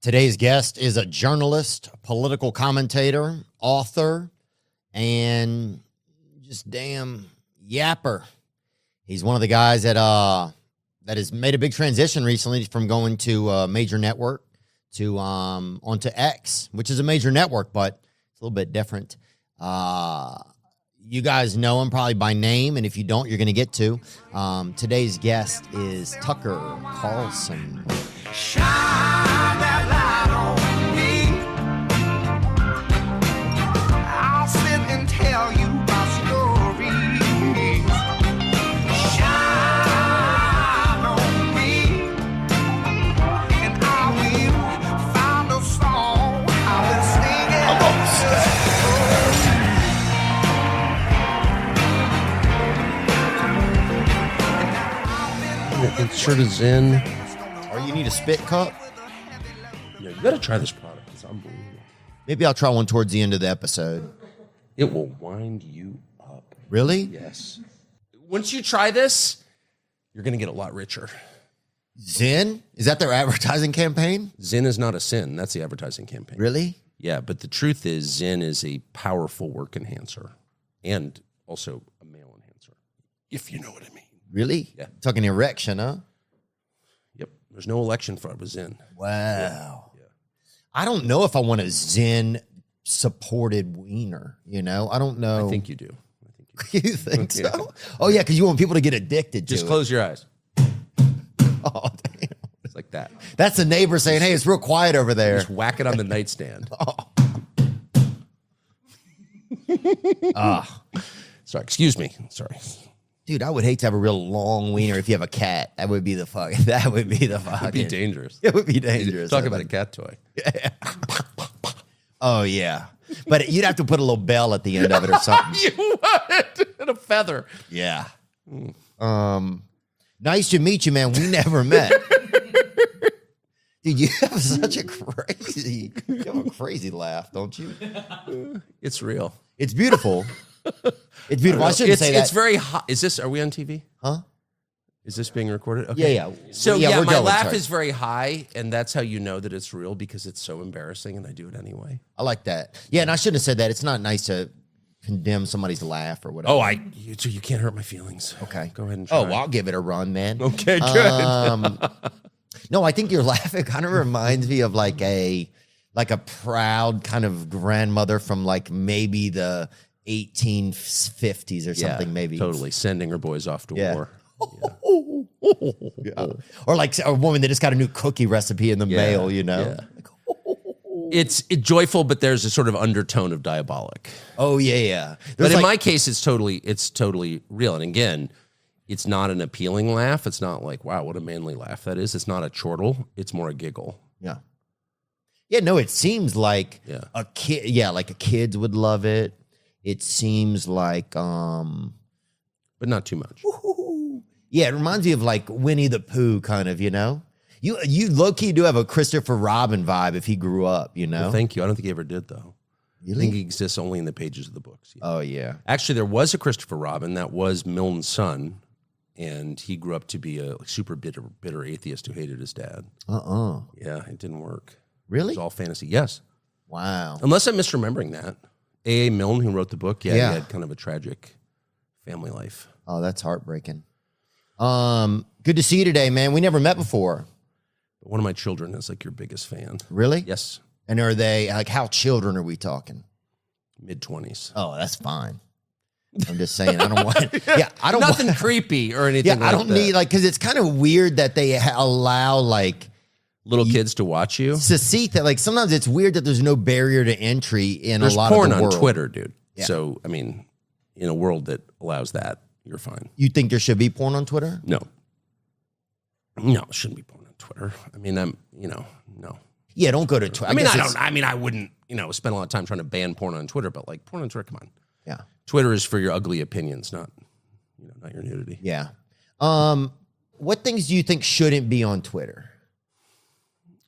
Today's guest is a journalist, political commentator, author, and just damn yapper. He's one of the guys that has made a big transition recently from going to a major network to onto X, which is a major network, but it's a little bit different. You guys know him probably by name, and if you don't, you're going to get to. Today's guest is Tucker Carlson. Shine that light on me. I'll sit and tell you my stories. Shine on me, and I will find a song. I will sing it. It's sure to Zen. Or you need a spit cup? Yeah, you got to try this product. It's unbelievable. Maybe I'll try one towards the end of the episode. It will wind you up. Really? Yes. Once you try this, you're going to get a lot richer. Zen? Is that their advertising campaign? Zen is not a sin. That's the advertising campaign. Really? Yeah, but the truth is Zen is a powerful work enhancer and also a male enhancer, if you know what I mean. Really? Yeah. Talking erection, huh? Yep. There's no election fraud with Zen. Wow. Yeah. I don't know if I want a Zen supported wiener, you know? I don't know. I think you do. You think so? Yeah. Oh, yeah, because you want people to get addicted to Just it. close your eyes. Oh, damn. It's like that. That's a neighbor saying, hey, it's real quiet over there. Just whack it on the nightstand. Sorry, excuse me. Sorry. Dude, I would hate to have a real long wiener if you have a cat. That would be the fuck. That would be the fucking. It'd be dangerous. It would be dangerous. Talk about a cat toy. Oh, yeah. But you'd have to put a little bell at the end of it or something. You would. And a feather. Yeah. Nice to meet you, man. We never met. Dude, you have such a crazy laugh, don't you? It's real. It's beautiful. It's beautiful. I shouldn't say that. It's very hot. Are we on TV? Huh? Is this being recorded? Okay. Yeah. So we're my going, laugh sorry. is very high, and that's how you know that it's real because it's so embarrassing, and I do it anyway. I like that. Yeah, and I shouldn't have said that. It's not nice to condemn somebody's laugh or whatever. Oh, you can't hurt my feelings. Okay. Go ahead and try. Oh, well, I'll give it a run, man. Okay, good. No, I think your laugh, it kind of reminds me of like a proud kind of grandmother from like maybe the 1850s or something, maybe. Totally. Sending her boys off to war. Yeah. Or like a woman that just got a new cookie recipe in the mail, you know? Yeah. It's joyful, but there's a sort of undertone of diabolic. Oh, yeah. But in my case, it's totally real. And again, it's not an appealing laugh. It's not like, wow, what a manly laugh that is. It's not a chortle. It's more a giggle. Yeah. Yeah, no, it seems like a kid, like a kid would love it. It seems like but not too much. yeah, it reminds me of like Winnie the Pooh kind of, you know? You low-key do have a Christopher Robin vibe if he grew up, you know? Well, thank you. I don't think he ever did, though. Really? I think he exists only in the pages of the books. Yeah. Oh, yeah. Actually, there was a Christopher Robin that was Milne's son, and he grew up to be a super bitter atheist who hated his dad. Yeah, it didn't work. It Really? was all fantasy. Yes. Wow. Unless I'm misremembering that. A.A. Milne, who wrote the book, he Yeah. had kind of a tragic family life. Oh, that's heartbreaking. Good to see you today, man. We never met before. But one of my children is like your biggest fan. Really? Yes. And are they, like, how children are we talking? Mid-20s. Oh, that's fine. I'm just saying, I don't want, I don't Nothing want, creepy or anything I don't that. need, like, because it's kind of weird that they allow, like, Little kids to watch you. to see that, like, sometimes it's weird that there's no barrier to entry in There's a lot porn of the world. on Twitter, dude. Yeah. So, I mean, in a world that allows that, you're fine. You think there should be porn on Twitter? No, it shouldn't be porn on Twitter. I mean, no. Yeah, don't go to Twitter. I wouldn't, spend a lot of time trying to ban porn on Twitter, but like porn on Twitter, come on. Yeah. Twitter is for your ugly opinions, not your nudity. Yeah. What things do you think shouldn't be on Twitter?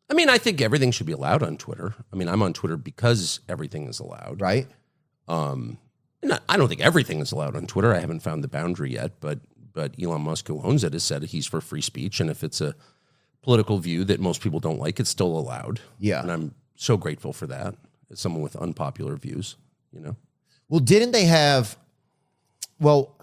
I mean, I think everything should be allowed on Twitter. I mean, I'm on Twitter because everything is allowed. Right? And I don't think everything is allowed on Twitter. I haven't found the boundary yet, but Elon Musk, who owns it, has said he's for free speech, and if it's a political view that most people don't like, it's still allowed. Yeah. And I'm so grateful for that as someone with unpopular views, you know? Well, didn't they have, well,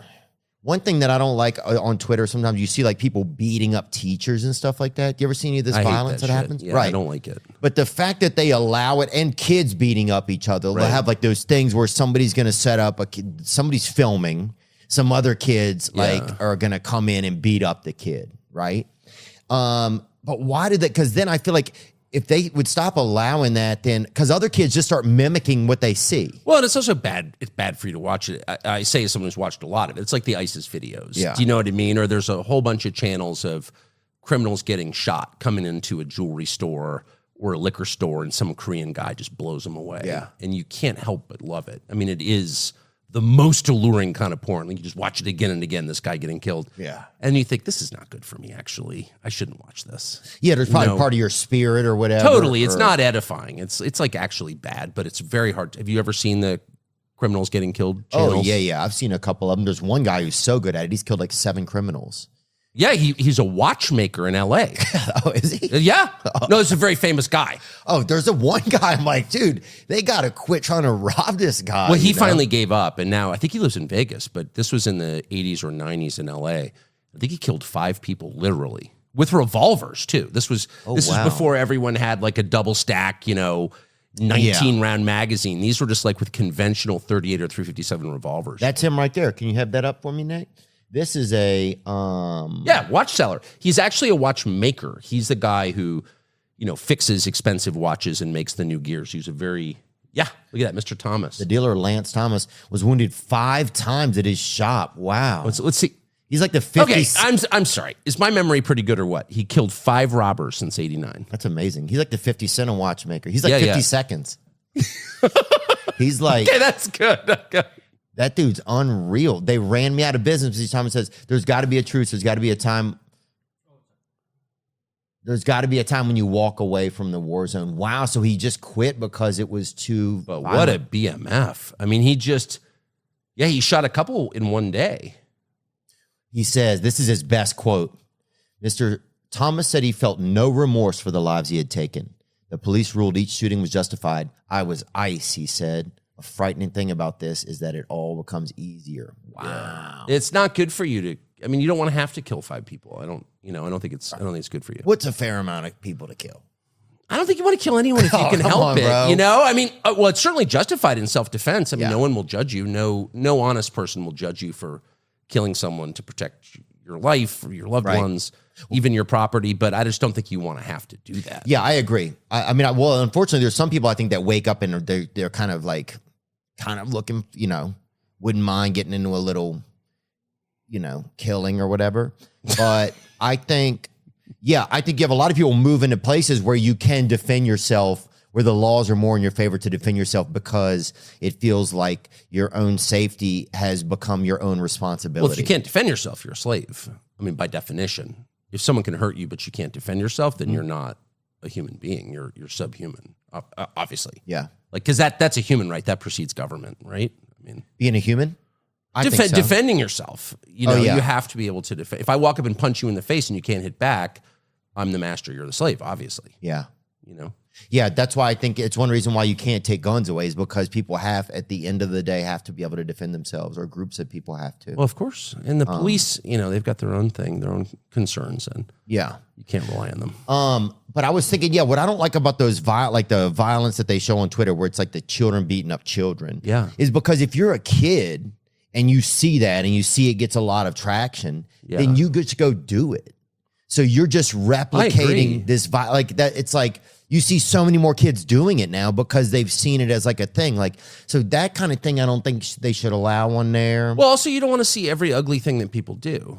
one thing that I don't like on Twitter, sometimes you see like people beating up teachers and stuff like that. Do you ever see any of this I hate violence that shit. happens? Yeah, Right. I don't like it. But the fact that they allow it, and kids beating up each other, they'll have like those things where somebody's going to set up a kid, somebody's filming, some other kids are going to come in and beat up the kid, right? But why did that? Because then I feel like if they would stop allowing that, then because other kids just start mimicking what they see. Well, and it's also bad. It's bad for you to watch it. I say as someone who's watched a lot of it, it's like the ISIS videos. Yeah. Do you know what I mean? Or there's a whole bunch of channels of criminals getting shot coming into a jewelry store or a liquor store, and some Korean guy just blows them away. Yeah. And you can't help but love it. I mean, it is the most alluring kind of porn. Like you just watch it again and again, this guy getting killed. Yeah. And you think, this is not good for me, actually. I shouldn't watch this. Yeah, there's probably part of your spirit or whatever. Totally. It's not edifying. It's like actually bad, but it's very hard. Have you ever seen the criminals getting killed channels? Oh, yeah. I've seen a couple of them. There's one guy who's so good at it. He's killed like 7 criminals. Yeah, he's a watchmaker in L.A. Oh, is he? Yeah. No, it's a very famous guy. Oh, there's a one guy. I'm like, dude, they got to quit trying to rob this guy. Well, he finally gave up, and now I think he lives in Vegas, but this was in the 80s or 90s in L.A. I think he killed 5 people, literally, with revolvers, too. This was before everyone had like a double stack, 19-round magazine. These were just like with conventional 38 or 357 revolvers. That's him right there. Can you have that up for me, Nate? This is a watch seller. He's actually a watchmaker. He's the guy who, fixes expensive watches and makes the new gears. He's a very look at that, Mr. Thomas. The dealer, Lance Thomas, was wounded 5 times at his shop. Wow. Let's see. He's like the 50. Okay, I'm sorry. Is my memory pretty good or what? He killed 5 robbers since '89. That's amazing. He's like the 50 Cent watchmaker. He's like 50 seconds. He's like, okay, that's good. Okay. That dude's unreal. They ran me out of business each time. It says, there's got to be a truce. There's got to be a time. There's got to be a time when you walk away from the war zone. Wow. So he just quit because it was too But violent. what a BMF. I mean, he shot a couple in one day. He says, this is his best quote. Mr. Thomas said he felt no remorse for the lives he had taken. The police ruled each shooting was justified. I was ice, he said. A frightening thing about this is that it all becomes easier. Wow. It's not good for you to, you don't want to have to kill 5 people. I don't think it's good for you. What's a fair amount of people to kill? I don't think you want to kill anyone if you can help it. Bro. Well, it's certainly justified in self-defense. No one will judge you. No honest person will judge you for killing someone to protect your life or your loved ones, even your property. But I just don't think you want to have to do that. Yeah, I agree. Unfortunately, there's some people I think that wake up and they're kind of looking, wouldn't mind getting into a little, killing or whatever. But I think you have a lot of people move into places where you can defend yourself, where the laws are more in your favor to defend yourself because it feels like your own safety has become your own responsibility. Well, if you can't defend yourself, you're a slave. By definition. If someone can hurt you but you can't defend yourself, then you're not a human being. You're subhuman, obviously. Yeah. Because that's a human right. That precedes government, right? Being a human? I think so. Defending yourself. You have to be able to defend. If I walk up and punch you in the face and you can't hit back, I'm the master, you're the slave, obviously. Yeah. Yeah, that's why I think it's one reason why you can't take guns away is because people at the end of the day, have to be able to defend themselves, or groups of people have to. Well, of course. And the police, they've got their own thing, their own concerns, and you can't rely on them. But I was thinking, what I don't like about those the violence that they show on Twitter, where it's like the children beating up children, is because if you're a kid and you see that and you see it gets a lot of traction, then you get to go do it. So you're just replicating this that. It's like you see so many more kids doing it now because they've seen it as like a thing. So that kind of thing, I don't think they should allow on there. Well, also, you don't want to see every ugly thing that people do.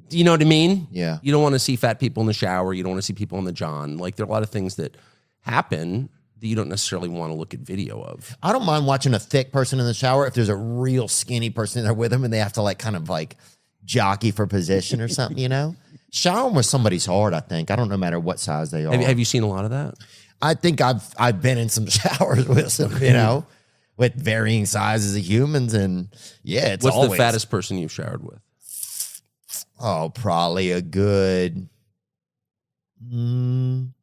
Do you know what I mean? Yeah. You don't want to see fat people in the shower. You don't want to see people in the john. There are a lot of things that happen that you don't necessarily want to look at video of. I don't mind watching a thick person in the shower if there's a real skinny person there with them and they have to kind of jockey for position or something, Showering with somebody's hard, I think. I don't know, no matter what size they are. Have you seen a lot of that? I think I've been in some showers with some, with varying sizes of humans, and it's What's always the fattest person you've showered with? Oh, probably a good I'm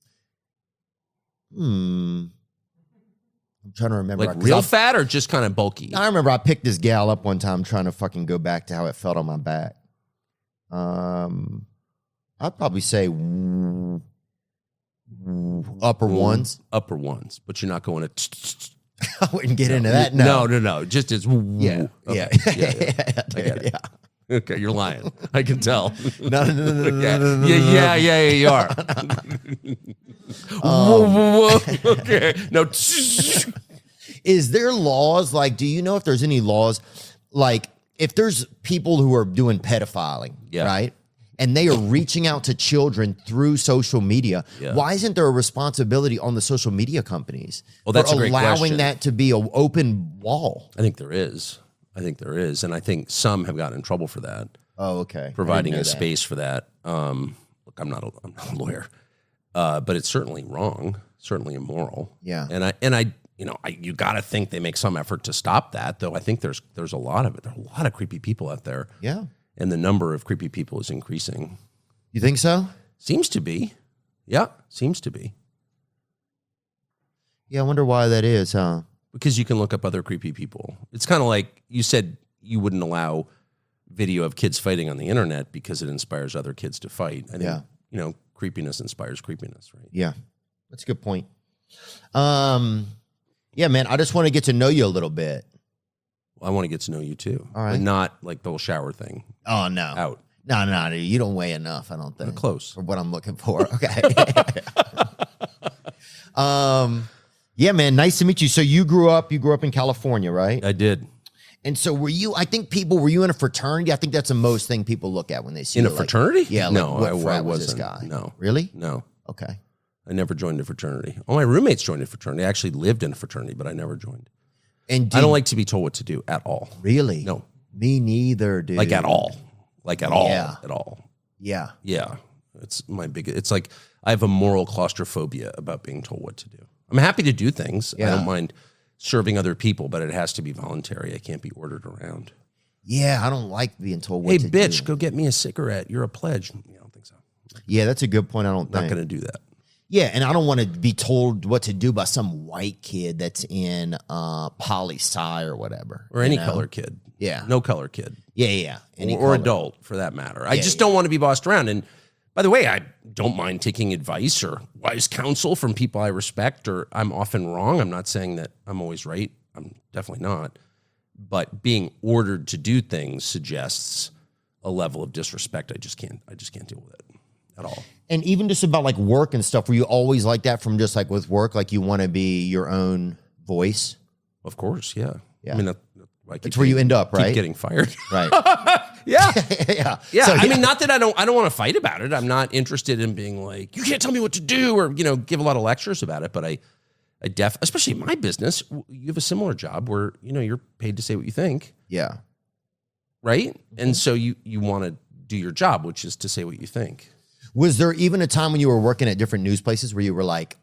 trying to remember. Like real fat or just kind of bulky? I remember I picked this gal up one time trying to fucking go back to how it felt on my back. I'd probably say upper ones. Upper ones, but you're not going to... I wouldn't get into that. No. Just it's... Yeah. Okay. Yeah. Okay, you're lying. I can tell. No. Yeah, you are. Whoa. Okay. No. Is there laws? Like, do you know if there's any laws? Like, if there's people who are doing pedophiling, right? And they are reaching out to children through social media. Yeah. Why isn't there a responsibility on the social media companies for a great allowing question. That to be an open wall? I think there is. And I think some have gotten in trouble for that. Oh, okay. Providing a space for that. Look, I'm not a lawyer, but it's certainly wrong, certainly immoral. Yeah. And I you got to think they make some effort to stop that, though. I think there's a lot of it. There are a lot of creepy people out there. Yeah. And the number of creepy people is increasing. You think so? Seems to be. Yeah, seems to be. Yeah, I wonder why that is, huh? Because you can look up other creepy people. It's kind of like you said you wouldn't allow video of kids fighting on the internet because it inspires other kids to fight. I think, creepiness inspires creepiness, right? Yeah, that's a good point. Yeah, man, I just want to get to know you a little bit. I want to get to know you too. All right. But not like the whole shower thing. Oh, no. Out. No, you don't weigh enough, I don't think. Close. For what I'm looking for. Okay. Yeah, man, nice to meet you. So you grew up in California, right? I did. And so were you in a fraternity? I think that's the most thing people look at when they see you. In a fraternity? Yeah. Like, no, what I frat wasn't. was this guy? No. Really? No. Okay. I never joined a fraternity. All my roommates joined a fraternity. I actually lived in a fraternity, but I never joined. And I don't like to be told what to do at all. Really? No. Me neither, dude. Like at all. Yeah. At all. Yeah. Yeah. It's my biggest. It's like I have a moral claustrophobia about being told what to do. I'm happy to do things. Yeah. I don't mind serving other people, but it has to be voluntary. I can't be ordered around. Yeah, I don't like being told what to do. Hey, bitch, go get me a cigarette. You're a pledge. I don't think so. Yeah, that's a good point. I don't think. Not going to do that. Yeah, and I don't want to be told what to do by some white kid that's in poli-sci or whatever. Or any color kid. Yeah. No color kid. Yeah. Or adult, for that matter. I just don't want to be bossed around. And by the way, I don't mind taking advice or wise counsel from people I respect, or I'm often wrong. I'm not saying that I'm always right. I'm definitely not. But being ordered to do things suggests a level of disrespect I just can't deal with it at all. And even just about like work and stuff, were you always like that from just like with work, like you want to be your own voice? Of course, yeah. Yeah. I mean, that's where you end up, right? Keep getting fired. Right. Yeah. Yeah. Yeah. So, I mean, not that I don't want to fight about it. I'm not interested in being like, you can't tell me what to do or, give a lot of lectures about it. But I especially in my business, you have a similar job where, you're paid to say what you think. Yeah. Right. And so you want to do your job, which is to say what you think. Was there even a time when you were working at different news places where you were like,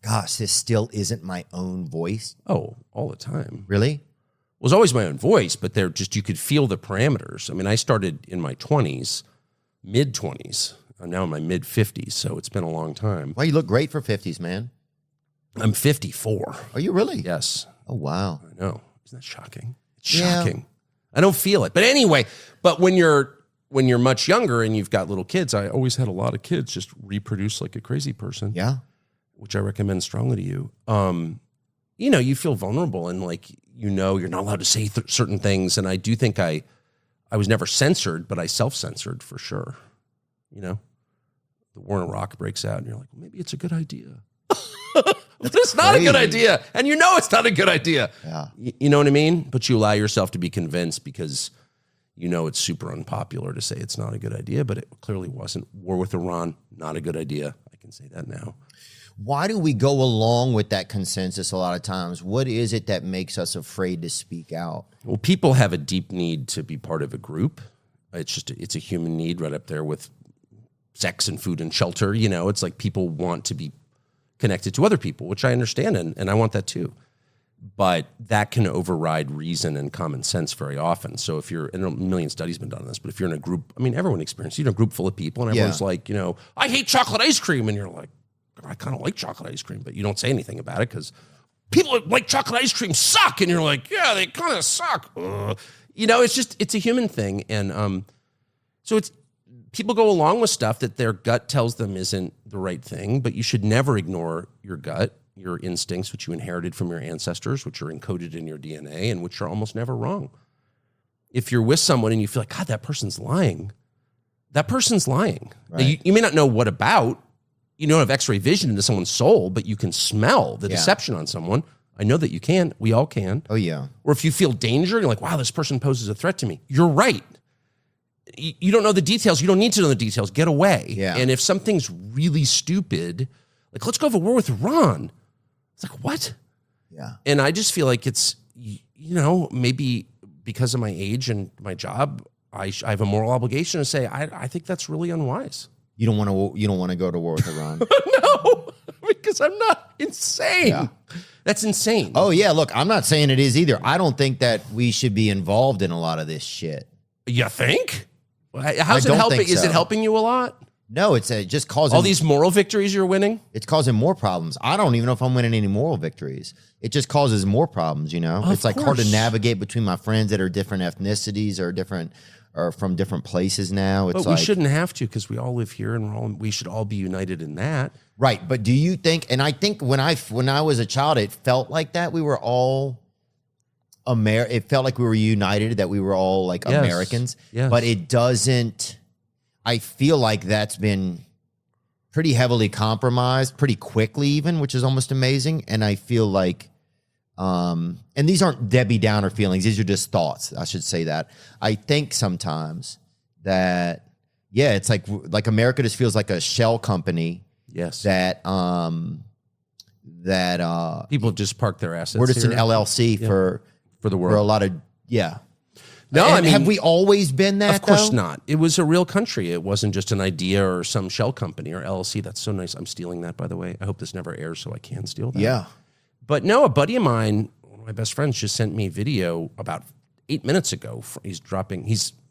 gosh, this still isn't my own voice? Oh, all the time. Really? It was always my own voice, but you could feel the parameters. I mean, I started in my 20s, mid-20s. I'm now in my mid-50s, so it's been a long time. Well, you look great for 50s, man. I'm 54. Are you really? Yes. Oh, wow. I know. Isn't that shocking? It's shocking. I don't feel it. But anyway, when you're much younger and you've got little kids, I always had a lot of kids just reproduce like a crazy person. Yeah. Which I recommend strongly to you. You feel vulnerable and like, you're not allowed to say certain things. And I do think I was never censored, but I self-censored for sure. The war in Iraq breaks out and you're like, well, maybe it's a good idea. But it's not a good idea. And it's not a good idea. Yeah. You know what I mean? But you allow yourself to be convinced because it's super unpopular to say it's not a good idea, but it clearly wasn't. War with Iran, not a good idea. I can say that now. Why do we go along with that consensus a lot of times? What is it that makes us afraid to speak out? Well, people have a deep need to be part of a group. It's a human need right up there with sex and food and shelter. It's like people want to be connected to other people, which I understand, and I want that too. but that can override reason and common sense very often. So if you're, and a million studies have been done on this, but if you're in a group, I mean, everyone experiences, a group full of people and everyone's like, I hate chocolate ice cream. And you're like, I kind of like chocolate ice cream, but you don't say anything about it because people that like chocolate ice cream suck. And you're like, yeah, they kind of suck. It's a human thing. And so people go along with stuff that their gut tells them isn't the right thing, but you should never ignore your gut, your instincts, which you inherited from your ancestors, which are encoded in your DNA and which are almost never wrong. If you're with someone and you feel like, God, that person's lying, that person's lying. Right. You may not know what about, you don't have x-ray vision into someone's soul, but you can smell the deception on someone. I know that you can. We all can. Oh, yeah. Or if you feel danger, you're like, wow, this person poses a threat to me. You're right. You don't know the details. You don't need to know the details. Get away. Yeah. And if something's really stupid, like, let's go have a war with Iran. It's like, what? Yeah. And I just feel like it's, maybe because of my age and my job, I have a moral obligation to say, I think that's really unwise. You don't want to go to war with Iran. No, because I'm not insane. Yeah. That's insane. Oh yeah, look, I'm not saying it is either. I don't think that we should be involved in a lot of this shit. You think? How's it helping? Is it helping you a lot? No, it's just causing all these moral victories you're winning. It's causing more problems. I don't even know if I'm winning any moral victories. It just causes more problems. It's like hard to navigate between my friends that are different ethnicities or from different places now. It's but we shouldn't have to because we all live here and we should all be united in that. Right. But do you think, and I think when I was a child, it felt like that we were all it felt like we were united, that we were all like Americans. Yes. But it doesn't, I feel like that's been pretty heavily compromised pretty quickly even, which is almost amazing. And I feel like, and these aren't Debbie Downer feelings. These are just thoughts. I should say that. I think sometimes that, it's like America just feels like a shell company. Yes. That people just park their assets. We're just here. an LLC for the world. For a lot of, No, and have we always been that? Of course not. It was a real country. It wasn't just an idea or some shell company or LLC. That's so nice. I'm stealing that, by the way. I hope this never airs so I can steal that. Yeah. But no, a buddy of mine, one of my best friends, just sent me a video about 8 minutes ago. He's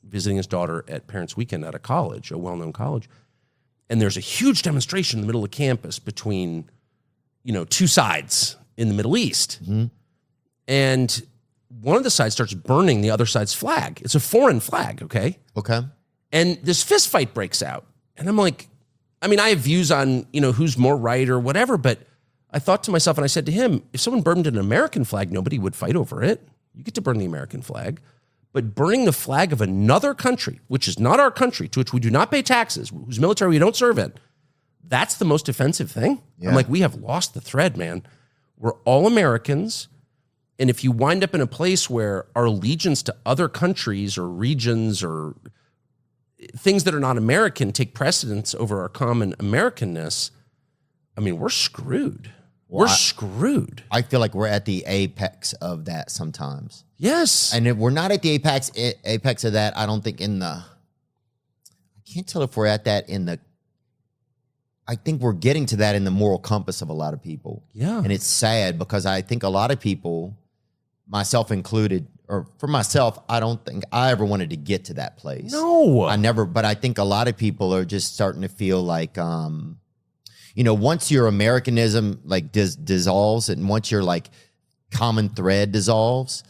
visiting his daughter at Parents' Weekend at a college, a well-known college. And there's a huge demonstration in the middle of campus between, two sides in the Middle East. Mm-hmm. And one of the sides starts burning the other side's flag. It's a foreign flag, okay? Okay. And this fist fight breaks out. And I'm like, I have views on, who's more right or whatever, but I thought to myself, and I said to him, if someone burned an American flag, nobody would fight over it. You get to burn the American flag. But burning the flag of another country, which is not our country, to which we do not pay taxes, whose military we don't serve in, that's the most offensive thing. Yeah. I'm like, we have lost the thread, man. We're all Americans. And if you wind up in a place where our allegiance to other countries or regions or things that are not American take precedence over our common Americanness, we're screwed. We're screwed. I feel like we're at the apex of that sometimes. Yes. And if we're not at the apex of that, I don't think I can't tell if we're at that I think we're getting to that in the moral compass of a lot of people. Yeah. And it's sad because I think a lot of people, myself included, or for myself, I don't think I ever wanted to get to that place. No. But I think a lot of people are just starting to feel like, once your Americanism dissolves and once your common thread dissolves,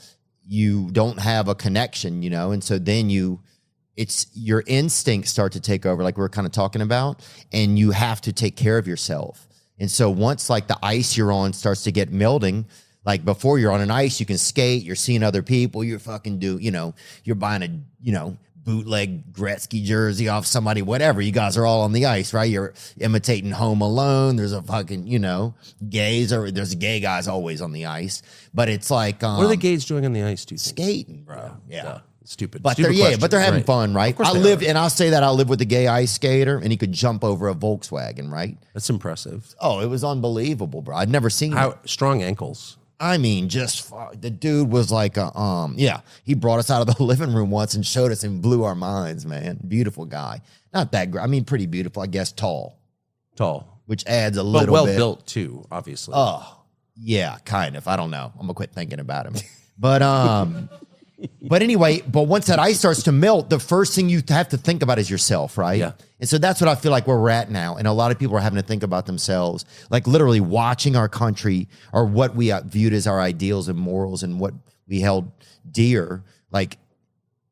you don't have a connection, and so then your instincts start to take over, like we were kind of talking about, and you have to take care of yourself. And so once the ice you're on starts to get melting, before you're on an ice, you can skate, you're seeing other people, you're you're buying a, bootleg Gretzky jersey off somebody, whatever. You guys are all on the ice, right? You're imitating Home Alone. There's a fucking, gays, or there's gay guys always on the ice. But it's like, what are the gays doing on the ice, do you think? Skating, bro. Yeah. Stupid. But they're having fun, right? I lived with a gay ice skater, and he could jump over a Volkswagen, right? That's impressive. Oh, it was unbelievable, bro. I'd never seen it. Strong ankles. The dude was like he brought us out of the living room once and showed us and blew our minds, man. Beautiful guy. Not that great. Pretty beautiful, I guess. Tall. Tall. Which adds a little bit. But well built too, obviously. Oh, Yeah, kind of. I don't know. I'm gonna quit thinking about him. But anyway, but once that ice starts to melt, the first thing you have to think about is yourself, right? Yeah. And so that's what I feel like where we're at now. And a lot of people are having to think about themselves, like literally watching our country or what we viewed as our ideals and morals and what we held dear, like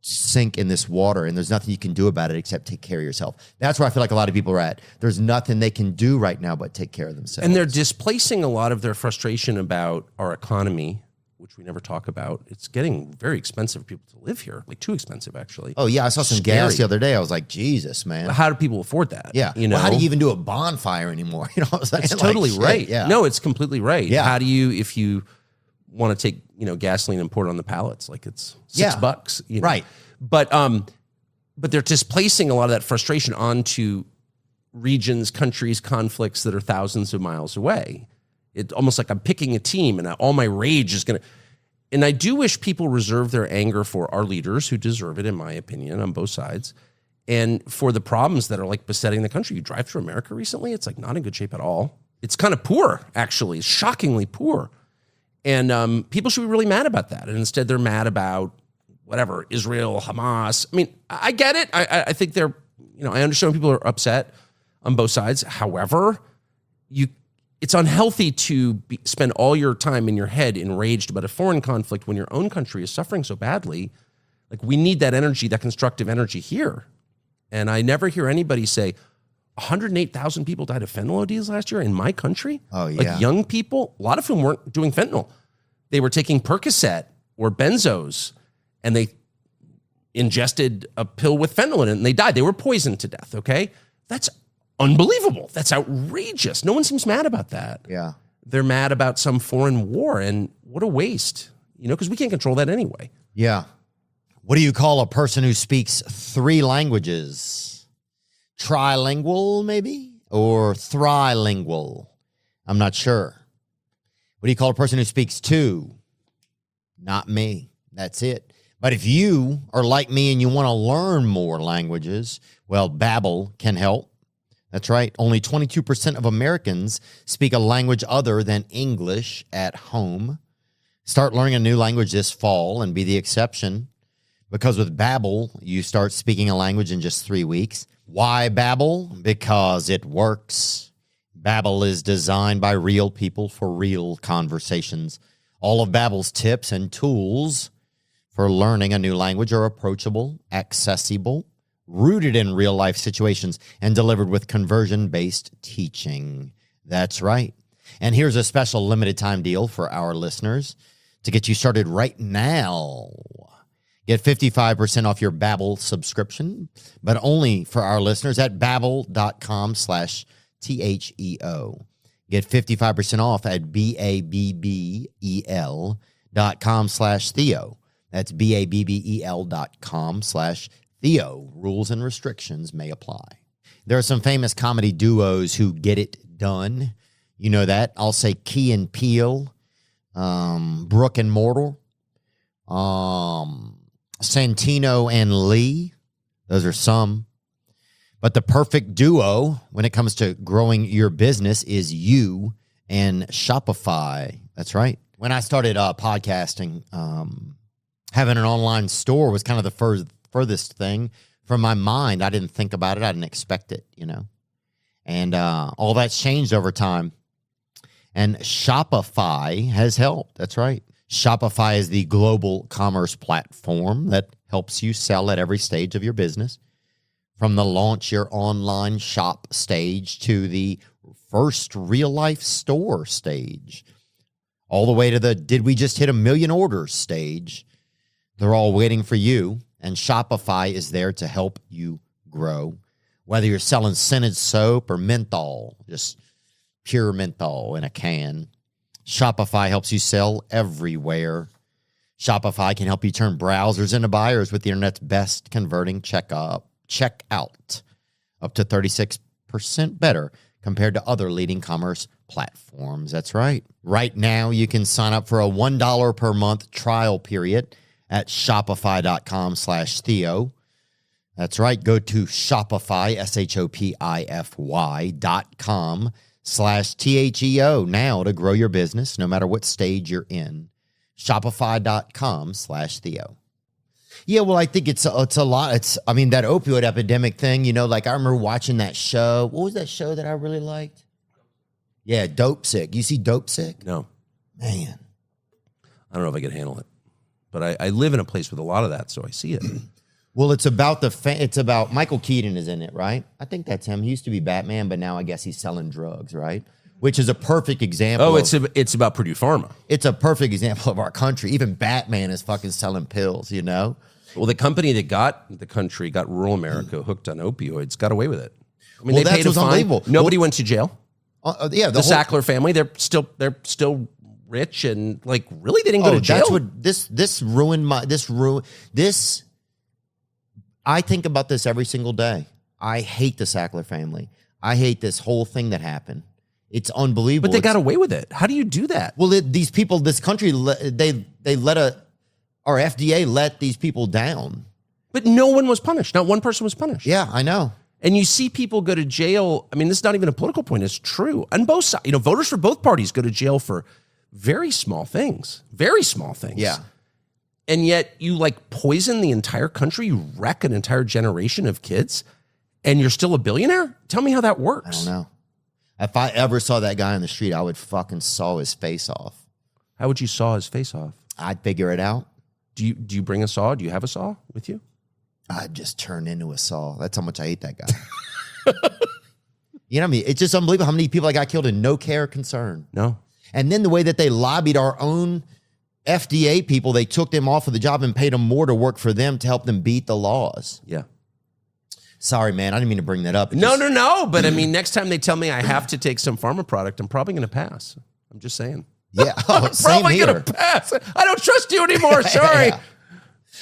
sink in this water. And there's nothing you can do about it except take care of yourself. That's where I feel like a lot of people are at. There's nothing they can do right now but take care of themselves. And they're displacing a lot of their frustration about our economy, which we never talk about. It's getting very expensive for people to live here, like too expensive, actually. Oh, yeah. I saw some gas the other day. I was like, Jesus, man. How do people afford that? Yeah. You know, well, how do you even do a bonfire anymore? You know what I'm saying? it's totally shit, right. Yeah. No, it's completely right. Yeah. How do you, if you want to take, gasoline and pour it on the pallets, like it's $6, Right. But they're displacing a lot of that frustration onto regions, countries, conflicts that are thousands of miles away. It's almost like I'm picking a team and all my rage is going to, and I do wish people reserve their anger for our leaders who deserve it, in my opinion, on both sides, and for the problems that are like besetting the country. You drive through America recently, it's like not in good shape at all. It's kind of poor, actually, shockingly poor. And people should be really mad about that. And instead they're mad about whatever, Israel, Hamas. I mean, I get it. I think they're, I understand when people are upset on both sides. However, it's unhealthy to spend all your time in your head enraged about a foreign conflict when your own country is suffering so badly. Like, we need that energy, that constructive energy here. And I never hear anybody say, 108,000 people died of fentanyl ODs last year in my country. Oh, yeah. Like young people, a lot of whom weren't doing fentanyl. They were taking Percocet or benzos, and they ingested a pill with fentanyl in it, and they died. They were poisoned to death, okay? That's unbelievable. That's outrageous. No one seems mad about that. Yeah. They're mad about some foreign war, and what a waste, because we can't control that anyway. Yeah. What do you call a person who speaks 3 languages? Trilingual, maybe? Or thrilingual? I'm not sure. What do you call a person who speaks 2? Not me. That's it. But if you are like me and you want to learn more languages, well, Babbel can help. That's right. Only 22% of Americans speak a language other than English at home. Start learning a new language this fall and be the exception. Because with Babbel, you start speaking a language in just 3 weeks. Why Babbel? Because it works. Babbel is designed by real people for real conversations. All of Babbel's tips and tools for learning a new language are approachable, accessible, rooted in real-life situations, and delivered with conversion-based teaching. That's right. And here's a special limited-time deal for our listeners to get you started right now. Get 55% off your Babbel subscription, but only for our listeners at babbel.com/THEO. Get 55% off at BABBEL.com/Theo. That's BABBEL.com/Theo. Rules and restrictions may apply. There are some famous comedy duos who get it done. You know that. I'll say Key and Peele, Brooke and Mortar, Santino and Lee. Those are some. But the perfect duo when it comes to growing your business is you and Shopify. That's right. When I started podcasting, having an online store was kind of the furthest thing from my mind. I didn't think about it. I didn't expect it, And all that's changed over time. And Shopify has helped. That's right. Shopify is the global commerce platform that helps you sell at every stage of your business. From the launch your online shop stage to the first real-life store stage, all the way to the did we just hit 1 million orders stage. They're all waiting for you, and Shopify is there to help you grow. Whether you're selling scented soap or menthol, just pure menthol in a can, Shopify helps you sell everywhere. Shopify can help you turn browsers into buyers with the internet's best converting checkout up to 36% better compared to other leading commerce platforms. That's right. Right now, you can sign up for a $1 per month trial period at shopify.com/Theo. That's right. Go to Shopify, SHOPIFY.com shopify.com/THEO now to grow your business no matter what stage you're in. Shopify.com/Theo. Yeah, well, I think it's a lot. I mean, that opioid epidemic thing, you know, like I remember watching that show. What was that show that I really liked? Yeah, Dope Sick. You see Dope Sick? No. Man. I don't know if I could handle it. But I live in a place with a lot of that, so I see it. Well, it's about it's about Michael Keaton is in it, right? I think that's him. He used to be Batman, but now I guess he's selling drugs, right? Which is a perfect example. Oh, it's about Purdue Pharma. It's a perfect example of our country. Even Batman is fucking selling pills, you know? Well, the company that got rural America hooked on opioids, got away with it. I mean, Well, they paid a that's what's fine. unbelievable. Nobody went to jail. Yeah, The Sackler family, they're still rich and like really they didn't go to jail. That's what this ruined my this. I think about this every single day. I hate the Sackler family. I hate this whole thing that happened. It's unbelievable. But they got away with it. How do you do that? Well, these people, this country, they let our FDA let these people down. But no one was punished. Not one person was punished. Yeah, I know. And you see people go to jail. I mean, this is not even a political point. It's true. On both sides, voters for both parties go to jail for very small things. Very small things. Yeah. And yet you like poison the entire country. You wreck an entire generation of kids and you're still a billionaire? Tell me how that works. I don't know. If I ever saw that guy on the street, I would fucking saw his face off. How would you saw his face off? I'd figure it out. Do you bring a saw? Do you have a saw with you? I'd just turn into a saw. That's how much I hate that guy. You know what I mean? It's just unbelievable how many people I got killed in no care or concern. No. And then the way that they lobbied our own FDA people, they took them off of the job and paid them more to work for them to help them beat the laws. Yeah. Sorry, man. I didn't mean to bring that up. No. But I mean, next time they tell me I have to take some pharma product, I'm probably going to pass. I'm just saying. Yeah. Oh, I'm probably going to pass. I don't trust you anymore. Sorry. Yeah.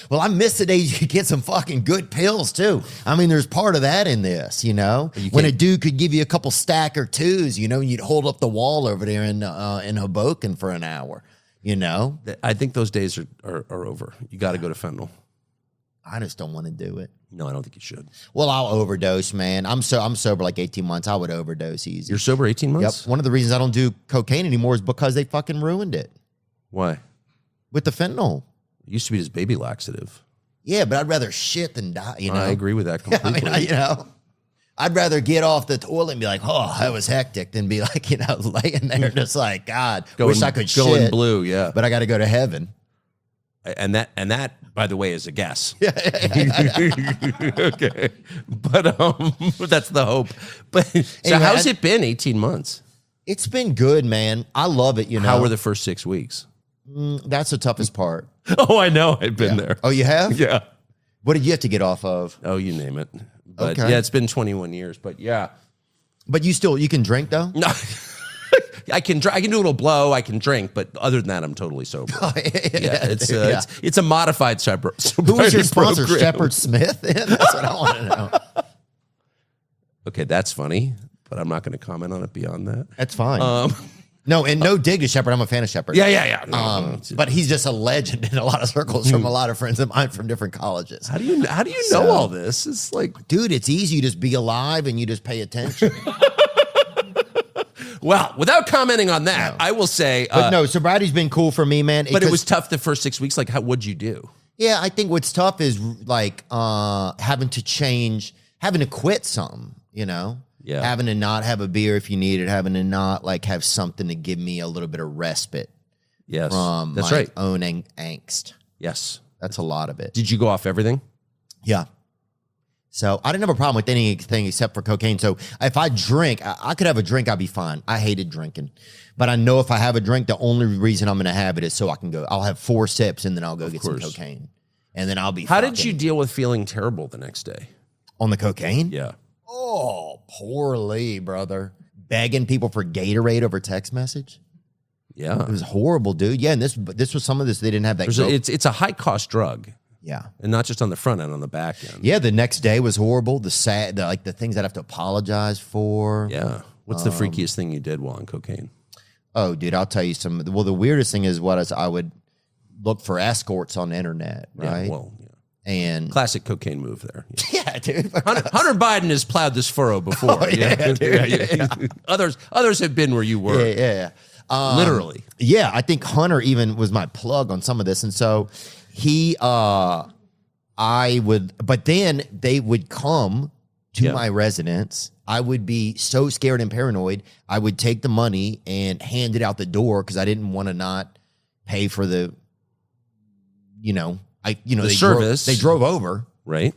Well, I miss the days you could get some fucking good pills too. I mean, there's part of that in this, you know, when a dude could give you a couple stack or twos, you know, and you'd hold up the wall over there in Hoboken for an hour, you know. I think those days are over. You got to go to fentanyl. I just don't want to do it. No, I don't think you should. Well, I'll overdose, man. I'm sober like 18 months. I would overdose easy. You're sober 18 months? Yep. One of the reasons I don't do cocaine anymore is because they fucking ruined it. Why? With the fentanyl. It used to be this baby laxative. Yeah, but I'd rather shit than die, you know. I agree with that completely. I mean, I'd rather get off the toilet and be like, oh, that was hectic, than be like, laying there just like, God, wish I could going shit. blue, yeah. But I got to go to heaven. And that, by the way, is a guess. Yeah. Okay. But that's the hope. But so Anyway, how's it been 18 months? It's been good, man. I love it, you know. How were the first 6 weeks? That's the toughest part. Oh, I know. I've been there. Oh, you have? Yeah. What did you have to get off of? Oh, you name it. But Okay. yeah, it's been 21 years. But yeah. But you can drink though? No. I can do a little blow. I can drink, but other than that, I'm totally sober. It's a modified sobriety. Who was your sponsor? program. Shepard Smith? That's what I want to know. Okay, that's funny, but I'm not going to comment on it beyond that. That's fine. No, and no dig to Shepard. I'm a fan of Shepard. Yeah. No, but he's just a legend in a lot of circles from a lot of friends of mine from different colleges. How do you know all this? It's like, dude, it's easy. You just be alive and you just pay attention. well, without commenting on that, I will say, But no, sobriety's been cool for me, man. But it was tough the first 6 weeks. Like, what'd you do? Yeah, I think what's tough is like having to quit something, you know? Yeah. Having to not have a beer if you need it, having to not like have something to give me a little bit of respite Yes, from that's my right. own angst. Yes. That's a lot of it. Did you go off everything? Yeah. So I didn't have a problem with anything except for cocaine. So if I drink, I could have a drink, I'd be fine. I hated drinking. But I know if I have a drink, the only reason I'm going to have it is so I can go. I'll have 4 sips and then I'll go get some cocaine. And then I'll be How did you deal with feeling terrible the next day? On the cocaine? Yeah. Oh, poorly, brother. Begging people for Gatorade over text message. Yeah. It was horrible, dude. Yeah, and this was some of this. They didn't have that. It's a high cost drug. Yeah. And not just on the front end, on the back end. Yeah, the next day was horrible. The things I'd have to apologize for. Yeah. What's the freakiest thing you did while on cocaine? Oh, dude, I'll tell you some. Well, the weirdest thing is I would look for escorts on the internet, right? Yeah, well, yeah. And classic cocaine move there. yeah, Yeah, dude. Hunter Biden has plowed this furrow before. Others have been where you were. Yeah. Literally. Yeah, I think Hunter even was my plug on some of this. And so but then they would come to my residence. I would be so scared and paranoid. I would take the money and hand it out the door because I didn't want to not pay for the, the service. They drove over, right?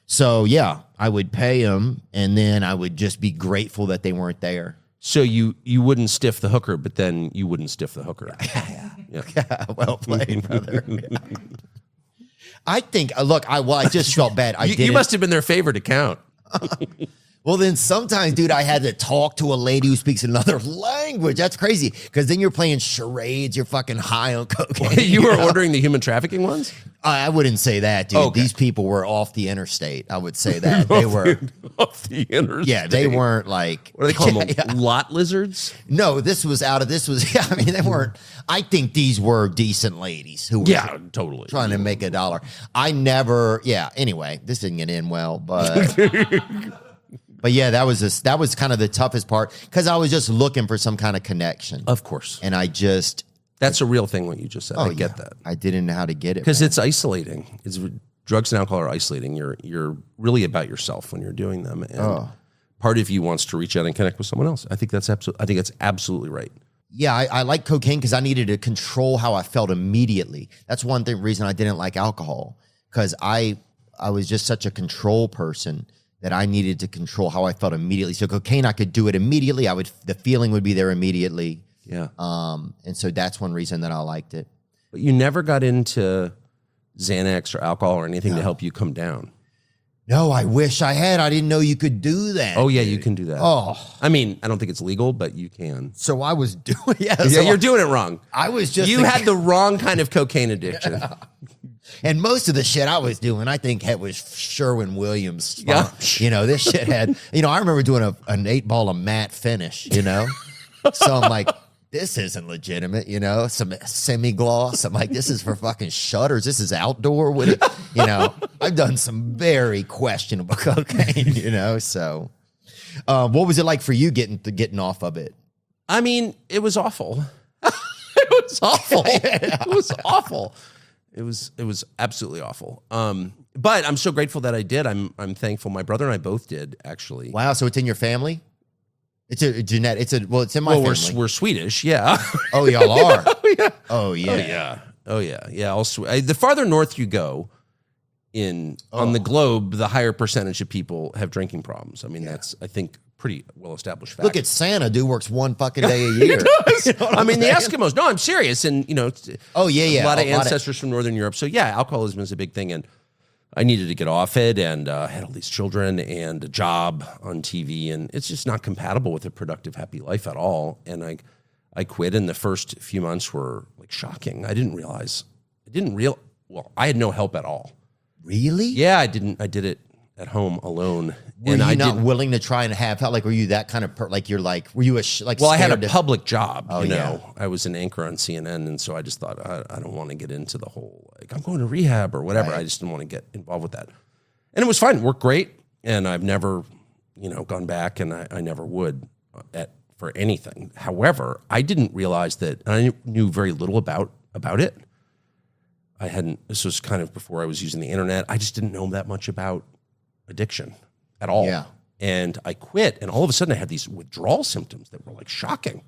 So yeah, I would pay them, and then I would just be grateful that they weren't there. So you wouldn't stiff the hooker, but then you wouldn't stiff the hooker. Yeah. Well played, brother. I think. Look, I just felt bad. You must have been their favorite account. Well, then sometimes, dude, I had to talk to a lady who speaks another language. That's crazy. Because then you're playing charades. You're fucking high on cocaine. You were ordering the human trafficking ones? I wouldn't say that, dude. Okay. These people were off the interstate. I would say that. They were off the interstate. Yeah, they weren't like. What do they call them? Lot lizards? No, they weren't. I think these were decent ladies who were totally trying to make $1. Anyway, this didn't get in well, but. But yeah, that was kind of the toughest part because I was just looking for some kind of connection. Of course. And that's a real thing, what you just said. I get that. I didn't know how to get it. Because it's isolating. Drugs and alcohol are isolating. You're really about yourself when you're doing them. And part of you wants to reach out and connect with someone else. I think that's absolutely right. Yeah, I like cocaine because I needed to control how I felt immediately. That's one reason I didn't like alcohol, because I was just such a control person that I needed to control how I felt immediately. So cocaine, I could do it immediately. The feeling would be there immediately. Yeah. And so that's one reason that I liked it. But you never got into Xanax or alcohol or anything to help you come down. No, I wish I had. I didn't know you could do that. Oh, yeah, you can do that. Oh. I mean, I don't think it's legal, but you can. So I was doing you're doing it wrong. I was just You had the wrong kind of cocaine addiction. And most of the shit I was doing, I think it was Sherwin-Williams. Yeah. This shit had, I remember doing an 8-ball of matte finish, So I'm like, this isn't legitimate, some semi-gloss. I'm like, this is for fucking shutters. This is outdoor with it. I've done some very questionable cocaine, so. What was it like for you getting off of it? I mean, it was awful. It was awful. It was awful. It was absolutely awful. But I'm so grateful that I did. I'm thankful. My brother and I both did, actually. Wow. So it's in your family? It's a genetic. It's in my family. We're Swedish. Yeah. Oh, y'all are. Yeah. Oh yeah. Oh yeah. Yeah. The farther north you go on the globe, the higher percentage of people have drinking problems. I mean, that's, I think, pretty well established fact. Look at Santa, dude works one fucking day a year. I mean, the Eskimos. No, I'm serious. And a lot of ancestors from Northern Europe. So yeah, alcoholism is a big thing, and I needed to get off it, and I had all these children and a job on TV, and it's just not compatible with a productive, happy life at all. And I quit, and the first few months were like shocking. I had no help at all. Really? Yeah, I did it at home alone. Were you not willing to try and have help? Like, were you that kind of were you Well, I had a public job. Oh, yeah. I was an anchor on CNN, and so I just thought I don't want to get into the whole I'm going to rehab or whatever. Right. I just didn't want to get involved with that, and it was fine. It worked great, and I've never gone back, and I never would for anything. However, I didn't realize that, and I knew very little about it. This was kind of before I was using the internet. I just didn't know that much about addiction at all. Yeah. And I quit, and all of a sudden I had these withdrawal symptoms that were like shocking.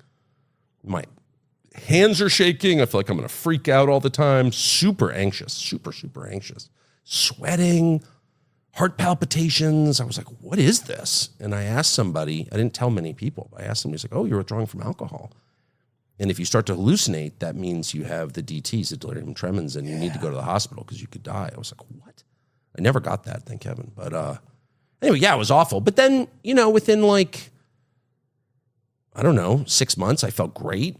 My hands are shaking. I feel like I'm going to freak out all the time. Super anxious, super anxious. Sweating, heart palpitations. I was like, what is this? And I asked somebody, I didn't tell many people, but I asked somebody, he's like, oh, you're withdrawing from alcohol. And if you start to hallucinate, that means you have the DTs, the delirium tremens, and you need to go to the hospital because you could die. I was like, what? I never got that, thank heaven. But anyway, yeah, it was awful. But then, within 6 months, I felt great.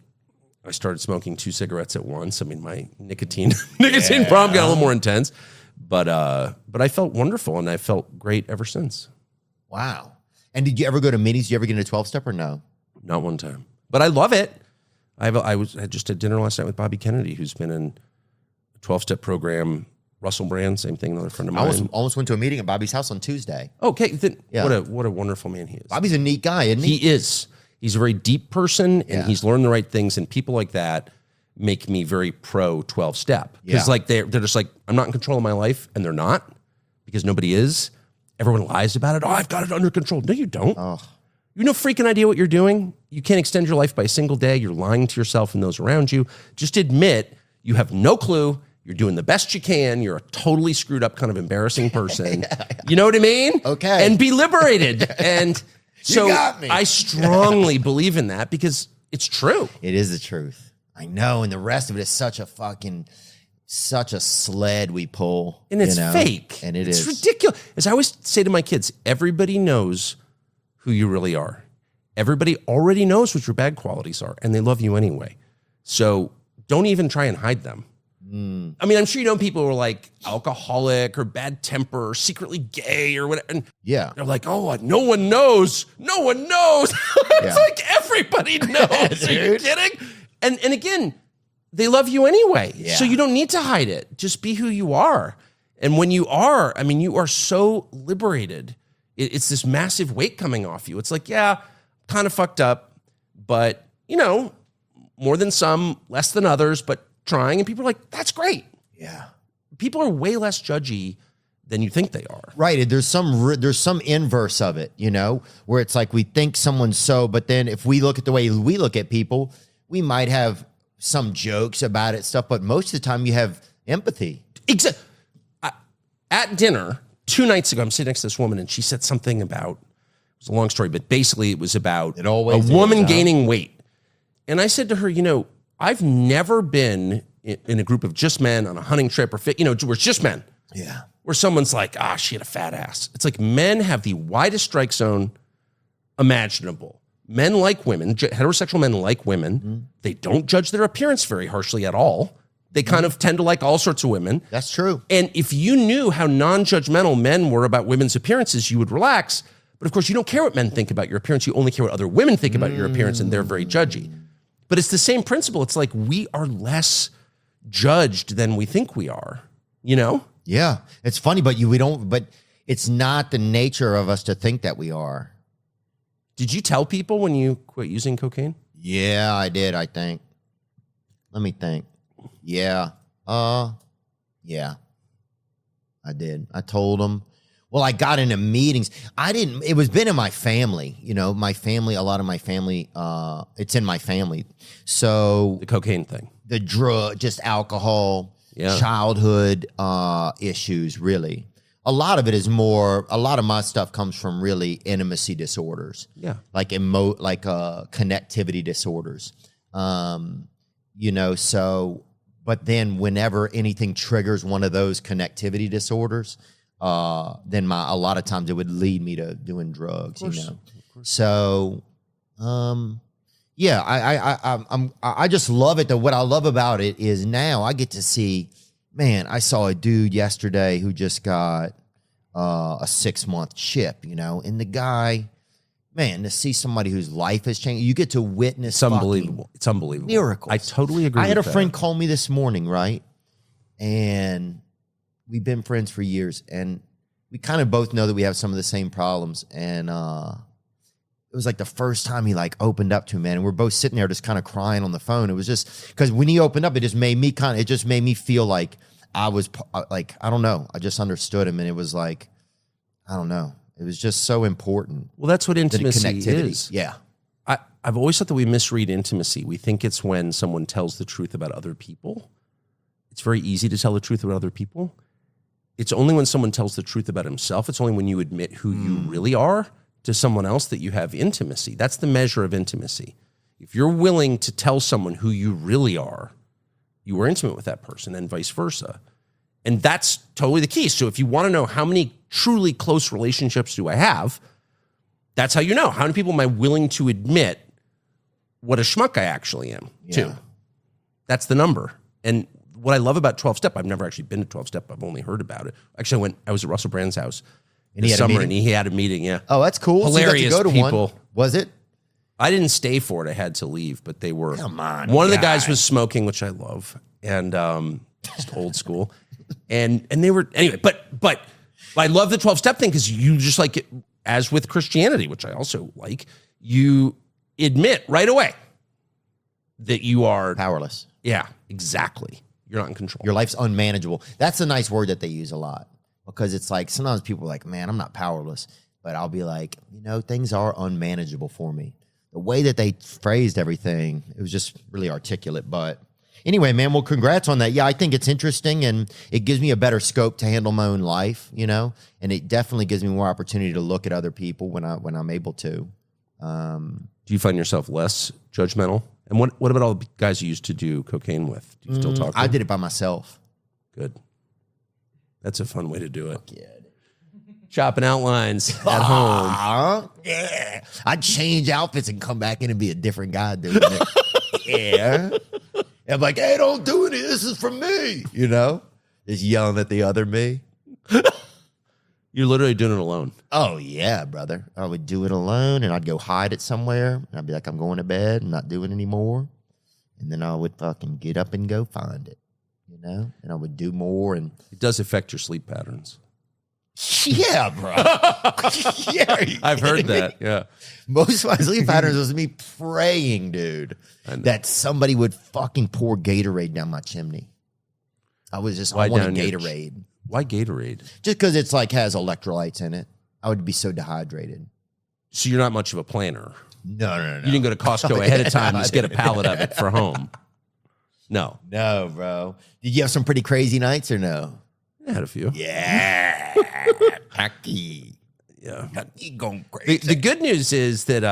I started smoking 2 cigarettes at once. I mean, my nicotine problem got a little more intense. But I felt wonderful, and I felt great ever since. Wow. And did you ever go to meetings? Did you ever get into 12-step or no? Not one time. But I love it. I just had dinner last night with Bobby Kennedy, who's been in a 12-step program Russell Brand, same thing, another friend of mine. I almost went to a meeting at Bobby's house on Tuesday. Okay, then what a wonderful man he is. Bobby's a neat guy, isn't he? He is. He's a very deep person, and he's learned the right things, and people like that make me very pro 12-step. Because like they're just like, I'm not in control of my life, and they're not, because nobody is. Everyone lies about it. Oh, I've got it under control. No, you don't. Oh. You have no freaking idea what you're doing. You can't extend your life by a single day. You're lying to yourself and those around you. Just admit you have no clue. You're doing the best you can. You're a totally screwed up, kind of embarrassing person. You know what I mean? Okay. And be liberated. And so You got me. I strongly believe in that because it's true. It is the truth. I know. And the rest of it is such a sled we pull. And it's fake. And it's ridiculous. As I always say to my kids, everybody knows who you really are. Everybody already knows what your bad qualities are, and they love you anyway. So don't even try and hide them. I mean, I'm sure you know people who are like alcoholic or bad temper or secretly gay or whatever. And they're like, oh, no one knows. No one knows. It's like everybody knows. Are you kidding? And again, they love you anyway. So you don't need to hide it. Just be who you are. And when you are, I mean, you are so liberated. It's this massive weight coming off you. It's like, yeah, kind of fucked up, but, you know, more than some, less than others, but trying. And people are like, that's great. Yeah. People are way less judgy than you think they are. Right. There's some inverse of it, you know, where it's like we think someone's so, but then if we look at the way we look at people, we might have some jokes about it, stuff, but most of the time you have empathy. Exactly. At dinner 2 nights ago, I'm sitting next to this woman and she said something about, it was a long story, but basically it was about a woman gaining weight. And I said to her, you know, I've never been in a group of just men on a hunting trip or where it's just men. Yeah. Where someone's like, she had a fat ass. It's like men have the widest strike zone imaginable. Men like women, heterosexual men like women. Mm-hmm. They don't judge their appearance very harshly at all. They kind of tend to like all sorts of women. That's true. And if you knew how non-judgmental men were about women's appearances, you would relax. But of course, you don't care what men think about your appearance. You only care what other women think about your appearance, and they're very judgy. But it's the same principle. It's like we are less judged than we think we are, you know? Yeah. It's funny, but but it's not the nature of us to think that we are. Did you tell people when you quit using cocaine? Yeah, I did, I think. Let me think. Yeah. Yeah. I did. I told them. Well, I got into meetings. It was been in my family, you know, a lot of my family, it's in my family. So the cocaine thing, the drug, just alcohol, childhood, issues, really. A lot of it is a lot of my stuff comes from really intimacy disorders. Yeah. Like connectivity disorders. You know, so, but then whenever anything triggers one of those connectivity disorders, then a lot of times it would lead me to doing drugs, you know. So, yeah, I just love it. What I love about it is now I get to see, man, I saw a dude yesterday who just got a 6-month chip, you know, and the guy, man, to see somebody whose life has changed, you get to witness. It's unbelievable. It's unbelievable. Miracles. I totally agree. I had a friend call me this morning, right? And we've been friends for years, and we kind of both know that we have some of the same problems. And it was like the first time he like opened up to me, man. And we're both sitting there just kind of crying on the phone. It was just because when he opened up, it just made me feel like I was like, I don't know. I just understood him, and it was like, I don't know. It was just so important. Well, that's what intimacy is. Yeah. I've always thought that we misread intimacy. We think it's when someone tells the truth about other people. It's very easy to tell the truth about other people. It's only when someone tells the truth about himself. It's only when you admit who you really are to someone else that you have intimacy. That's the measure of intimacy. If you're willing to tell someone who you really are, you are intimate with that person, and vice versa. And that's totally the key. So if you want to know how many truly close relationships do I have, that's how you know. How many people am I willing to admit what a schmuck I actually am to? That's the number. And what I love about 12-step, I've never actually been to 12-step. I've only heard about it. Actually, I was at Russell Brand's house this summer, and he had a meeting, yeah. Oh, that's cool. Hilarious so you got to go to people. One. Was it? I didn't stay for it. I had to leave, but they were. Come on, one of the guys was smoking, which I love. And just old school. And they were, anyway, but I love the 12-step thing because you just like it, as with Christianity, which I also like, you admit right away that you are Powerless. Yeah, exactly. You're not in control. Your life's unmanageable. That's a nice word that they use a lot because it's like sometimes people are like, man, I'm not powerless. But I'll be like, things are unmanageable for me. The way that they phrased everything, it was just really articulate. But anyway, man, well, congrats on that. Yeah, I think it's interesting and it gives me a better scope to handle my own life, and it definitely gives me more opportunity to look at other people when I'm able to. Do you find yourself less judgmental? And what about all the guys you used to do cocaine with? Do you still talk to them? I did it by myself. Good. That's a fun way to do it. Fuck yeah. Chopping outlines at home. Yeah. I'd change outfits and come back in and be a different guy doing it. Yeah. And I'm like, hey, don't do it. This is for me. Just yelling at the other me. You're literally doing it alone. Oh, yeah, brother. I would do it alone, and I'd go hide it somewhere. And I'd be like, I'm going to bed. I'm not doing it anymore. And then I would fucking get up and go find it, And I would do more. And it does affect your sleep patterns. Yeah, bro. Yeah, I've heard that. Yeah. Most of my sleep patterns was me praying, dude, that somebody would fucking pour Gatorade down my chimney. I was just, I wanted Gatorade. Why Gatorade? Just because it's like has electrolytes in it. I would be so dehydrated. So you're not much of a planner. No. You didn't go to Costco ahead of time and just get a pallet of it for home. No. No, bro. Did you have some pretty crazy nights or no? I had a few. Yeah. Packy. Yeah. Packy going crazy. The good news is that,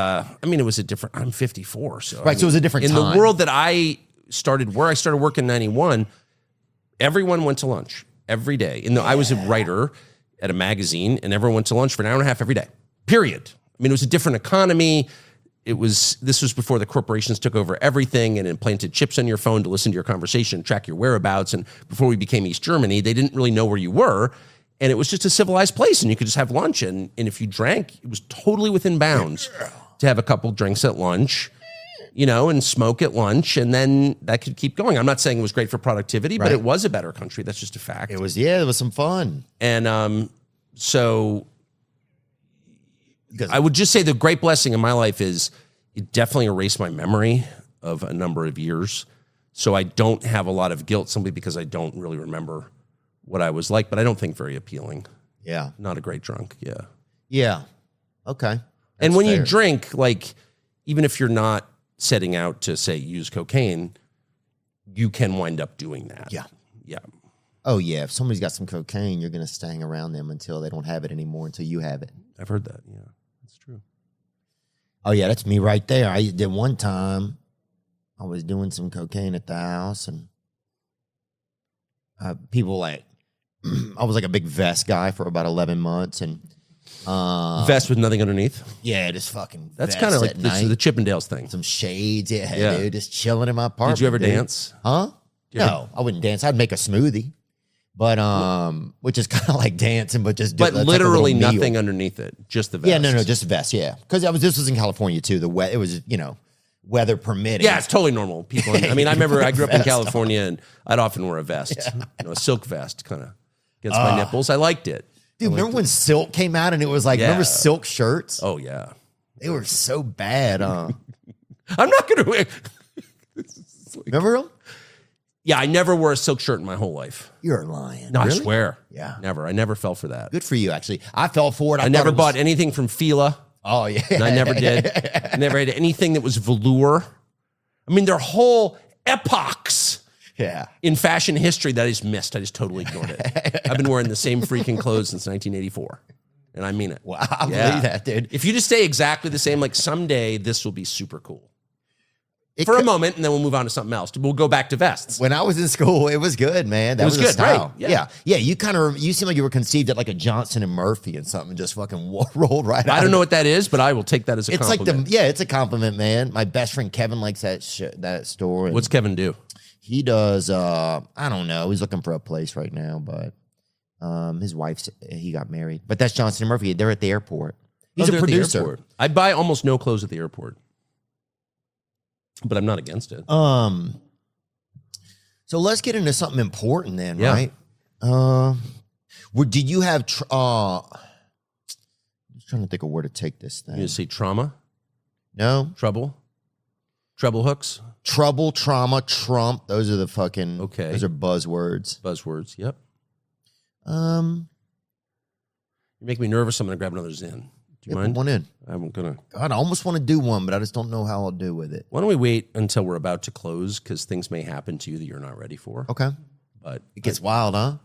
it was a different, I'm 54. So right, so it was a different time. In the world that I started working in 91, everyone went to lunch every day. I was a writer at a magazine, and everyone went to lunch for an hour and a half every day, period. It was a different economy. This was before the corporations took over everything and implanted chips on your phone to listen to your conversation, track your whereabouts. And before we became East Germany, they didn't really know where you were. And it was just a civilized place, and you could just have lunch. And if you drank, it was totally within bounds to have a couple drinks at lunch, and smoke at lunch, and then that could keep going. I'm not saying it was great for productivity, but it was a better country. That's just a fact. It was, it was some fun. And so I would just say the great blessing in my life is it definitely erased my memory of a number of years. So I don't have a lot of guilt simply because I don't really remember what I was like, but I don't think very appealing. Yeah. Not a great drunk. Yeah. Yeah. Okay. And when you drink, even if you're not setting out to, say, use cocaine, you can wind up doing that. Yeah. Yeah. Oh, yeah. If somebody's got some cocaine, you're going to stay around them until they don't have it anymore, until you have it. I've heard that. Yeah, that's true. Oh, yeah, that's me right there. I did one time, I was doing some cocaine at the house, and people I was like a big vest guy for about 11 months, and vest with nothing underneath. Yeah, just fucking. That's kind of like the Chippendales thing. Some shades, yeah, dude, just chilling in my apartment. Did you ever dude. Dance? Huh? No, I wouldn't dance. I'd make a smoothie, but which is kind of like dancing, but just literally like nothing underneath it, just the vest. Yeah, no, just vest. Yeah, because this was in California too. It was weather permitting. Yeah, it's totally normal. People. I remember I grew up in California, and I'd often wear a vest, a silk vest, kind of against my nipples. I liked it. Dude, remember when silk came out and it was like, remember silk shirts? Oh, yeah. They were so bad, huh? I'm not going to wear. Remember them? Yeah, I never wore a silk shirt in my whole life. You're lying. No, really? I swear. Yeah. Never. I never fell for that. Good for you, actually. I fell for it. I never bought anything from Fila. Oh, yeah. And I never did. I never had anything that was velour. Their whole epochs. Yeah. In fashion history that I just missed. I just totally ignored it. I've been wearing the same freaking clothes since 1984. And I mean it. Wow, I believe that, dude. If you just stay exactly the same, like someday this will be super cool. For a moment, and then we'll move on to something else. We'll go back to vests. When I was in school, it was good, man. That was good, a style. Right? Yeah. You seem like you were conceived at like a Johnson and Murphy and something, just fucking rolled right out. I don't know what that is, but I will take that as a compliment. It's a compliment, man. My best friend Kevin likes that store. What's Kevin do? He does, I don't know. He's looking for a place right now, but his he got married. But that's Johnson & Murphy. They're at the airport. He's a producer. I buy almost no clothes at the airport, but I'm not against it. So let's get into something important then, Yeah. right? Did you have? I'm just trying to think of where to take this thing. You say trauma, No, trouble, treble hooks, trouble, trauma, Trump. Those are the fucking. Okay. Those are buzzwords. buzzwords. Yep. You You make me nervous. I'm going to grab another Zen. Do you put mind? one in. I'm going to. God, I almost want to do one, but I just don't know how I'll do with it. Why don't we wait until we're about to close because things may happen to you that you're not ready for. Okay. But It gets wild, huh?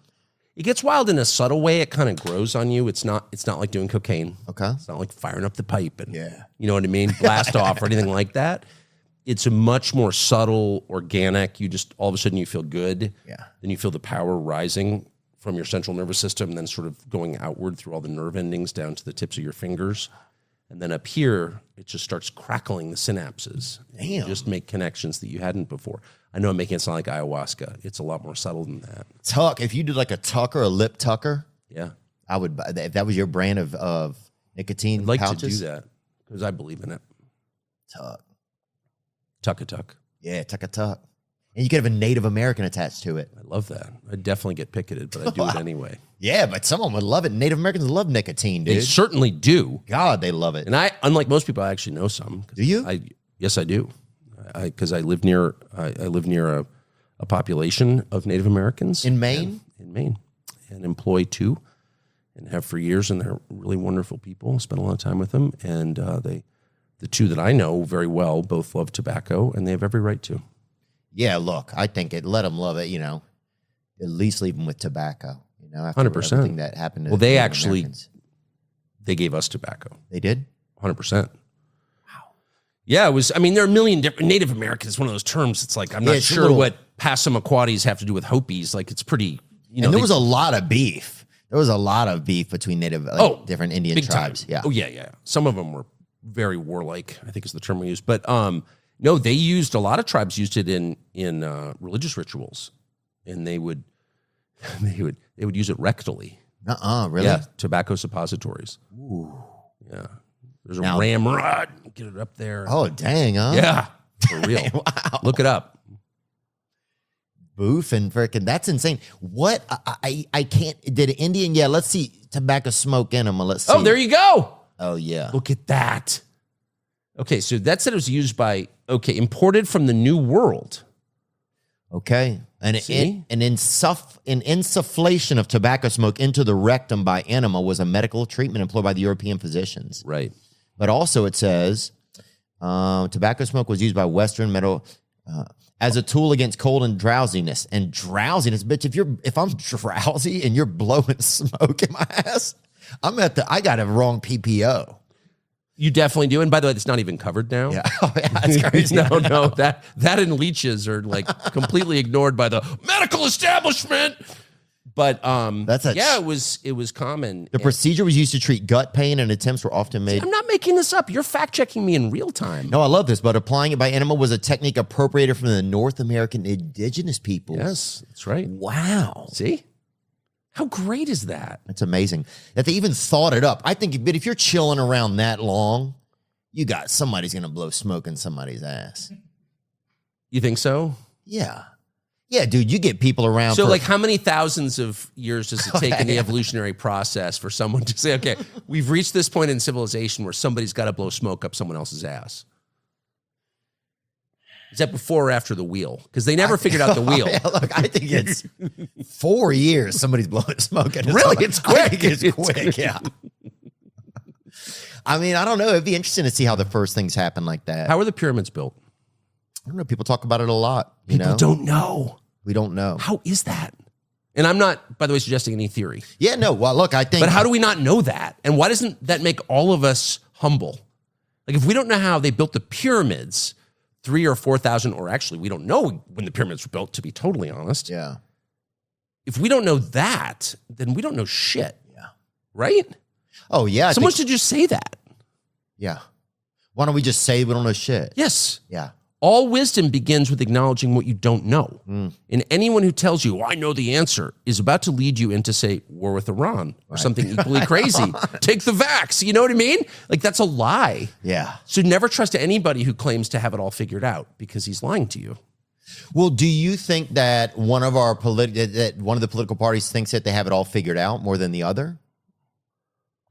it gets wild in a subtle way. It kind of grows on you. It's not like doing cocaine. Okay. It's not like firing up the pipe and Yeah. you know what I mean, blast off or anything like that. It's a much more subtle, organic. You just all of a sudden you feel good. Yeah. Then you feel the power rising from your central nervous system, and then sort of going outward through all the nerve endings down to the tips of your fingers. And then up here, it just starts crackling the synapses. Damn. You just make connections that you hadn't before. I know I'm making it sound like ayahuasca. It's a lot more subtle than that. Tuck. If you did like a tucker, a lip tucker, Yeah. I would buy that. If that was your brand of nicotine I'd like pouches. to do that because I believe in it. Tuck. Tuck-a-tuck. Yeah, tuck a tuck. And you could have a Native American attached to it. I love that. I'd definitely get picketed, but I do it anyway. Yeah, but someone would love it. Native Americans love nicotine, They dude. certainly do. God, they love it. And I, unlike most people, I actually know some. Do you? Yes, I do. Because I live near a population of Native Americans In Maine? In Maine, and employ two, and have for years, and they're really wonderful people. Spend a lot of time with them, and the two that I know very well both love tobacco, and they have every right to. Yeah, look, I think let them love it, you know. At least leave them with tobacco, you know, after 100%. everything that happened to Well, they Native actually Americans. they gave us tobacco. They did? 100%. Wow. Yeah, it was. I mean, there are a million different Native Americans. One of those terms. It's like I'm not it's a sure little- what Passamaquoddies have to do with Hopis. Like it's pretty. You know, And there was a lot of beef. There was a lot of beef between different Indian big tribes. time. Yeah. Oh yeah. Some of them were very warlike, I think is the term we use. But no, they used a lot of tribes used it in religious rituals, and they would use it rectally. Really? Yeah, tobacco suppositories. Ooh. Yeah. There's a Now- ramrod. Get it up there. Oh, dang, huh? Yeah, for real. Wow. Look it up. Boof and freaking, that's insane. What? I can't, did an Indian, yeah, let's see, tobacco smoke in them. Let's see. Oh, there you go. Oh, yeah. Look at that. Okay, so that said it was used by, imported from the New World. Okay. An insufflation of tobacco smoke into the rectum by enema was a medical treatment employed by the European physicians. Right. But also it says tobacco smoke was used by Western metal as a tool against cold and drowsiness. And drowsiness, bitch, if I'm drowsy and you're blowing smoke in my ass, I got a wrong PPO. You definitely do. And by the way, it's not even covered now. Yeah. Oh, yeah, that's crazy. No, that and leeches are like completely ignored by the medical establishment. But it was common. The procedure was used to treat gut pain, and attempts were often made. I'm not making this up. You're fact checking me in real time. No, I love this, but applying it by enema was a technique appropriated from the North American indigenous peoples. Yes, that's right. Wow. See? How great is that? That's amazing that they even thought it up. I think, but if you're chilling around that long, somebody's going to blow smoke in somebody's ass. You think so? Yeah. Yeah, dude, you get people around. So, like, how many thousands of years does it take in the evolutionary process for someone to say, okay, we've reached this point in civilization where somebody's got to blow smoke up someone else's ass? Is that before or after the wheel? Because they never figured out the wheel. Yeah, look, I think it's 4 years somebody's blowing smoke. Really? It's quick. I think it's quick, yeah. I mean, I don't know. It'd be interesting to see how the first things happen like that. How are the pyramids built? I don't know. People talk about it a lot. People don't know. We don't know. How is that? And I'm not, by the way, suggesting any theory. Yeah, no. Well, look, I think. But how do we not know that? And why doesn't that make all of us humble? Like, if we don't know how they built the pyramids 3,000 or 4,000, or actually, we don't know when the pyramids were built, to be totally honest. Yeah. If we don't know that, then we don't know shit. Yeah. Right? Oh, yeah. Someone should just say that. Yeah. Why don't we just say we don't know shit? Yes. Yeah. All wisdom begins with acknowledging what you don't know. And anyone who tells you, I know the answer, is about to lead you into, say, war with Iran or something equally crazy. Take the vax. You know what I mean? Like, that's a lie. Yeah. So never trust anybody who claims to have it all figured out because he's lying to you. Well, do you think that one of the political parties thinks that they have it all figured out more than the other?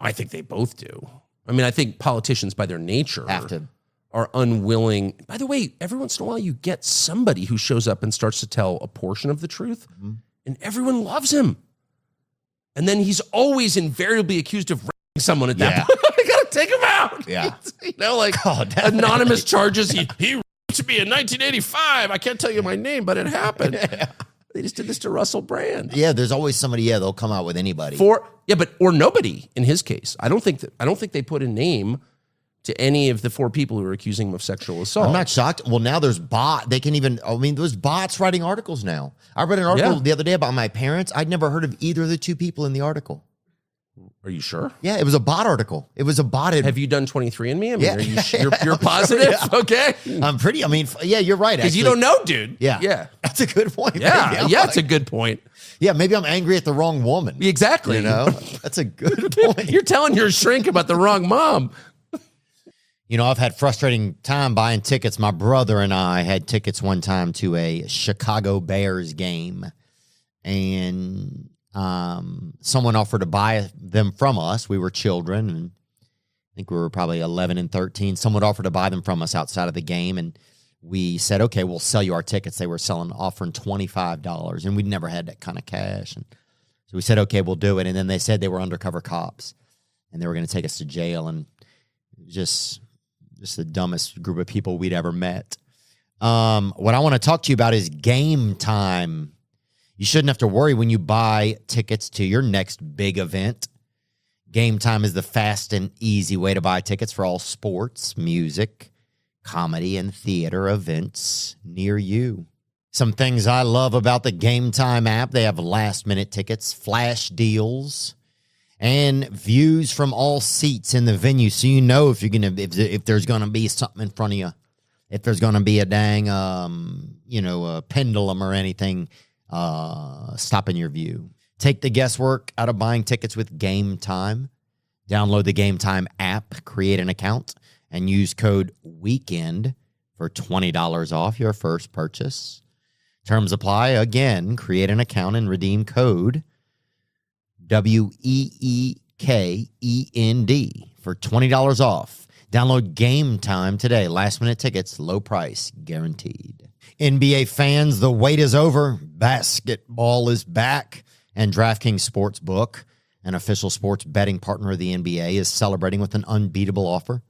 I think they both do. I mean, I think politicians by their nature Have to. are unwilling. By the way, every once in a while you get somebody who shows up and starts to tell a portion of the truth, and everyone loves him. And then he's always invariably accused of raping someone at that point. I gotta take him out. Yeah. You know, like anonymous charges. He raped me in 1985. I can't tell you my name, but it happened. They just did this to Russell Brand. Yeah, there's always somebody. Yeah, they'll come out with anybody. Or nobody in his case. I don't think they put a name to any of the 4 people who are accusing him of sexual assault. I'm not shocked. Well, now there's there's bots writing articles now. I read an article the other day about my parents. I'd never heard of either of the 2 people in the article. Are you sure? Yeah, it was a bot article. It was a bot. Have you done 23andMe? I mean, Yeah. you're positive? Sure, yeah. Okay. Yeah, you're right. Because you don't know, dude. Yeah. That's a good point. Yeah, it's a good point. Yeah, maybe I'm angry at the wrong woman. Exactly. You know, that's a good point. You're telling your shrink about the wrong mom. You know, I've had frustrating time buying tickets. My brother and I had tickets one time to a Chicago Bears game, and someone offered to buy them from us. We were children, and I think we were probably 11 and 13. Someone offered to buy them from us outside of the game, and we said, okay, we'll sell you our tickets. They were offering $25, and we'd never had that kind of cash. And so we said, okay, we'll do it. And then they said they were undercover cops, and they were going to take us to jail, and it was just the dumbest group of people we'd ever met. What I want to talk to you about is game time. You shouldn't have to worry when you buy tickets to your next big event. Game Time is the fast and easy way to buy tickets for all sports, music, comedy, and theater events near you. Some things I love about the Game Time app: they have last-minute tickets, flash deals, and views from all seats in the venue, so you know if there's gonna be something in front of you, if there's gonna be a dang a pendulum or anything stopping your view. Take the guesswork out of buying tickets with Game Time. Download the Game Time app, create an account, and use code WEEKEND for $20 off your first purchase. Terms apply. Again, create an account and redeem code WEEKEND for $20 off. Download Game Time today. Last minute tickets, low price, guaranteed. NBA fans, the wait is over. Basketball is back. And DraftKings Sportsbook, an official sports betting partner of the NBA, is celebrating with an unbeatable offer.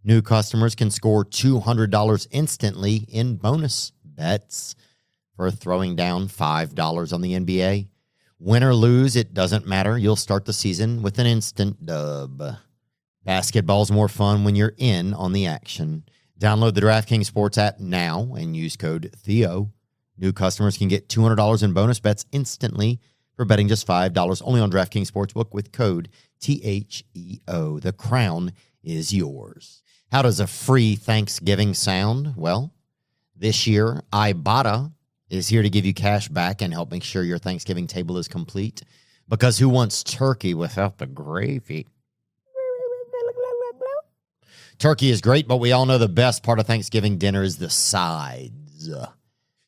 New customers can score $200 instantly in bonus bets for throwing down $5 on the NBA. Win or lose, it doesn't matter. You'll start the season with an instant dub. Basketball's more fun when you're in on the action. Download the DraftKings Sports app now and use code Theo. New customers can get $200 in bonus bets instantly for betting just $5 only on DraftKings Sportsbook with code THEO. The crown is yours. How does a free Thanksgiving sound? Well, this year, Ibotta is here to give you cash back and help make sure your Thanksgiving table is complete. Because who wants turkey without the gravy? Turkey is great, but we all know the best part of Thanksgiving dinner is the sides.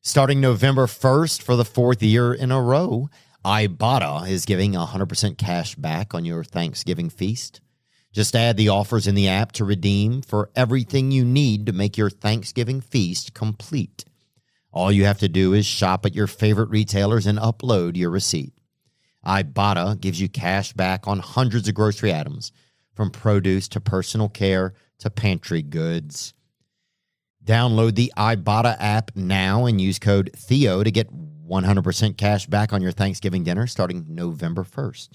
Starting November 1st for the 4th year in a row, Ibotta is giving 100% cash back on your Thanksgiving feast. Just add the offers in the app to redeem for everything you need to make your Thanksgiving feast complete. All you have to do is shop at your favorite retailers and upload your receipt. Ibotta gives you cash back on hundreds of grocery items, from produce to personal care to pantry goods. Download the Ibotta app now and use code Theo to get 100% cash back on your Thanksgiving dinner starting November 1st.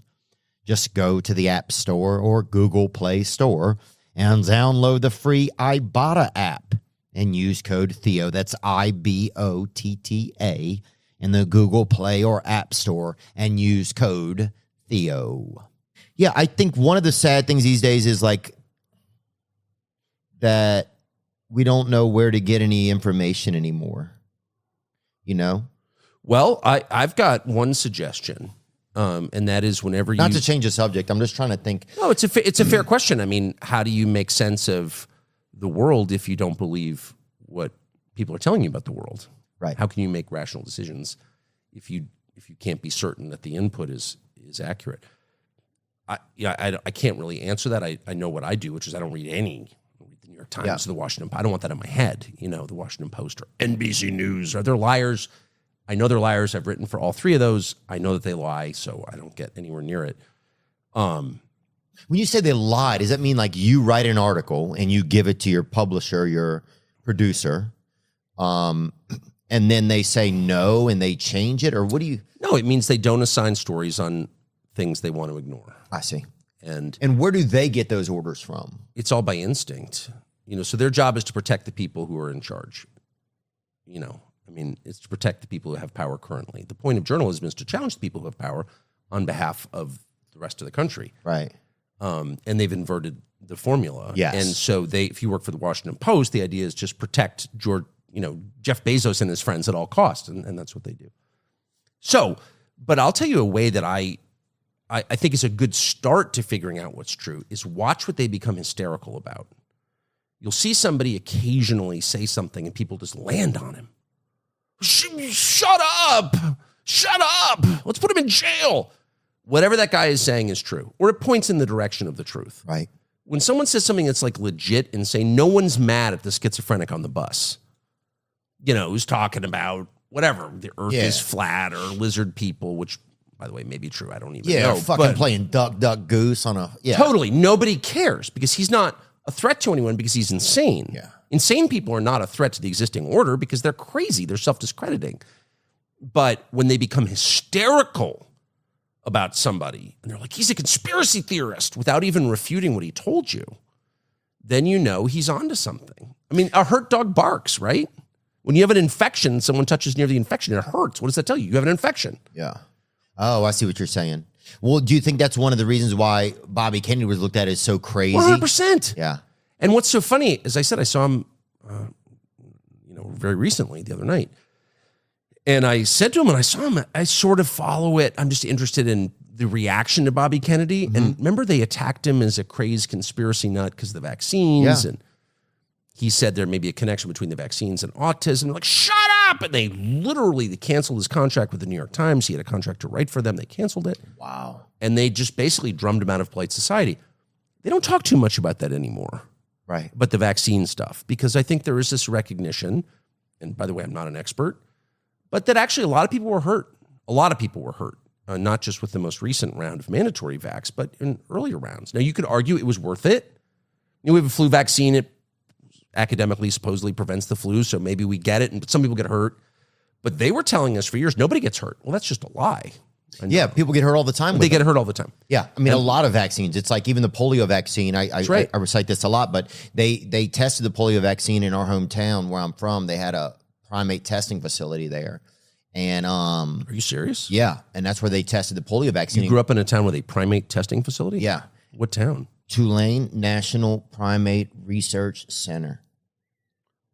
Just go to the App Store or Google Play Store and download the free Ibotta app and use code Theo. That's IBOTTA in the Google Play or App Store and use code Theo. Yeah, I think one of the sad things these days is like that we don't know where to get any information anymore. You know? Well, I've got one suggestion, and that is whenever Not to change the subject, I'm just trying to think. No, it's a fair question. I mean, how do you make sense of the world if you don't believe what people are telling you about the world? Right. How can you make rational decisions if you can't be certain that the input is accurate? I can't really answer that. I know what I do, which is I don't read the New York Times or the Washington Post. I don't want that in my head, the Washington Post or NBC News. Are they liars? I know they're liars. I've written for all three of those. I know that they lie, so I don't get anywhere near it. When you say they lie, does that mean like you write an article and you give it to your publisher, your producer, and then they say no and they change it? Or what do you... No, it means they don't assign stories on things they want to ignore. I see. And where do they get those orders from? It's all by instinct. So their job is to protect the people who are in charge. It's to protect the people who have power currently. The point of journalism is to challenge the people who have power on behalf of the rest of the country. Right. And they've inverted the formula. Yes. And so if you work for the Washington Post, the idea is just protect Jeff Bezos and his friends at all costs. And that's what they do. So, but I'll tell you a way that I think is a good start to figuring out what's true is watch what they become hysterical about. You'll see somebody occasionally say something and people just land on him. Shut up! Shut up! Let's put him in jail. Whatever that guy is saying is true, or it points in the direction of the truth. Right. When someone says something that's like legit and say, no one's mad at the schizophrenic on the bus, who's talking about whatever, the earth is flat or lizard people, which, by the way, may be true. I don't even know. Fucking playing duck, duck, goose on a... Yeah. Totally. Nobody cares because he's not a threat to anyone because he's insane. Yeah. Insane people are not a threat to the existing order because they're crazy. They're self-discrediting. But when they become hysterical about somebody and they're like, he's a conspiracy theorist without even refuting what he told you, then he's onto something. A hurt dog barks, right? When you have an infection, someone touches near the infection, it hurts. What does that tell you? You have an infection. Yeah. Oh, I see what you're saying. Well, do you think that's one of the reasons why Bobby Kennedy was looked at as so crazy? 100%. Yeah. And what's so funny, as I said, I saw him, very recently, the other night. And I said to him, when I saw him, I sort of follow it. I'm just interested in the reaction to Bobby Kennedy. Mm-hmm. And remember, they attacked him as a crazed conspiracy nut because of the vaccines. Yeah. And he said there may be a connection between the vaccines and autism. They're like, shut up! And they canceled his contract with the New York Times. He had a contract to write for them. They canceled it. Wow. And they just basically drummed him out of polite society. They don't talk too much about that anymore. Right. But the vaccine stuff, because I think there is this recognition, and by the way, I'm not an expert, but that actually a lot of people were hurt. A lot of people were hurt, not just with the most recent round of mandatory vax, but in earlier rounds. Now, you could argue it was worth it. We have a flu vaccine. It academically supposedly prevents the flu, so maybe we get it, but some people get hurt. But they were telling us for years, nobody gets hurt. Well, that's just a lie. Yeah, people get hurt all the time. They get hurt all the time. Yeah, a lot of vaccines. It's like even the polio vaccine. I recite this a lot, but they tested the polio vaccine in our hometown where I'm from. They had a primate testing facility there. And are you serious? Yeah, and that's where they tested the polio vaccine. You grew up in a town with a primate testing facility? Yeah. What town? Tulane National Primate Research Center.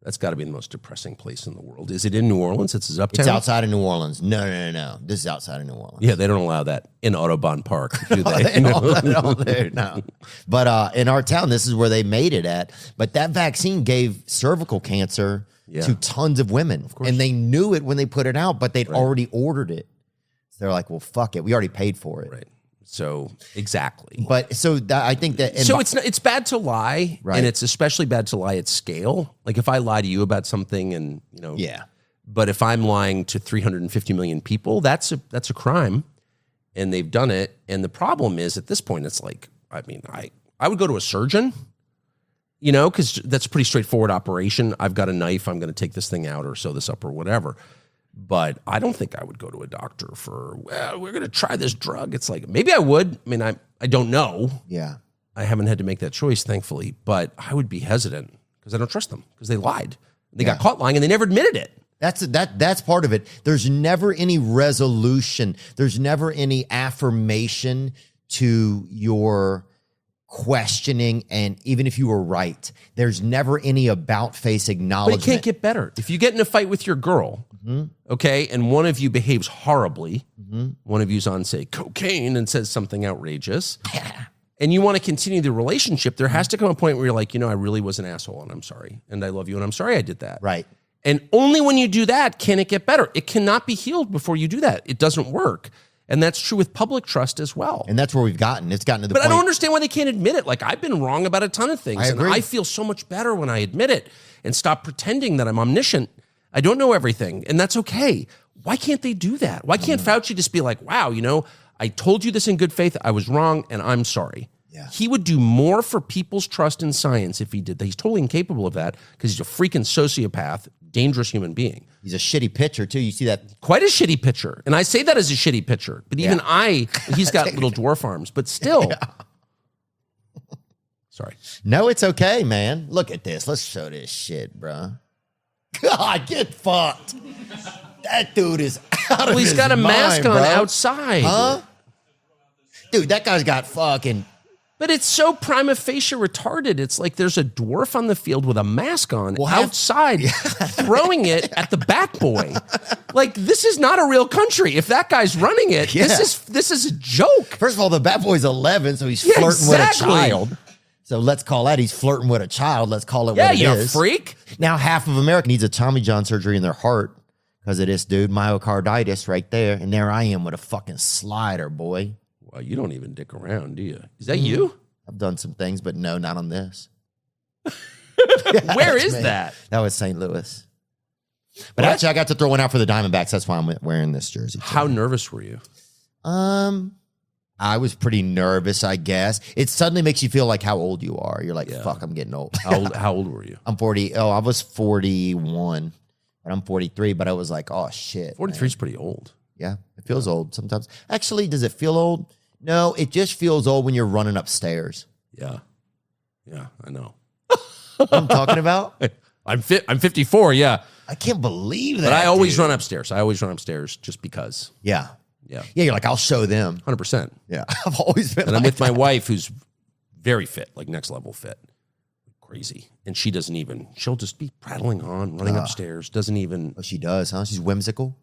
That's got to be the most depressing place in the world. Is it in New Orleans? It's uptown? It's outside of New Orleans. No. This is outside of New Orleans. Yeah, they don't allow that in Audubon Park, do they? No. But in our town, this is where they made it at. But that vaccine gave cervical cancer to tons of women. Of course. And they knew it when they put it out, but they'd already ordered it. So they're like, well, fuck it. We already paid for it. Right. So exactly. But I think that... it's bad to lie, right? And it's especially bad to lie at scale. Like if I lie to you about something and, Yeah. But if I'm lying to 350 million people, that's a crime. And they've done it. And the problem is at this point, it's like, I would go to a surgeon, because that's a pretty straightforward operation. I've got a knife. I'm going to take this thing out or sew this up or whatever. But I don't think I would go to a doctor for, we're going to try this drug. It's like, maybe I would. I don't know. Yeah. I haven't had to make that choice, thankfully. But I would be hesitant because I don't trust them because they lied. They got caught lying and they never admitted it. That's part of it. There's never any resolution. There's never any affirmation to your questioning, and even if you were right, there's never any about-face acknowledgement. But it can't get better. If you get in a fight with your girl, okay, and one of you behaves horribly, one of you's on, say, cocaine and says something outrageous, and you want to continue the relationship, there has to come a point where you're like, I really was an asshole and I'm sorry, and I love you and I'm sorry I did that. Right. And only when you do that can it get better. It cannot be healed before you do that. It doesn't work. And that's true with public trust as well. And that's where we've gotten. It's gotten to the point. But I don't understand why they can't admit it. Like, I've been wrong about a ton of things. And I feel so much better when I admit it and stop pretending that I'm omniscient. I don't know everything. And that's okay. Why can't they do that? Why can't Fauci just be like, wow, I told you this in good faith. I was wrong, and I'm sorry. Yeah. He would do more for people's trust in science if he did that. He's totally incapable of that because he's a freaking sociopath, dangerous human being. He's a shitty pitcher, too. You see that? Quite a shitty pitcher. And I say that as a shitty pitcher. But even he's got little dwarf arms. But still. Yeah. Sorry. No, it's okay, man. Look at this. Let's show this shit, bro. God, get fucked. That dude is out of his mind, he's got a mask on outside. Huh? Dude, that guy's got fucking... But it's so prima facie retarded. It's like there's a dwarf on the field with a mask on outside throwing it at the bat boy. Like, this is not a real country. If that guy's running it, this is a joke. First of all, the bat boy's 11, so he's flirting with a child. So let's call that he's flirting with a child. Let's call it what it is. You freak. Now half of America needs a Tommy John surgery in their heart because of this dude, myocarditis right there. And there I am with a fucking slider, boy. Well, you don't even dick around, do you? Is that you? I've done some things, but no, not on this. Where is that? That was St. Louis. But actually, I got to throw one out for the Diamondbacks. That's why I'm wearing this jersey. How nervous were you? I was pretty nervous, I guess. It suddenly makes you feel like how old you are. You're like, fuck, I'm getting old. How old were you? I'm 40. Oh, I was 41, but I'm 43. But I was like, oh, shit. 43 is pretty old. Yeah, it feels old sometimes. Actually, does it feel old? No, it just feels old when you're running upstairs. Yeah. Yeah, I know. What I'm talking about? I'm 54, yeah. I can't believe that. But I always run upstairs. I always run upstairs just because. Yeah. Yeah. Yeah, you're like, I'll show them. 100%. Yeah. I've always been And I'm with my wife who's very fit, like next level fit. Crazy. And she doesn't even, she'll just be prattling on, running upstairs, doesn't even. Oh, she does, huh? She's whimsical?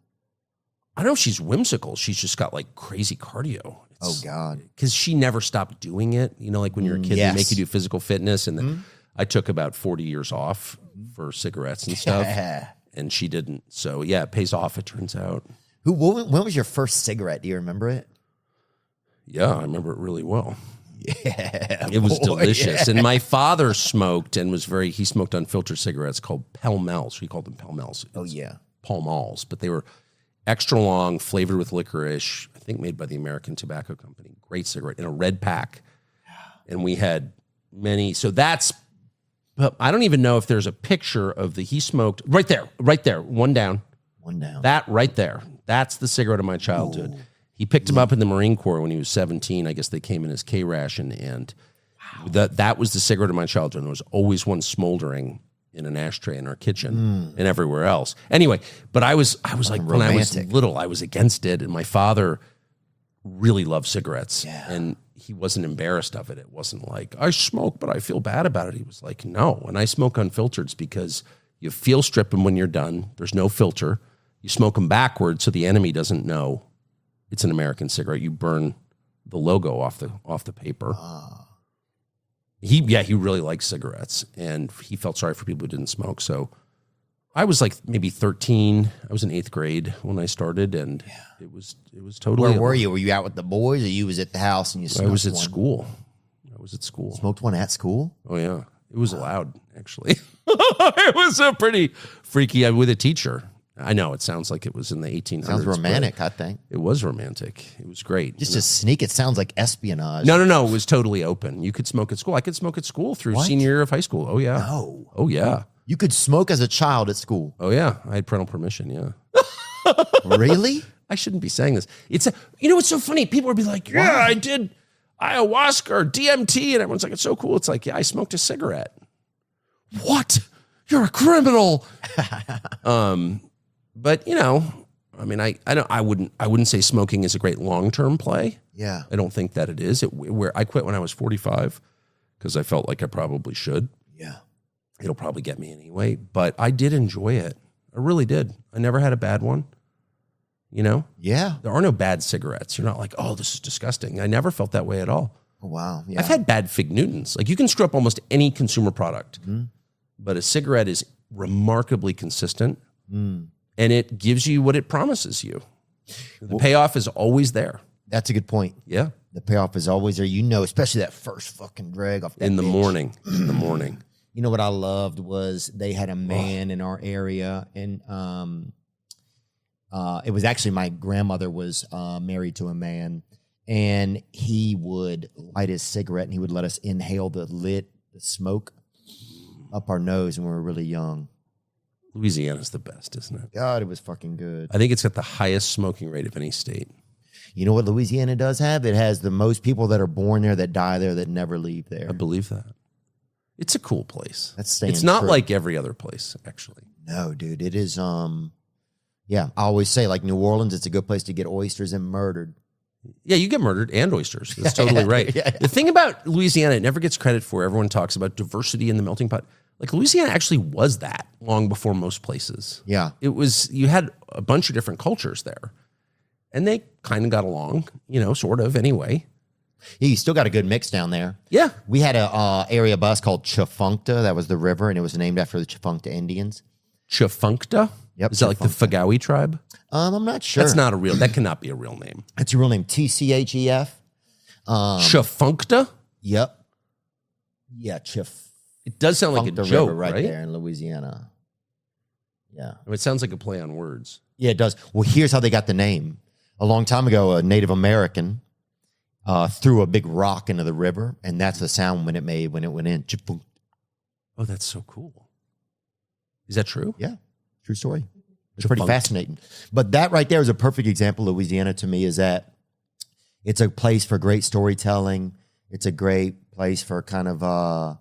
I don't know if she's whimsical. She's just got like crazy cardio. God. Because she never stopped doing it. Like when you're a kid, they make you do physical fitness. And then I took about 40 years off for cigarettes and stuff. And she didn't. So yeah, it pays off, it turns out. When was your first cigarette? Do you remember it? Yeah, I remember it really well. Yeah. It was delicious. Yeah. And my father smoked and he smoked unfiltered cigarettes called Pall Malls. We called them Pall Malls. Oh, yeah. Pall Malls. But they were extra long, flavored with licorice, I think made by the American Tobacco Company. Great cigarette in a red pack. And we had many. So that's, I don't even know if there's a picture of he smoked right there, one down. One down. That right there. That's the cigarette of my childhood. Ooh. He picked him up in the Marine Corps when he was 17. I guess they came in his K ration. And that was the cigarette of my childhood. And there was always one smoldering in an ashtray in our kitchen and everywhere else. Anyway, but I was like, when I was little, I was against it. And my father really loved cigarettes. Yeah. And he wasn't embarrassed of it. It wasn't like, I smoke, but I feel bad about it. He was like, no. And I smoke unfiltered because you feel strip them when you're done. There's no filter. You smoke them backwards so the enemy doesn't know it's an American cigarette. You burn the logo off the paper. He really likes cigarettes, and he felt sorry for people who didn't smoke. So I was like maybe 13. I was in 8th grade when I started, and it was totally. Where were you? Were you out with the boys, or you was at the house and you smoked? I was at school. Smoked one at school? Oh yeah, it was allowed actually. It was a pretty freaky with a teacher. I know it sounds like it was in the 1800s. Sounds romantic, I think. It was romantic. It was great. Just to sneak, it sounds like espionage. No. It was totally open. You could smoke at school. I could smoke at school through senior year of high school. Oh, yeah. No. Oh, yeah. You could smoke as a child at school. Oh, yeah. I had parental permission, yeah. Really? I shouldn't be saying this. It's so funny. People would be like, yeah, I did ayahuasca or DMT. And everyone's like, it's so cool. It's like, yeah, I smoked a cigarette. What? You're a criminal. But I mean, I wouldn't say smoking is a great long-term play. Yeah. I don't think that it is. Where I quit when I was 45 because I felt like I probably should. Yeah. It'll probably get me anyway, but I did enjoy it. I really did. I never had a bad one. Yeah. There are no bad cigarettes. You're not like, oh, this is disgusting. I never felt that way at all. Oh, wow. Yeah. I've had bad Fig Newtons. Like you can screw up almost any consumer product, but a cigarette is remarkably consistent, and it gives you what it promises you. The payoff is always there. That's a good point. Yeah. The payoff is always there. You know, especially that first fucking drag off that In the bitch. morning. In the morning. You know what I loved was they had a man in our area, and it was actually my grandmother was married to a man, and he would light his cigarette and he would let us inhale the smoke up our nose when we were really young. Louisiana's the best, isn't it? God, it was fucking good. I think it's got the highest smoking rate of any state. You know what Louisiana does have? It has the most people that are born there, that die there, that never leave there. I believe that. It's a cool place. That's staying It's not true. like every other place, actually. No, dude, it is. Yeah, I always say, like, New Orleans, it's a good place to get oysters and murdered. Yeah, you get murdered and oysters. That's totally right. Yeah. The thing about Louisiana, it never gets credit for. Everyone talks about diversity in the melting pot. Like, Louisiana actually was that long before most places. Yeah. It was, you had a bunch of different cultures there. And they kind of got along, you know, sort of anyway. Yeah, you still got a good mix down there. Yeah. We had a area bus called Chafuncta. That was the river, and it was named after the Chafuncta Indians. Chafuncta? Yep, Is that like the Fagawi tribe? I'm not sure. That's not a real, that cannot be a real name. That's a real name. TCHEF. Chafuncta? Yep. Yeah, It does sound like a Chafuncta joke, River right? there in Louisiana. Yeah. It sounds like a play on words. Yeah, it does. Well, here's how they got the name. A long time ago, a Native American threw a big rock into the river, and that's the sound when it made when it went in. Chipunk. Oh, that's so cool. Is that true? Yeah, true story. It's pretty Chafuncta. fascinating. But that right there is a perfect example. Louisiana to me is that it's a place for great storytelling. It's a great place for kind of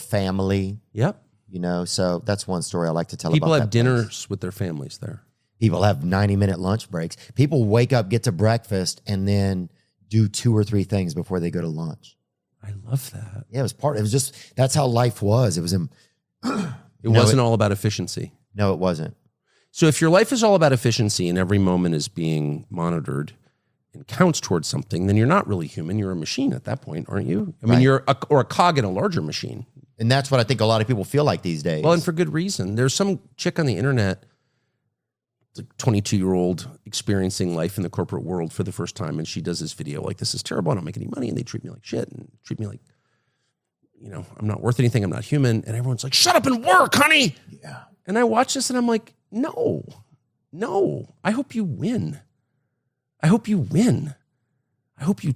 family. Yep. You know, so that's one story I like to tell People about. have that place. dinners with their families there. People have 90-minute lunch breaks. People wake up, get to breakfast, and then do 2 or 3 things before they go to lunch. I love that. Yeah, it was just, that's how life was. It was, It wasn't all about efficiency. no, it wasn't. So if your life is all about efficiency and every moment is being monitored and counts towards something, then you're not really human. You're a machine at that point, aren't you? I mean, Right. you're a cog in a larger machine. And that's what I think a lot of people feel like these days. Well, and for good reason. There's some chick on the internet, it's a 22-year-old experiencing life in the corporate world for the first time, and she does this video like, this is terrible, I don't make any money, and they treat me like shit, and treat me like, you know, I'm not worth anything, I'm not human, and everyone's like, shut up and work, honey! Yeah. And I watch this, and I'm like, no, I hope you win. I hope you win. I hope you,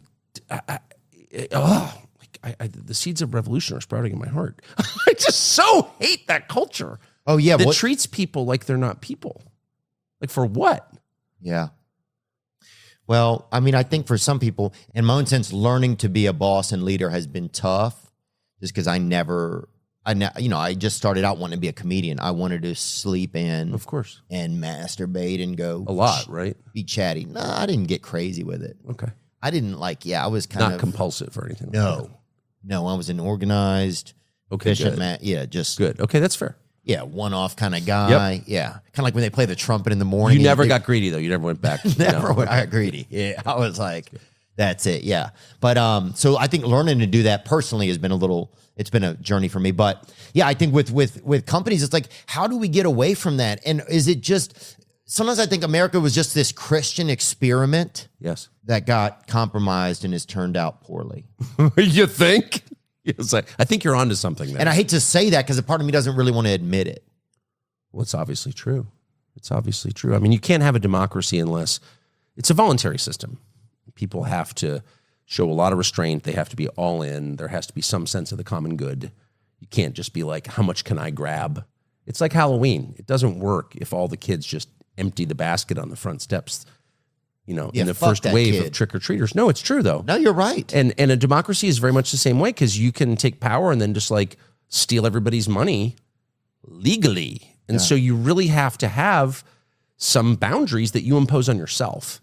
the seeds of revolution are sprouting in my heart. I just so hate that culture. Oh, yeah. That treats people like they're not people. Like, for what? Yeah. Well, I mean, I think for some people, in my own sense, learning to be a boss and leader has been tough just because I just started out wanting to be a comedian. I wanted to sleep in Of course. and masturbate and go A lot, right? be chatty. No, I didn't get crazy with it. Okay. I didn't I was kind Not of compulsive or anything like that. No, I was an organized, Okay, efficient good. man. Yeah, just Good. Okay, that's fair. yeah, one-off kind of guy. Yeah, kind of like when they play the trumpet in the morning. You never They- got greedy, though. You never went back. never. No. When I got greedy. Yeah, I was like, that's it. Yeah, but so I think learning to do that personally has been it's been a journey for me. But yeah, I think with companies, it's like, how do we get away from that? And is it just? Sometimes I think America was just this Christian experiment Yes. that got compromised and has turned out poorly. You think? Yes, I think you're onto something there. And I hate to say that because a part of me doesn't really want to admit it. Well, it's obviously true. It's obviously true. I mean, you can't have a democracy unless it's a voluntary system. People have to show a lot of restraint. They have to be all in. There has to be some sense of the common good. You can't just be like, how much can I grab? It's like Halloween. It doesn't work if all the kids just empty the basket on the front steps, you know, Yeah, in the fuck first that wave kid. of trick-or-treaters. No, it's true, though. No, you're right. And a democracy is very much the same way because you can take power and then just like steal everybody's money legally. And so you really have to have some boundaries that you impose on yourself.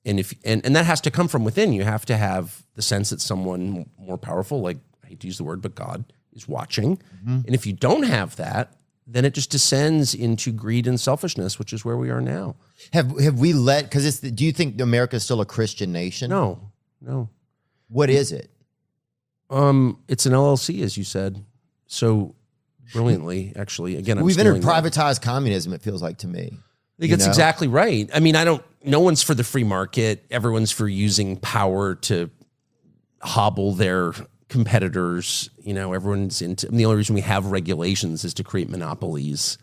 And and that has to come from within. You have to have the sense that someone more powerful, like I hate to use the word, but God is watching. And if you don't have that, then it just descends into greed and selfishness, which is where we are now. Have we because do you think America is still a Christian nation? No. What is it? It's an LLC, as you said. So brilliantly, actually. Again, I'm We've entered stealing that. privatized communism, it feels like to me. I think that's exactly right. I mean, no one's for the free market. Everyone's for using power to hobble their competitors. Everyone's into, the only reason we have regulations is to create monopolies.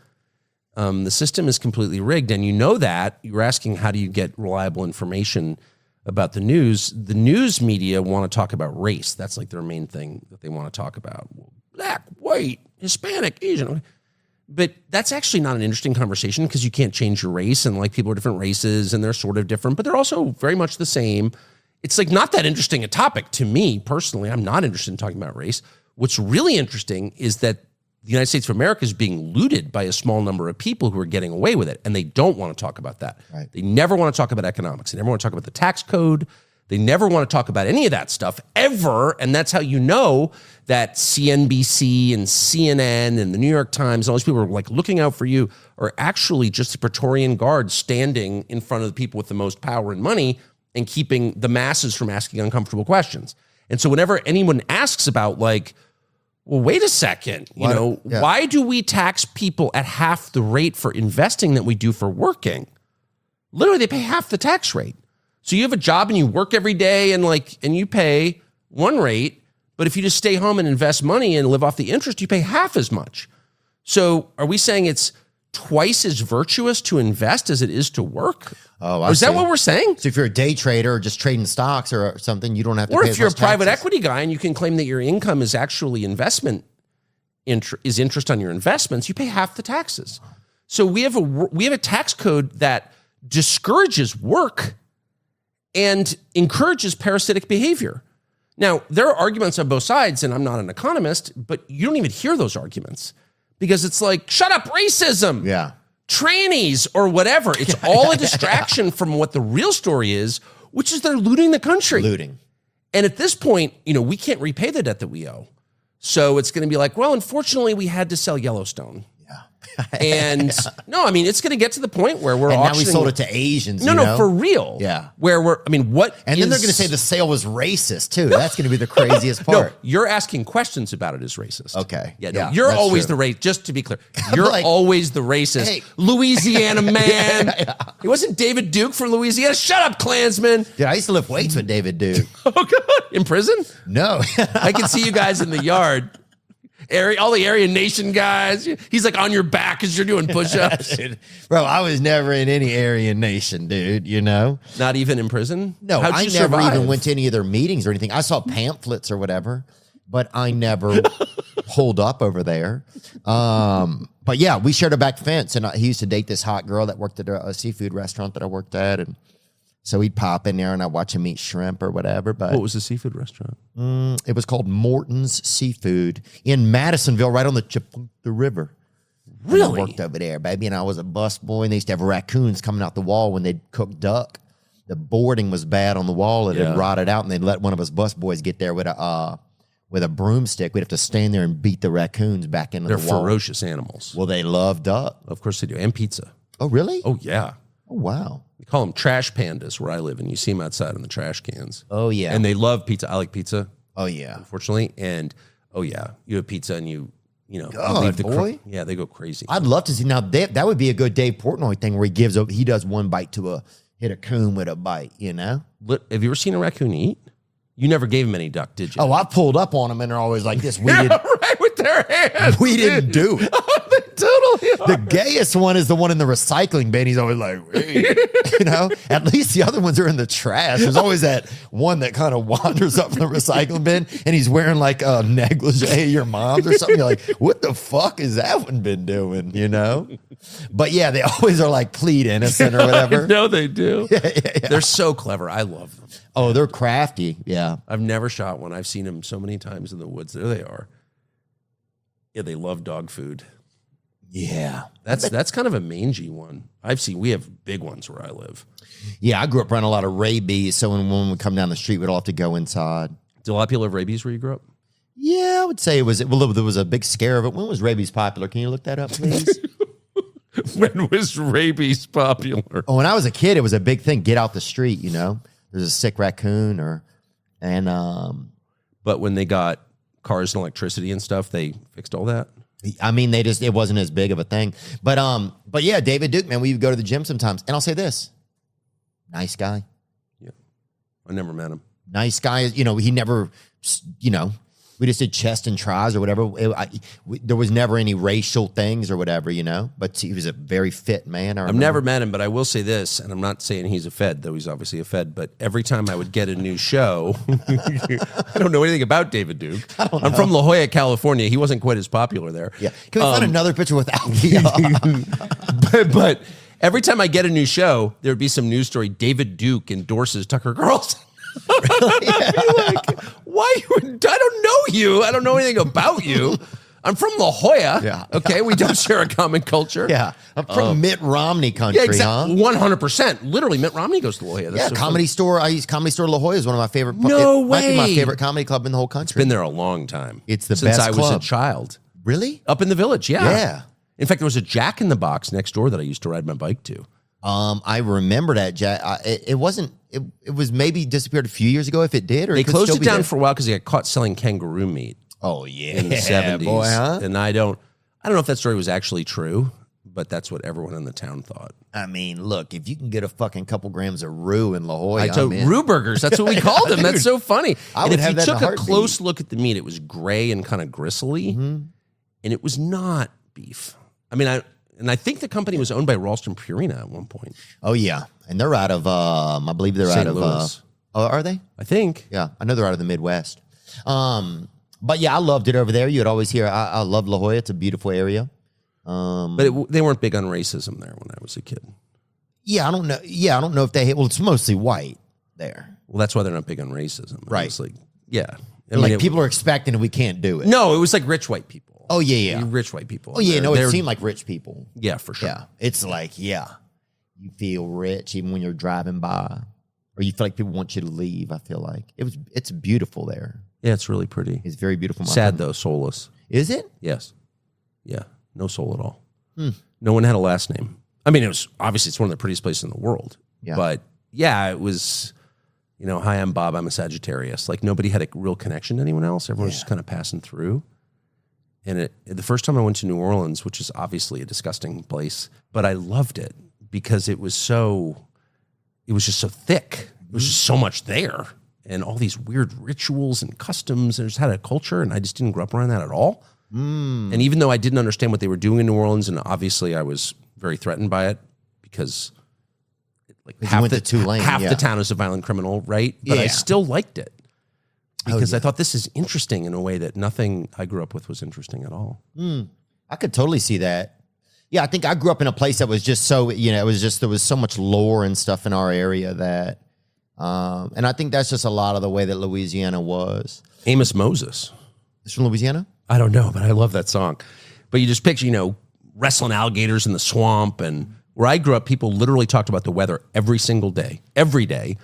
The system is completely rigged. And that. You're asking, how do you get reliable information about the news? The news media want to talk about race. That's like their main thing that they want to talk about. Black, white, Hispanic, Asian. But that's actually not an interesting conversation because you can't change your race, and like people are different races and they're sort of different, but they're also very much the same. It's like not that interesting a topic to me personally. I'm not interested in talking about race. What's really interesting is that the United States of America is being looted by a small number of people who are getting away with it, and they don't want to talk about that. Right. They never want to talk about economics. They never want to talk about the tax code. They never want to talk about any of that stuff ever, and that's how you know that CNBC and CNN and the New York Times, all these people are like looking out for you, are actually just the Praetorian Guard standing in front of the people with the most power and money and keeping the masses from asking uncomfortable questions. And so whenever anyone asks about like, well, wait a second, why do we tax people at half the rate for investing that we do for working? Literally, they pay half the tax rate. So you have a job and you work every day and you pay one rate, but if you just stay home and invest money and live off the interest, you pay half as much. So are we saying it's twice as virtuous to invest as it is to work? Oh, is that what we're saying? So if you're a day trader or just trading stocks or something, you don't have to pay Or as if you're a much private taxes. equity guy and you can claim that your income is actually interest on your investments, you pay half the taxes. So we have a tax code that discourages work and encourages parasitic behavior. Now, there are arguments on both sides, and I'm not an economist, but you don't even hear those arguments because it's like, shut up, racism, trannies, or whatever. It's all a distraction from what the real story is, which is they're looting the country. Looting. And at this point, we can't repay the debt that we owe. So it's going to be like, well, unfortunately, we had to sell Yellowstone. And no, I mean, it's going to get to the point where we're now we sold it to Asians. No, for real. Yeah. Where what? And then they're going to say the sale was racist too. That's going to be the craziest part. No, you're asking questions about it as racist. Okay. Yeah, no, you're always the racist. Just to be clear, you're always the racist. Hey. Louisiana man. He wasn't David Duke from Louisiana. Shut up, Klansman. Dude, I used to lift weights with David Duke. Oh, God. In prison? No. I can see you guys in the yard. All the Aryan Nation guys. He's like on your back as you're doing push-ups. Bro, I was never in any Aryan Nation, dude, Not even in prison? No, I never even went to any of their meetings or anything. I saw pamphlets or whatever, but I never pulled up over there. But yeah, we shared a back fence, and he used to date this hot girl that worked at a seafood restaurant that I worked at, and so he'd pop in there and I'd watch him eat shrimp or whatever. But what was the seafood restaurant? It was called Morton's Seafood in Madisonville, right on the River. Really? And I worked over there, baby. And I was a busboy, and they used to have raccoons coming out the wall when they'd cook duck. The boarding was bad on the wall. It had rotted out, and they'd let one of us busboys get there with a broomstick. We'd have to stand there and beat the raccoons back into the wall. They're ferocious animals. Well, they love duck. Of course they do. And pizza. Oh, really? Oh, yeah. Oh, wow. We call them trash pandas where I live, and you see them outside in the trash cans. Oh, yeah. And they love pizza. I like pizza. Oh, yeah. Unfortunately. And, oh, yeah. You have pizza and you God, leave the boy. yeah, they go crazy. I'd love to see. Now, that would be a good Dave Portnoy thing where he does one bite to hit a coon with a bite, Have you ever seen a raccoon eat? You never gave him any duck, did you? Oh, I pulled up on them, and they're always like this. Right with their hands. We didn't do it. They totally are. The gayest one is the one in the recycling bin. He's always like, hey. At least the other ones are in the trash. There's always that one that kind of wanders up from the recycling bin, and he's wearing like a negligee your mom's or something. You're like, what the fuck has that one been doing, But yeah, they always are like plead innocent or whatever. No, they do. Yeah. They're so clever. I love them. Oh, they're crafty. Yeah. I've never shot one. I've seen them so many times in the woods. There they are. Yeah, they love dog food. Yeah. That's kind of a mangy one. We have big ones where I live. Yeah, I grew up around a lot of rabies, so when one would come down the street, we'd all have to go inside. Do a lot of people have rabies where you grew up? Yeah, I would say there was a big scare of it. When was rabies popular? Can you look that up, please? When was rabies popular? Oh, when I was a kid, it was a big thing. Get out the street, There's a sick raccoon But when they got cars and electricity and stuff, they fixed all that? I mean, it wasn't as big of a thing. But yeah, David Duke, man, we would go to the gym sometimes. And I'll say this, nice guy. Yeah. I never met him. Nice guy. He never, we just did chest and tries or whatever. There was never any racial things or whatever, but he was a very fit man. I've never met him, but I will say this, and I'm not saying he's a Fed, though he's obviously a Fed, but every time I would get a new show, I don't know anything about David Duke. I'm from La Jolla, California. He wasn't quite as popular there. Yeah. Can we find another picture with Alfie? but every time I get a new show, there would be some news story. David Duke endorses Tucker Carlson. Really? Yeah. Like, why? I don't know you. I don't know anything about you. I'm from La Jolla. Yeah. Okay, we don't share a common culture. Yeah, I'm from Mitt Romney country. Yeah, exactly. 100%. Literally, Mitt Romney goes to La Jolla. That's so Comedy Store. I use Comedy Store La Jolla is one of my favorite. No way. Might be my favorite comedy club in the whole country. Been there a long time. It's the since best I was club. a child. Really? Up in the Village. Yeah. Yeah. In fact, there was a Jack in the Box next door that I used to ride my bike to. I remember that, Jack. It wasn't. It was maybe disappeared a few years ago. If it did, or they it could closed still it be down there. for a while because they got caught selling kangaroo meat. Oh yeah, in the 70s. boy, huh? And I don't know if that story was actually true, but that's what everyone in the town thought. I mean, look, if you can get a fucking couple grams of roux in La Jolla, I told I'm in. roux burgers. That's what we called them. That's so funny. I and would if have you that in took a a heartbeat. close look at the meat, it was gray and kind of gristly, Mm-hmm. and it was not beef. I mean, I think the company was owned by Ralston Purina at one point. Oh yeah, and they're out of. I believe they're St. out of. Louis. Are they? I think. Yeah, I know they're out of the Midwest. But yeah, I loved it over there. You'd always hear, I love La Jolla. It's a beautiful area. But they weren't big on racism there when I was a kid. Yeah, I don't know. Yeah, I don't know if they. Well, it's mostly white there. Well, that's why they're not big on racism. Right. It's like, yeah. People are expecting it. We can't do it. No, it was like rich white people. Oh yeah. Rich white people. Oh yeah. No, They're- it seemed like rich people. Yeah, for sure. Yeah, it's like you feel rich even when you're driving by, or you feel like people want you to leave. I feel like it's beautiful there. Yeah, it's really pretty. It's very beautiful. Sad though, soulless. Is it? Yes. Yeah. No soul at all. Hmm. No one had a last name. I mean, it's one of the prettiest places in the world. Yeah. But yeah, it was, hi, I'm Bob. I'm a Sagittarius. Like nobody had a real connection to anyone else. Everyone was just kind of passing through. And the first time I went to New Orleans, which is obviously a disgusting place, but I loved it because it was just so thick. It was just so much there. And all these weird rituals and customs. And it just had a culture, and I just didn't grow up around that at all. And even though I didn't understand what they were doing in New Orleans, and obviously I was very threatened by it because half to Tulane, the town is a violent criminal, right? But I Yeah. still liked it because yeah. I thought this is interesting in a way that nothing I grew up with was interesting at all. I could totally see that. Yeah, I think I grew up in a place that was just so, it was just, there was so much lore and stuff in our area that, and I think that's just a lot of the way that Louisiana was. Amos Moses. It's from Louisiana? I don't know, but I love that song. But you just picture, wrestling alligators in the swamp. And where I grew up, people literally talked about the weather every single day, every day.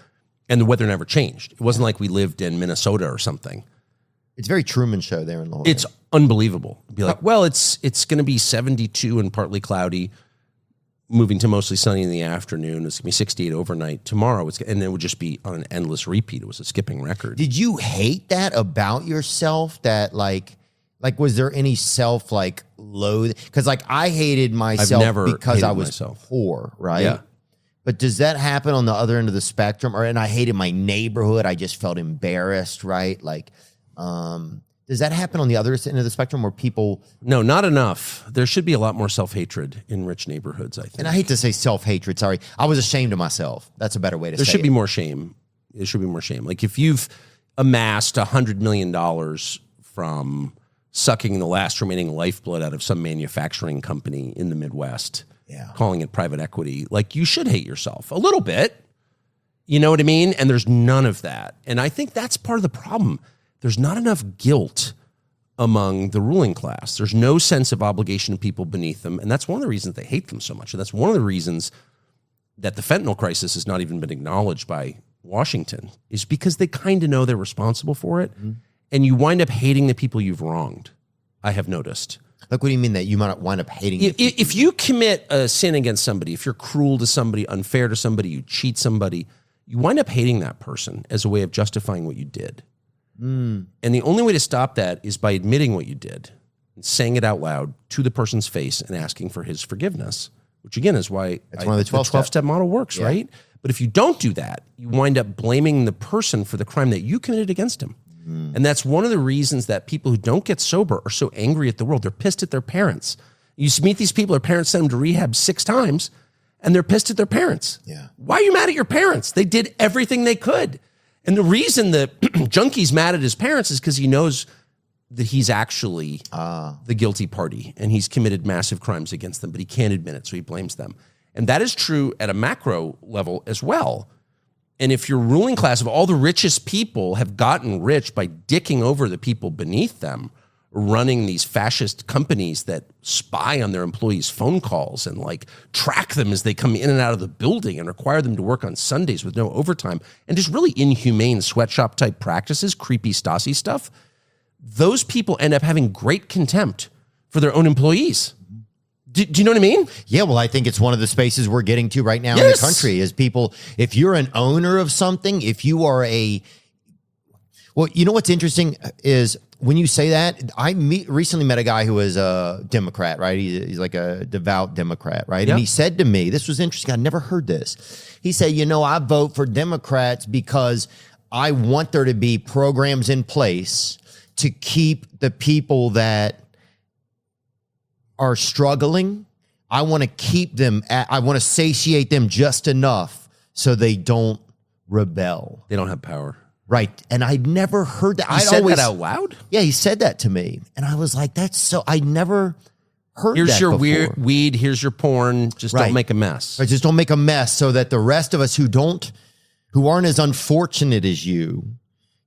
And the weather never changed. It wasn't like we lived in Minnesota or something. It's very Truman Show there in La Jolla. It's unbelievable. Be like, well, it's going to be 72 and partly cloudy, moving to mostly sunny in the afternoon. It's going to be 68 overnight. Tomorrow, and it would just be on an endless repeat. It was a skipping record. Did you hate that about yourself? That like was there any self loathe? Because I hated myself because hated I was myself. poor, right? Yeah. But does that happen on the other end of the spectrum? And I hated my neighborhood. I just felt embarrassed, right? Does that happen on the other end of the spectrum where people? No, not enough. There should be a lot more self-hatred in rich neighborhoods, I think. And I hate to say self-hatred. Sorry, I was ashamed of myself. That's a better way to say it. There should be more shame. There should be more shame. Like if you've amassed $100 million from sucking the last remaining lifeblood out of some manufacturing company in the Midwest, calling it private equity, you should hate yourself a little bit. You know what I mean? And there's none of that. And I think that's part of the problem. There's not enough guilt among the ruling class. There's no sense of obligation to people beneath them. And that's one of the reasons they hate them so much. And that's one of the reasons that the fentanyl crisis has not even been acknowledged by Washington, is because they kind of know they're responsible for it. Mm-hmm. And you wind up hating the people you've wronged, I have noticed. What do you mean that you might wind up hating? If you commit a sin against somebody, if you're cruel to somebody, unfair to somebody, you cheat somebody, you wind up hating that person as a way of justifying what you did. And the only way to stop that is by admitting what you did. and saying it out loud to the person's face and asking for his forgiveness, which again is why That's one of the 12-step model works, right? But if you don't do that, you wind up blaming the person for the crime that you committed against him. And that's one of the reasons that people who don't get sober are so angry at the world. They're pissed at their parents. You meet these people, their parents sent them to rehab 6 times, and they're pissed at their parents. Yeah. Why are you mad at your parents? They did everything they could. And the reason the junkie's mad at his parents is because he knows that he's actually the guilty party and he's committed massive crimes against them, but he can't admit it, so he blames them. And that is true at a macro level as well. And if your ruling class of all the richest people have gotten rich by dicking over the people beneath them, running these fascist companies that spy on their employees' phone calls and like track them as they come in and out of the building and require them to work on Sundays with no overtime and just really inhumane sweatshop type practices, creepy Stasi stuff, those people end up having great contempt for their own employees. Do you know what I mean? Yeah, well, I think it's one of the spaces we're getting to right now in the country is people, if you're an owner of something, if you are well, you know what's interesting is when you say that, I recently met a guy who was a Democrat, right? He's like a devout Democrat, right? Yep. And he said to me, this was interesting, I'd never heard this. He said, I vote for Democrats because I want there to be programs in place to keep the people that are struggling. I want to keep them, I want to satiate them just enough so they don't rebel. They don't have power. Right. And I'd never heard that. He said that out loud? Yeah, he said that to me. And I was like, I never heard here's that your before. weed, here's your porn, just Right. don't make a mess. Right, just don't make a mess so that the rest of us who aren't as unfortunate as you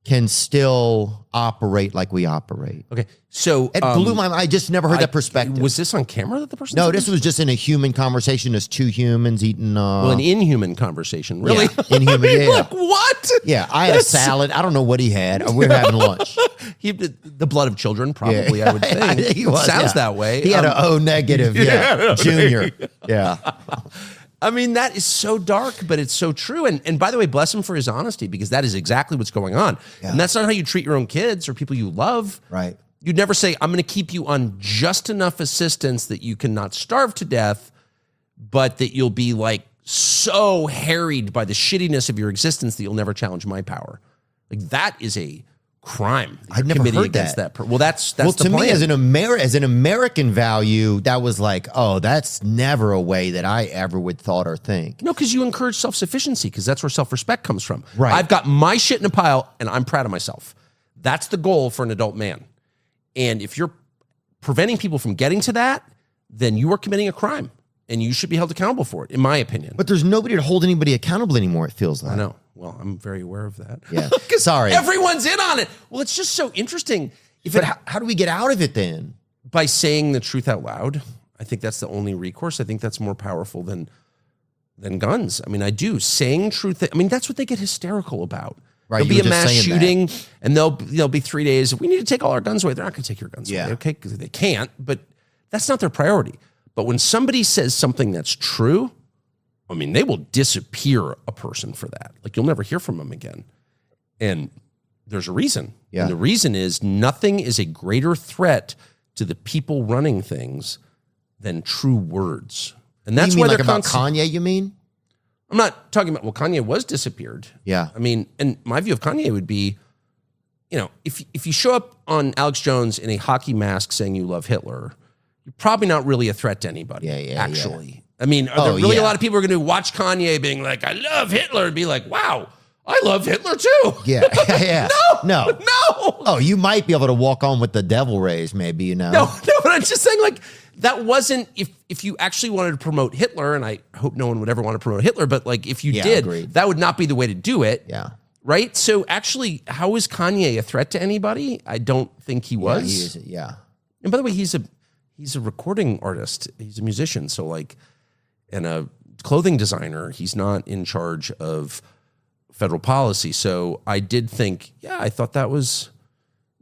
can still operate like we operate. Okay, so It blew my mind. I just never heard that perspective. Was this on camera that the person No, said this was just in a human conversation as 2 humans eating. well, an inhuman conversation, really? Yeah, inhuman, yeah. Like, what? Yeah, I had a salad. I don't know what he had. We were having lunch. The blood of children, probably, I would think. I think he was, Sounds yeah. that way. He had an O negative, yeah, junior. Yeah. I mean, that is so dark, but it's so true. And by the way, bless him for his honesty, because that is exactly what's going on. Yeah. And that's not how you treat your own kids or people you love. Right. You'd never say, I'm going to keep you on just enough assistance that you cannot starve to death, but that you'll be like so harried by the shittiness of your existence that you'll never challenge my power. Like, that is a crime. I'd never heard that. Well, that's Well, the to plan. me, as an American value, that was like, oh, that's never a way that I ever would thought or think. No, because you encourage self-sufficiency, because that's where self-respect comes from. Right. I've got my shit in a pile, and I'm proud of myself. That's the goal for an adult man. And if you're preventing people from getting to that, then you are committing a crime, and you should be held accountable for it, in my opinion. But there's nobody to hold anybody accountable anymore, it feels like. I know. Well, I'm very aware of that. Yeah. Sorry. Everyone's in on it. Well, it's just so interesting. But how do we get out of it then? By saying the truth out loud. I think that's the only recourse. I think that's more powerful than guns. I mean, I do. Saying truth. I mean, that's what they get hysterical about. Right, There'll you be were a just mass saying shooting, and there'll be 3 days. We need to take all our guns away. They're not going to take your guns away, okay? Because they can't. But that's not their priority. But when somebody says something that's true, I mean, they will disappear a person for that. Like, you'll never hear from them again. And there's a reason. Yeah. And the reason is nothing is a greater threat to the people running things than true words. And that's you mean why like they're about Kanye, you mean? I'm not talking about, well, Kanye was disappeared. Yeah. I mean, and my view of Kanye would be, if you show up on Alex Jones in a hockey mask saying you love Hitler, you're probably not really a threat to anybody, actually. Yeah. I mean, are there really a lot of people who are going to watch Kanye being like, I love Hitler, and be like, wow, I love Hitler too? Yeah. Yeah. No. Oh, you might be able to walk on with the devil rays, maybe, No, but I'm just saying, like, that wasn't, if you actually wanted to promote Hitler, and I hope no one would ever want to promote Hitler, but like, if you did, agreed. that would not be the way to do it. Yeah. Right? So actually, how is Kanye a threat to anybody? I don't think he was. Yeah, he is, yeah. And by the way, he's a recording artist. He's a musician. So like, and a clothing designer. He's not in charge of federal policy. So I did think, I thought that was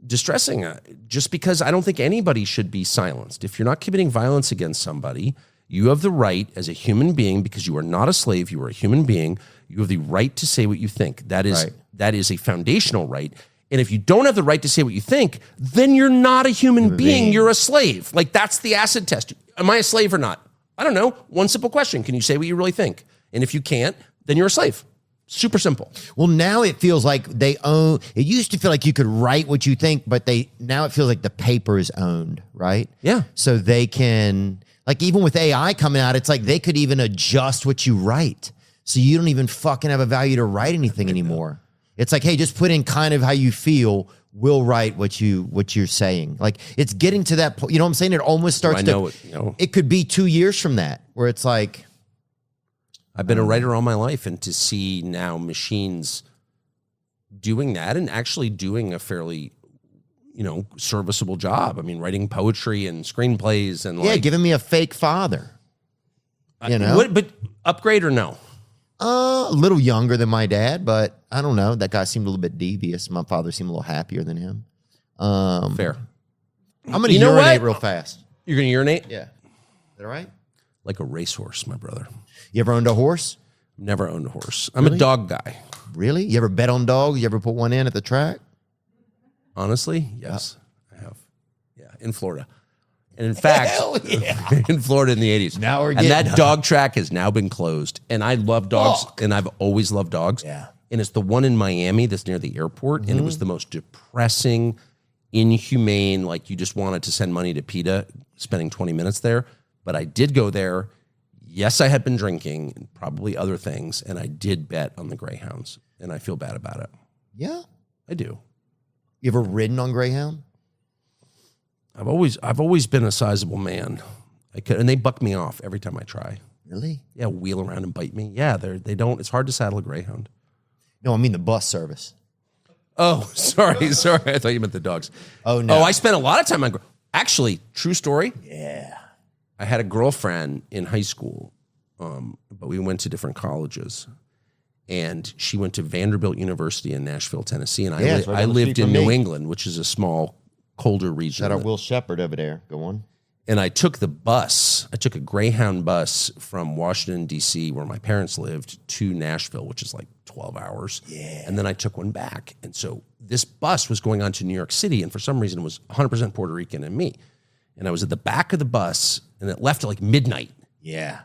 distressing, just because I don't think anybody should be silenced. If you're not committing violence against somebody, you have the right as a human being, because you are not a slave, you are a human being, you have the right to say what you think. That is a foundational right. And if you don't have the right to say what you think, then you're not a human being. You're a slave. Like, that's the acid test. Am I a slave or not? I don't know. One simple question. Can you say what you really think? And if you can't, then you're a slave. Super simple. Well, now it feels like they own. It used to feel like you could write what you think, but now it feels like the paper is owned, right? Yeah. So they can, like, even with AI coming out, it's like they could even adjust what you write. So you don't even fucking have a value to write anything anymore. It's like, hey, just put in kind of how you feel. We'll write what you're saying. Like, it's getting to that point. You know what I'm saying? It almost starts it could be 2 years from that where it's like, I've been a writer all my life, and to see now machines doing that and actually doing a fairly, serviceable job. I mean, writing poetry and screenplays and giving me a fake father. But upgrade or no? A little younger than my dad, but I don't know. That guy seemed a little bit devious. My father seemed a little happier than him. Fair. I'm going to urinate real fast. You're going to urinate? Yeah. Is that all right? Like a racehorse, my brother. You ever owned a horse? Never owned a horse. I'm a dog guy. Really? You ever bet on dogs? You ever put one in at the track? Honestly, yes, I have. Yeah, in Florida. And in fact, in Florida in the 80s. Now and that dog track has now been closed. And I love dogs, and I've always loved dogs. Yeah. And it's the one in Miami that's near the airport, and it was the most depressing, inhumane, like you just wanted to send money to PETA, spending 20 minutes there. But I did go there. Yes, I had been drinking and probably other things, and I did bet on the Greyhounds, and I feel bad about it. Yeah. I do. You ever ridden on Greyhound? I've always been a sizable man. And they buck me off every time I try. Really? Yeah, wheel around and bite me. Yeah, they don't. It's hard to saddle a Greyhound. No, I mean the bus service. Oh, sorry. I thought you meant the dogs. Oh, no. Oh, I spent a lot of time on. Actually, true story. Yeah. I had a girlfriend in high school, but we went to different colleges. And she went to Vanderbilt University in Nashville, Tennessee. And I lived in New England, which is a small, colder region. Shout out Will Shepard over there. Go on. And I took the bus. I took a Greyhound bus from Washington, D.C., where my parents lived, to Nashville, which is like 12 hours. Yeah. And then I took one back. And so this bus was going on to New York City, and for some reason it was 100% Puerto Rican and me. And I was at the back of the bus, and it left at like midnight. Yeah.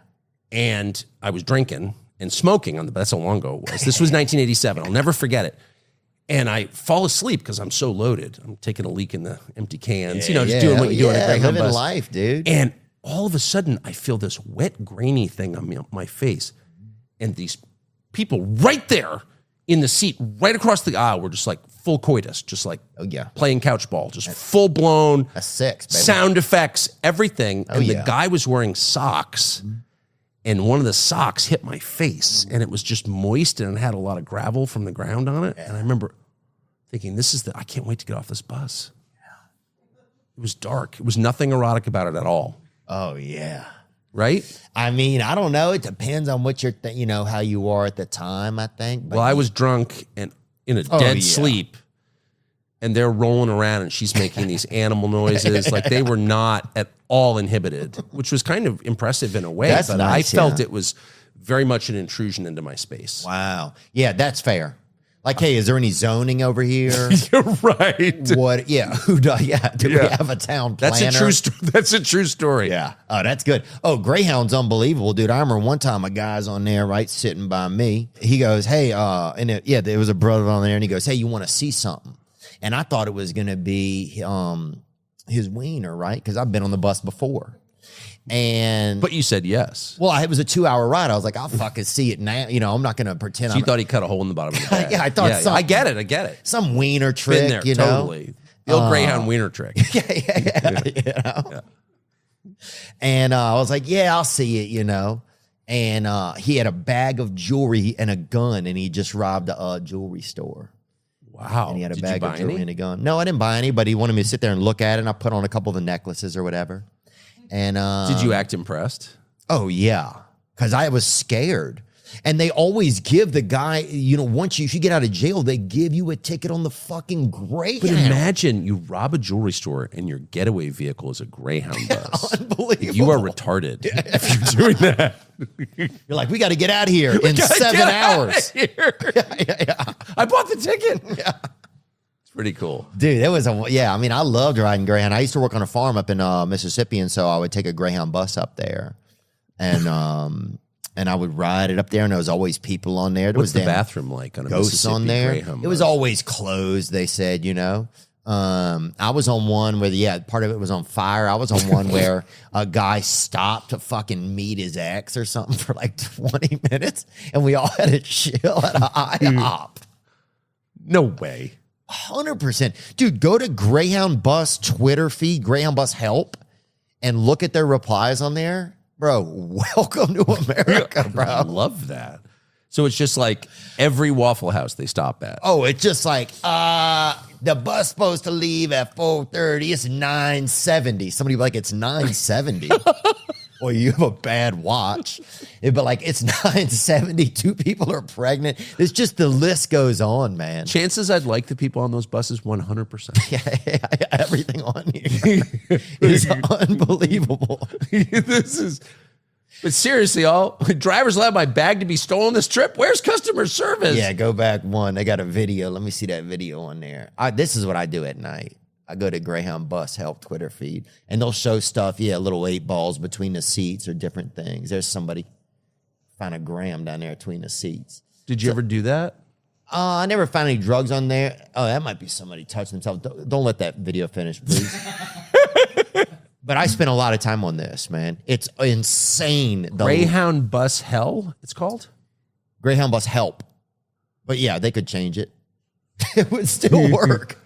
And I was drinking and smoking on the bus. That's how long ago it was. This was 1987. I'll never forget it. And I fall asleep because I'm so loaded. I'm taking a leak in the empty cans, just doing what you do on a Greyhound bus. Living life, dude. And all of a sudden, I feel this wet, grainy thing on my face. And these people right there in the seat, right across the aisle, were just like full coitus, just like playing couch ball, just full blown. A six, baby. Sound effects, everything. And the guy was wearing socks. And one of the socks hit my face, and it was just moist, and it had a lot of gravel from the ground on it. And I remember thinking, I can't wait to get off this bus. It was dark. It was nothing erotic about it at all. Oh, yeah. Right? I mean, I don't know. It depends on what you're, how you are at the time, I think. But well, I was drunk and in a dead sleep, and they're rolling around, and she's making these animal noises. Like, they were not at all inhibited, which was kind of impressive in a way. That's but nice, I felt it was very much an intrusion into my space. Wow. Yeah, that's fair. Like, hey, is there any zoning over here? You're right. What? Yeah. Who does? Yeah. Do we have a town planner? That's a true story. Yeah. Oh, that's good. Oh, Greyhound's unbelievable, dude. I remember one time a guy's on there, right, sitting by me. He goes, hey, there was a brother on there, and he goes, hey, you want to see something? And I thought it was going to be his wiener, right? Because I've been on the bus before. But you said yes. Well, it was a 2-hour ride. I was like, I'll fucking see it now. I'm not going to pretend. So you thought he cut a hole in the bottom of the bag. Yeah, I thought something. I get it. Some wiener trick, Been there, totally. The old Greyhound wiener trick. Yeah. And I was like, yeah, I'll see it, And he had a bag of jewelry and a gun, and he just robbed a jewelry store. Wow. And he had a bag of jewelry and a gun. No, I didn't buy any, but he wanted me to sit there and look at it, and I put on a couple of the necklaces or whatever. And did you act impressed? Oh, yeah, because I was scared. And they always give the guy, once you get out of jail, they give you a ticket on the fucking Greyhound. But imagine you rob a jewelry store and your getaway vehicle is a Greyhound bus. Unbelievable. You are retarded if you're doing that. You're like, we got to get out of here in 7 hours. I bought the ticket. Yeah. It's Pretty cool. Dude, it was I mean, I loved riding Greyhound. I used to work on a farm up in Mississippi, and so I would take a Greyhound bus up there, and I would ride it up there, and there was always people on there. What's the bathroom like on a ghosts Mississippi on there? Greyhound It was bus? always closed. They said, I was on one where part of it was on fire. I was on one where a guy stopped to fucking meet his ex or something for like 20 minutes, and we all had to chill at an IHOP. No way. 100%. Dude, go to Greyhound Bus Twitter feed, Greyhound Bus Help, and look at their replies on there. Bro, welcome to America, I bro. love that. So it's just like every Waffle House they stop at. Oh, it's just like, the bus supposed to leave at 4:30. It's 9:70. Somebody be like, it's 9:70. Well, you have a bad watch. But like, it's 9:70. 2 people are pregnant. It's just the list goes on, man. Chances I'd like the people on those buses 100%. Yeah, everything on here is unbelievable. But seriously, all drivers allowed my bag to be stolen this trip. Where's customer service? Yeah, go back one. They got a video. Let me see that video on there. This is what I do at night. I go to Greyhound Bus Help Twitter feed, and they'll show stuff. Yeah, little 8 balls between the seats or different things. There's somebody found a gram down there between the seats. Did you ever do that? I never found any drugs on there. Oh, that might be somebody touching themselves. Don't let that video finish, please. But I spent a lot of time on this, man. It's insane. Greyhound Bus Hell, it's called? Greyhound Bus Help. But yeah, they could change it. It would still work.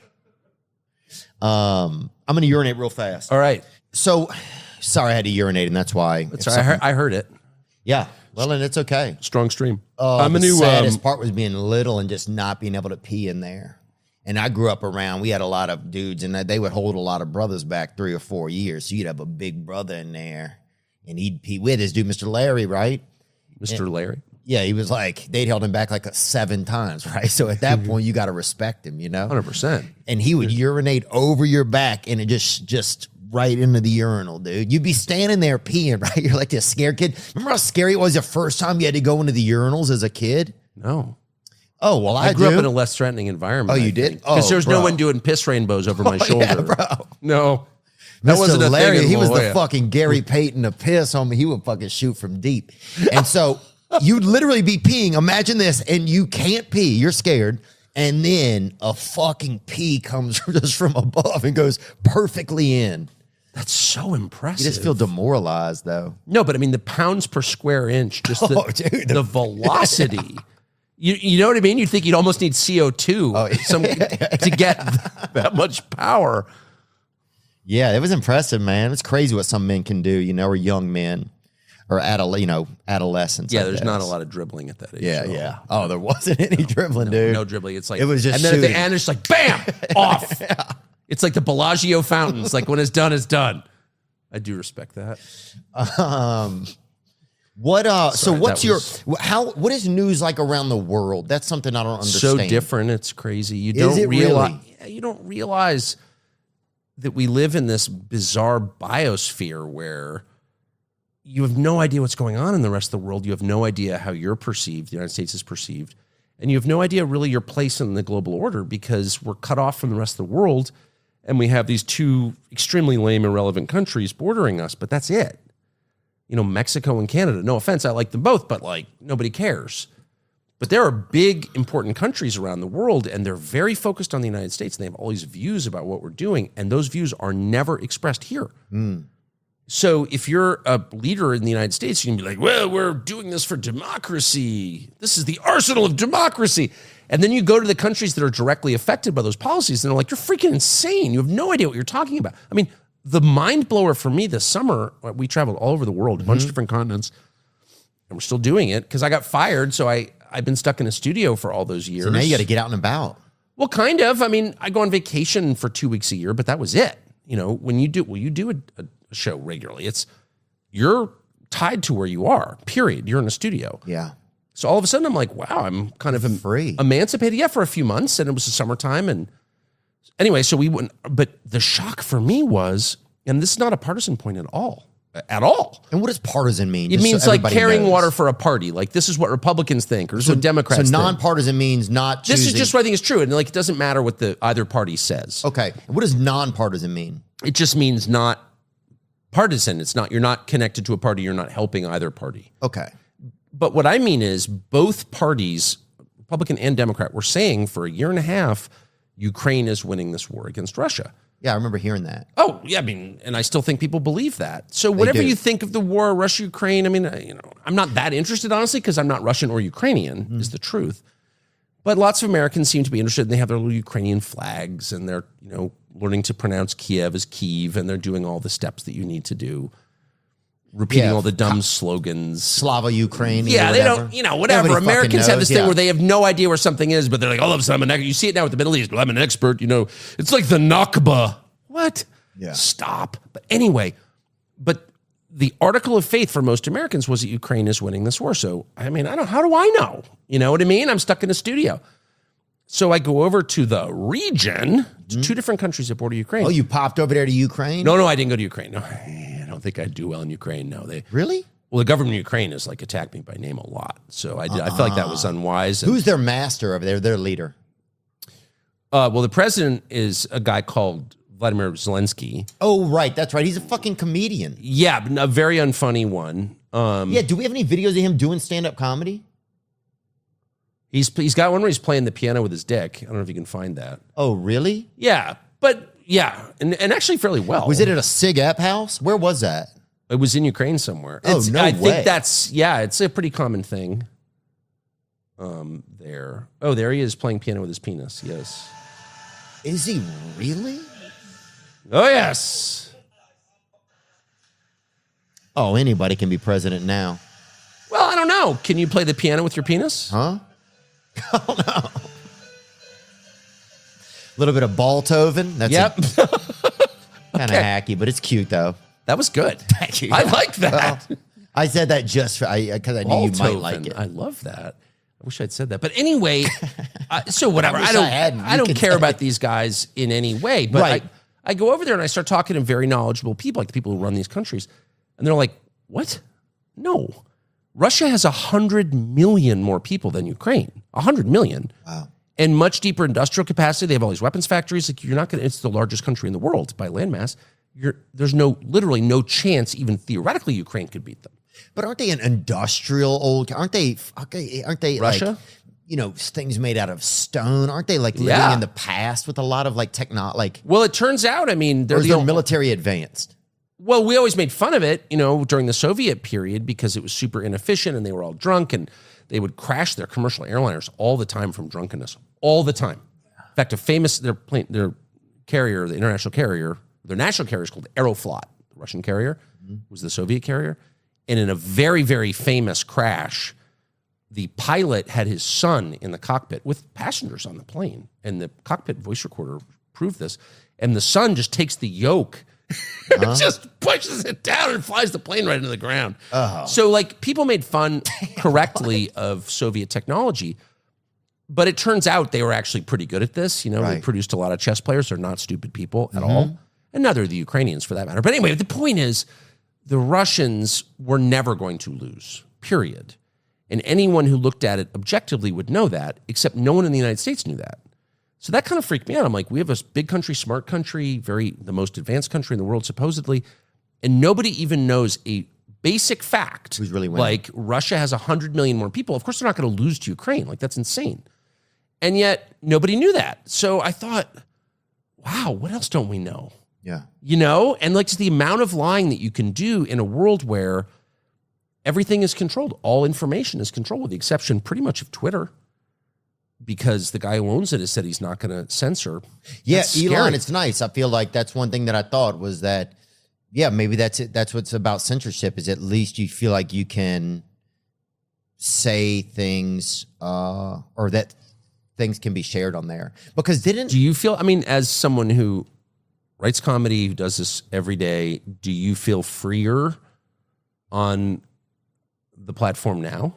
I'm going to urinate real fast. All right. So, sorry I had to urinate, and that's why. That's right. I heard it. Yeah. Well, and it's okay. Strong stream. The saddest part was being little and just not being able to pee in there. And I grew up around, we had a lot of dudes, and they would hold a lot of brothers back 3 or 4 years. So you'd have a big brother in there, and he'd pee with his dude, Mr. Larry, right? Mr. Larry? Yeah, he was like, they'd held him back like 7 times, right? So at that point, you got to respect him, 100%. And he would urinate over your back, and it just right into the urinal, dude. You'd be standing there peeing, right? You're like this scared kid. Remember how scary it was the first time you had to go into the urinals as a kid? No. Oh, well, I grew up in a less threatening environment. Oh, you did? Because there was no one doing piss rainbows over my shoulder. Yeah, bro. No. That wasn't a thing in He was La Jolla. the fucking Gary Payton of piss, homie. He would fucking shoot from deep. And so you'd literally be peeing. Imagine this, and you can't pee. You're scared. And then a fucking pee comes just from above and goes perfectly in. That's so impressive. You just feel demoralized, though. No, but I mean, the pounds per square inch, just the velocity. You know what I mean? You'd think you'd almost need CO2 to get that much power. Yeah, it was impressive, man. It's crazy what some men can do, or young men or adolescents. Yeah, there's not a lot of dribbling at that age. Yeah. Oh, there wasn't any dribbling, dude. No dribbling. It's like, it was just and then shooting. at the end, it's like, bam, off. Yeah. It's like the Bellagio fountains. Like when it's done, it's done. I do respect that. What is news like around the world? That's something I don't understand. So different, it's crazy. You don't realize that we live in this bizarre biosphere where you have no idea what's going on in the rest of the world. You have no idea how you're perceived, the United States is perceived, and you have no idea really your place in the global order because we're cut off from the rest of the world, and we have these 2 extremely lame, irrelevant countries bordering us, but that's it. Mexico and Canada. No offense, I like them both, but like nobody cares. But there are big, important countries around the world, and they're very focused on the United States, and they have all these views about what we're doing, and those views are never expressed here. So if you're a leader in the United States, you can be like, well, we're doing this for democracy. This is the arsenal of democracy. And then you go to the countries that are directly affected by those policies, and they're like, you're freaking insane. You have no idea what you're talking about. I mean, the mind blower for me this summer, we traveled all over the world, a bunch of different continents, and we're still doing it because I got fired. So I've been stuck in a studio for all those years. So now you got to get out and about. Well, kind of. I mean, I go on vacation for 2 weeks a year, but that was it. When you do a show regularly, you're tied to where you are, period. You're in a studio. Yeah. So all of a sudden I'm like, wow, I'm kind of free, emancipated. Yeah, for a few months, and it was the summertime, and anyway, so we went. But the shock for me was, and this is not a partisan point at all, at all. And what does partisan mean? It Just means so like everybody carrying knows. water for a party. Like this is what Republicans think, or this is what Democrats think. So nonpartisan means not choosing. This is just what I think is true. And like, it doesn't matter what either party says. Okay. What does nonpartisan mean? It just means not partisan. You're not connected to a party. You're not helping either party. Okay. But what I mean is both parties, Republican and Democrat, were saying for a year and a half, Ukraine is winning this war against Russia. Yeah, I remember hearing that. Oh, yeah, I mean, and I still think people believe that. So whatever do. you think of the war, Russia-Ukraine, I mean, I'm not that interested, honestly, because I'm not Russian or Ukrainian, is the truth. But lots of Americans seem to be interested, and they have their little Ukrainian flags, and they're, learning to pronounce Kiev as Kyiv, and they're doing all the steps that you need to do, repeating all the dumb slogans. Slava Ukraine. Yeah, they don't, whatever. Everybody Americans have this knows, thing where they have no idea where something is, but they're like, all of a sudden, you see it now with the Middle East. Well, I'm an expert, It's like the Nakba. What? Yeah. Stop. But anyway, the article of faith for most Americans was that Ukraine is winning this war. So, I mean, how do I know? You know what I mean? I'm stuck in a studio. So I go over to the region, to two different countries that border Ukraine. Oh, you popped over there to Ukraine? No, I didn't go to Ukraine. No, I don't think I'd do well in Ukraine. No, Really? Well, the government of Ukraine has like attacked me by name a lot. So I felt like that was unwise. Who's their master over there, their leader? Well, the president is a guy called Vladimir Zelensky. Oh, right. That's right. He's a fucking comedian. Yeah, a very unfunny one. Yeah, do we have any videos of him doing stand-up comedy? He's got one where he's playing the piano with his dick. I don't know if you can find that. Oh, really? Yeah, but yeah, and actually fairly well. Was it at a Sig Ep house? Where was that? It was in Ukraine somewhere. Oh, no way. I think it's a pretty common thing. There. Oh, there he is playing piano with his penis. Yes. Is he really? Oh, yes. Oh, anybody can be president now. Well, I don't know. Can you play the piano with your penis? Huh? Oh, no. A little bit of Beethoven. That's Yep. kind of hacky, but it's cute, though. That was good. Thank you. I like that. Well, I said that just because I knew you might like it. I love that. I wish I'd said that. But anyway, so whatever. I hadn't. I don't care about these guys in any way. But Right. I go over there and I start talking to very knowledgeable people, like the people who run these countries. And they're like, what? No. Russia has 100 million more people than Ukraine. 100 million. Wow. And much deeper industrial capacity. They have all these weapons factories. Like it's the largest country in the world by landmass. There's literally no chance, even theoretically, Ukraine could beat them. But aren't they an industrial aren't they Russia? Like, things made out of stone? Aren't they like living in the past with a lot of like technology? Well, it turns out, I mean, Or is their military advanced? Well, we always made fun of it, during the Soviet period because it was super inefficient and they were all drunk and they would crash their commercial airliners all the time from drunkenness, all the time. In fact, their carrier, the international carrier, their national carrier is called Aeroflot. The Russian carrier was the Soviet carrier. And in a very, very famous crash, the pilot had his son in the cockpit with passengers on the plane. And the cockpit voice recorder proved this. And the son just takes the yoke and just pushes it down and flies the plane right into the ground. Oh. So, like, people made fun correctly of Soviet technology. But it turns out they were actually pretty good at this. They produced a lot of chess players. They're not stupid people at all. And neither are the Ukrainians, for that matter. But anyway, the point is, the Russians were never going to lose, period. And anyone who looked at it objectively would know that, except no one in the United States knew that. So that kind of freaked me out. I'm like, we have a big country, smart country, the most advanced country in the world, supposedly, and nobody even knows a basic fact. Who's really winning? Like, Russia has 100 million more people. Of course, they're not going to lose to Ukraine. Like, that's insane. And yet, nobody knew that. So I thought, wow, what else don't we know? Yeah. And like just the amount of lying that you can do in a world where everything is controlled. All information is controlled, with the exception pretty much of Twitter, because the guy who owns it has said he's not going to censor. Yeah, That's Elon, scary. it's nice. I feel like that's one thing that I thought was that, yeah, maybe that's it. That's what's about censorship, is at least you feel like you can say things or that things can be shared on there. Because Do you feel, as someone who writes comedy, who does this every day, do you feel freer on the platform now?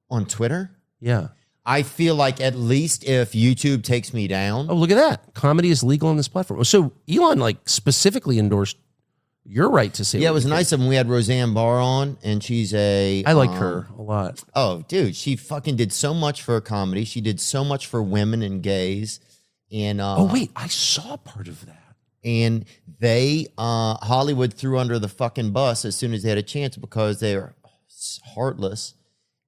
On Twitter? Yeah. I feel like at least if YouTube takes me down. Oh, look at that. Comedy is legal on this platform. So Elon specifically endorsed your right to say. Yeah, it was nice of them. We had Roseanne Barr on, and she's a. I like her a lot. Oh, dude, she fucking did so much for comedy. She did so much for women and gays. And oh wait, I saw part of that. And they Hollywood threw under the fucking bus as soon as they had a chance because they're heartless.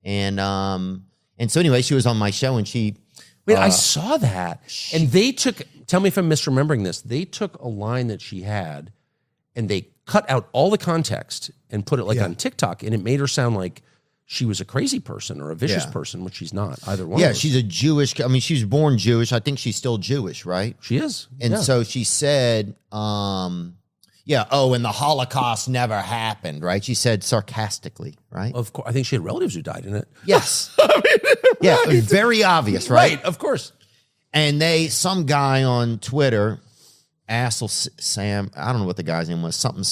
And so anyway, she was on my show, and she. Wait, I saw that, and they took. Tell me if I'm misremembering this. They took a line that she had, and they cut out all the context and put it like on TikTok, and it made her sound like she was a crazy person or a vicious person, which she's not. Either one. Yeah, she's a Jewish. I mean, she was born Jewish. I think she's still Jewish, right? She is. And so she said, yeah, oh, and the Holocaust never happened, right? She said sarcastically, right? Of course. I think she had relatives who died in it. Yes. Yeah, very obvious, right? Right, of course. And some guy on Twitter, Sam, I don't know what the guy's name was, something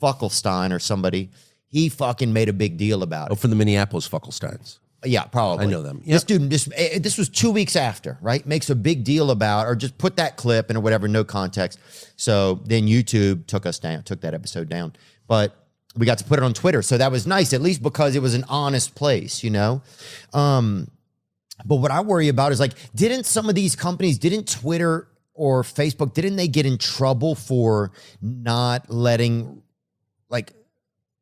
Fuckelstein or somebody, he fucking made a big deal about it. Oh, from the Minneapolis Fuckelsteins. Yeah, probably. I know them. Yep. This dude, this was 2 weeks after, right? Makes a big deal about, or just put that clip in or whatever, no context. So then YouTube took that episode down. But we got to put it on Twitter. So that was nice, at least because it was an honest place, you know? But what I worry about is like, didn't some of these companies, didn't Twitter or Facebook, didn't they get in trouble for not letting, like,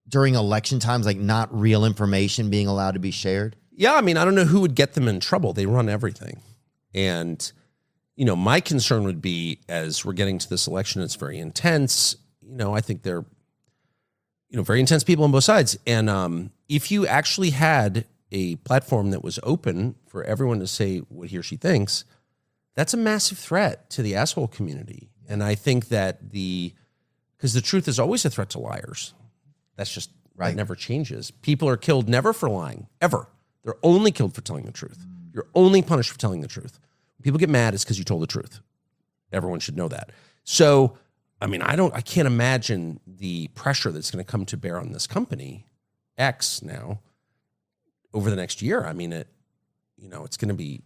during election times, like not real information being allowed to be shared? Yeah, I mean, I don't know who would get them in trouble. They run everything. And, you know, my concern would be as we're getting to this election, it's very intense. You know, I think they're, you know, very intense people on both sides. And if you actually had a platform that was open for everyone to say what he or she thinks, that's a massive threat to the asshole community. And I think that because the truth is always a threat to liars. That's just right. That never changes. People are killed never for lying, ever. They're only killed for telling the truth. You're only punished for telling the truth. When people get mad, it's because you told the truth. Everyone should know that. So, I mean, I can't imagine the pressure that's going to come to bear on this company, X now, over the next year. I mean, it's going to be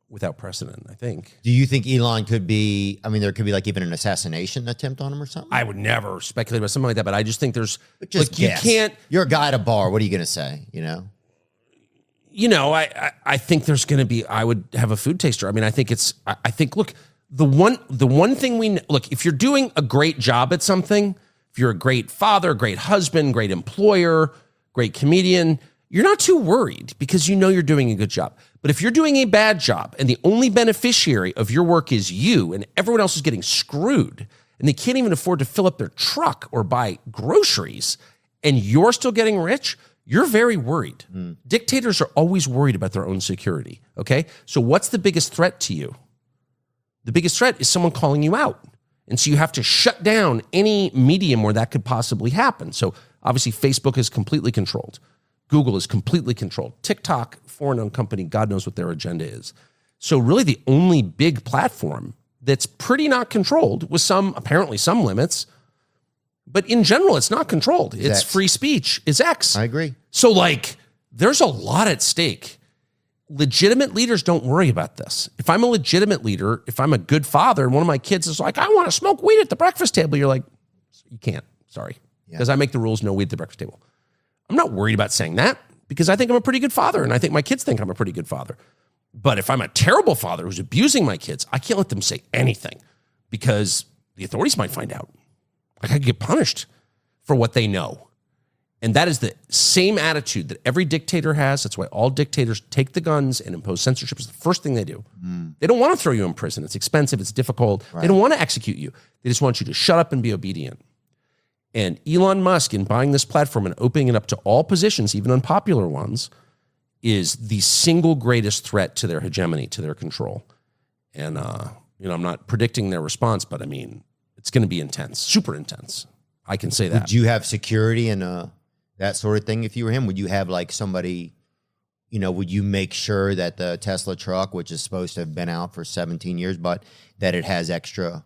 without precedent, I think. Do you think Elon could be, I mean, there could be like even an assassination attempt on him or something? I would never speculate about something like that, but I just think there's, just like, you can't. You're a guy at a bar. What are you going to say, you know? You know, I think there's going to be, I would have a food taster. I mean, I think look, the one thing look, if you're doing a great job at something, if you're a great father, great husband, great employer, great comedian, you're not too worried because you know you're doing a good job. But if you're doing a bad job and the only beneficiary of your work is you and everyone else is getting screwed and they can't even afford to fill up their truck or buy groceries and you're still getting rich, you're very worried. Dictators are always worried about their own security, okay? So what's the biggest threat to you? The biggest threat is someone calling you out. And so you have to shut down any medium where that could possibly happen. So obviously Facebook is completely controlled. Google is completely controlled. TikTok, foreign-owned company, God knows what their agenda is. So really the only big platform that's pretty not controlled with apparently some limits, but in general, it's not controlled. It's free speech. Is X. I agree. So like, there's a lot at stake. Legitimate leaders don't worry about this. If I'm a legitimate leader, if I'm a good father and one of my kids is like, I want to smoke weed at the breakfast table, you're like, you can't, sorry. Because I make the rules, no weed at the breakfast table. I'm not worried about saying that because I think I'm a pretty good father and I think my kids think I'm a pretty good father. But if I'm a terrible father who's abusing my kids, I can't let them say anything because the authorities might find out. Like I could get punished for what they know. And that is the same attitude that every dictator has. That's why all dictators take the guns and impose censorship. It's the first thing they do. They don't want to throw you in prison. It's expensive. It's difficult. Right. They don't want to execute you. They just want you to shut up and be obedient. And Elon Musk, in buying this platform and opening it up to all positions, even unpopular ones, is the single greatest threat to their hegemony, to their control. And, I'm not predicting their response, but I mean, it's going to be intense, super intense. I can say that. Would you have security and that sort of thing if you were him? Would you have like somebody, would you make sure that the Tesla truck, which is supposed to have been out for 17 years, but that it has extra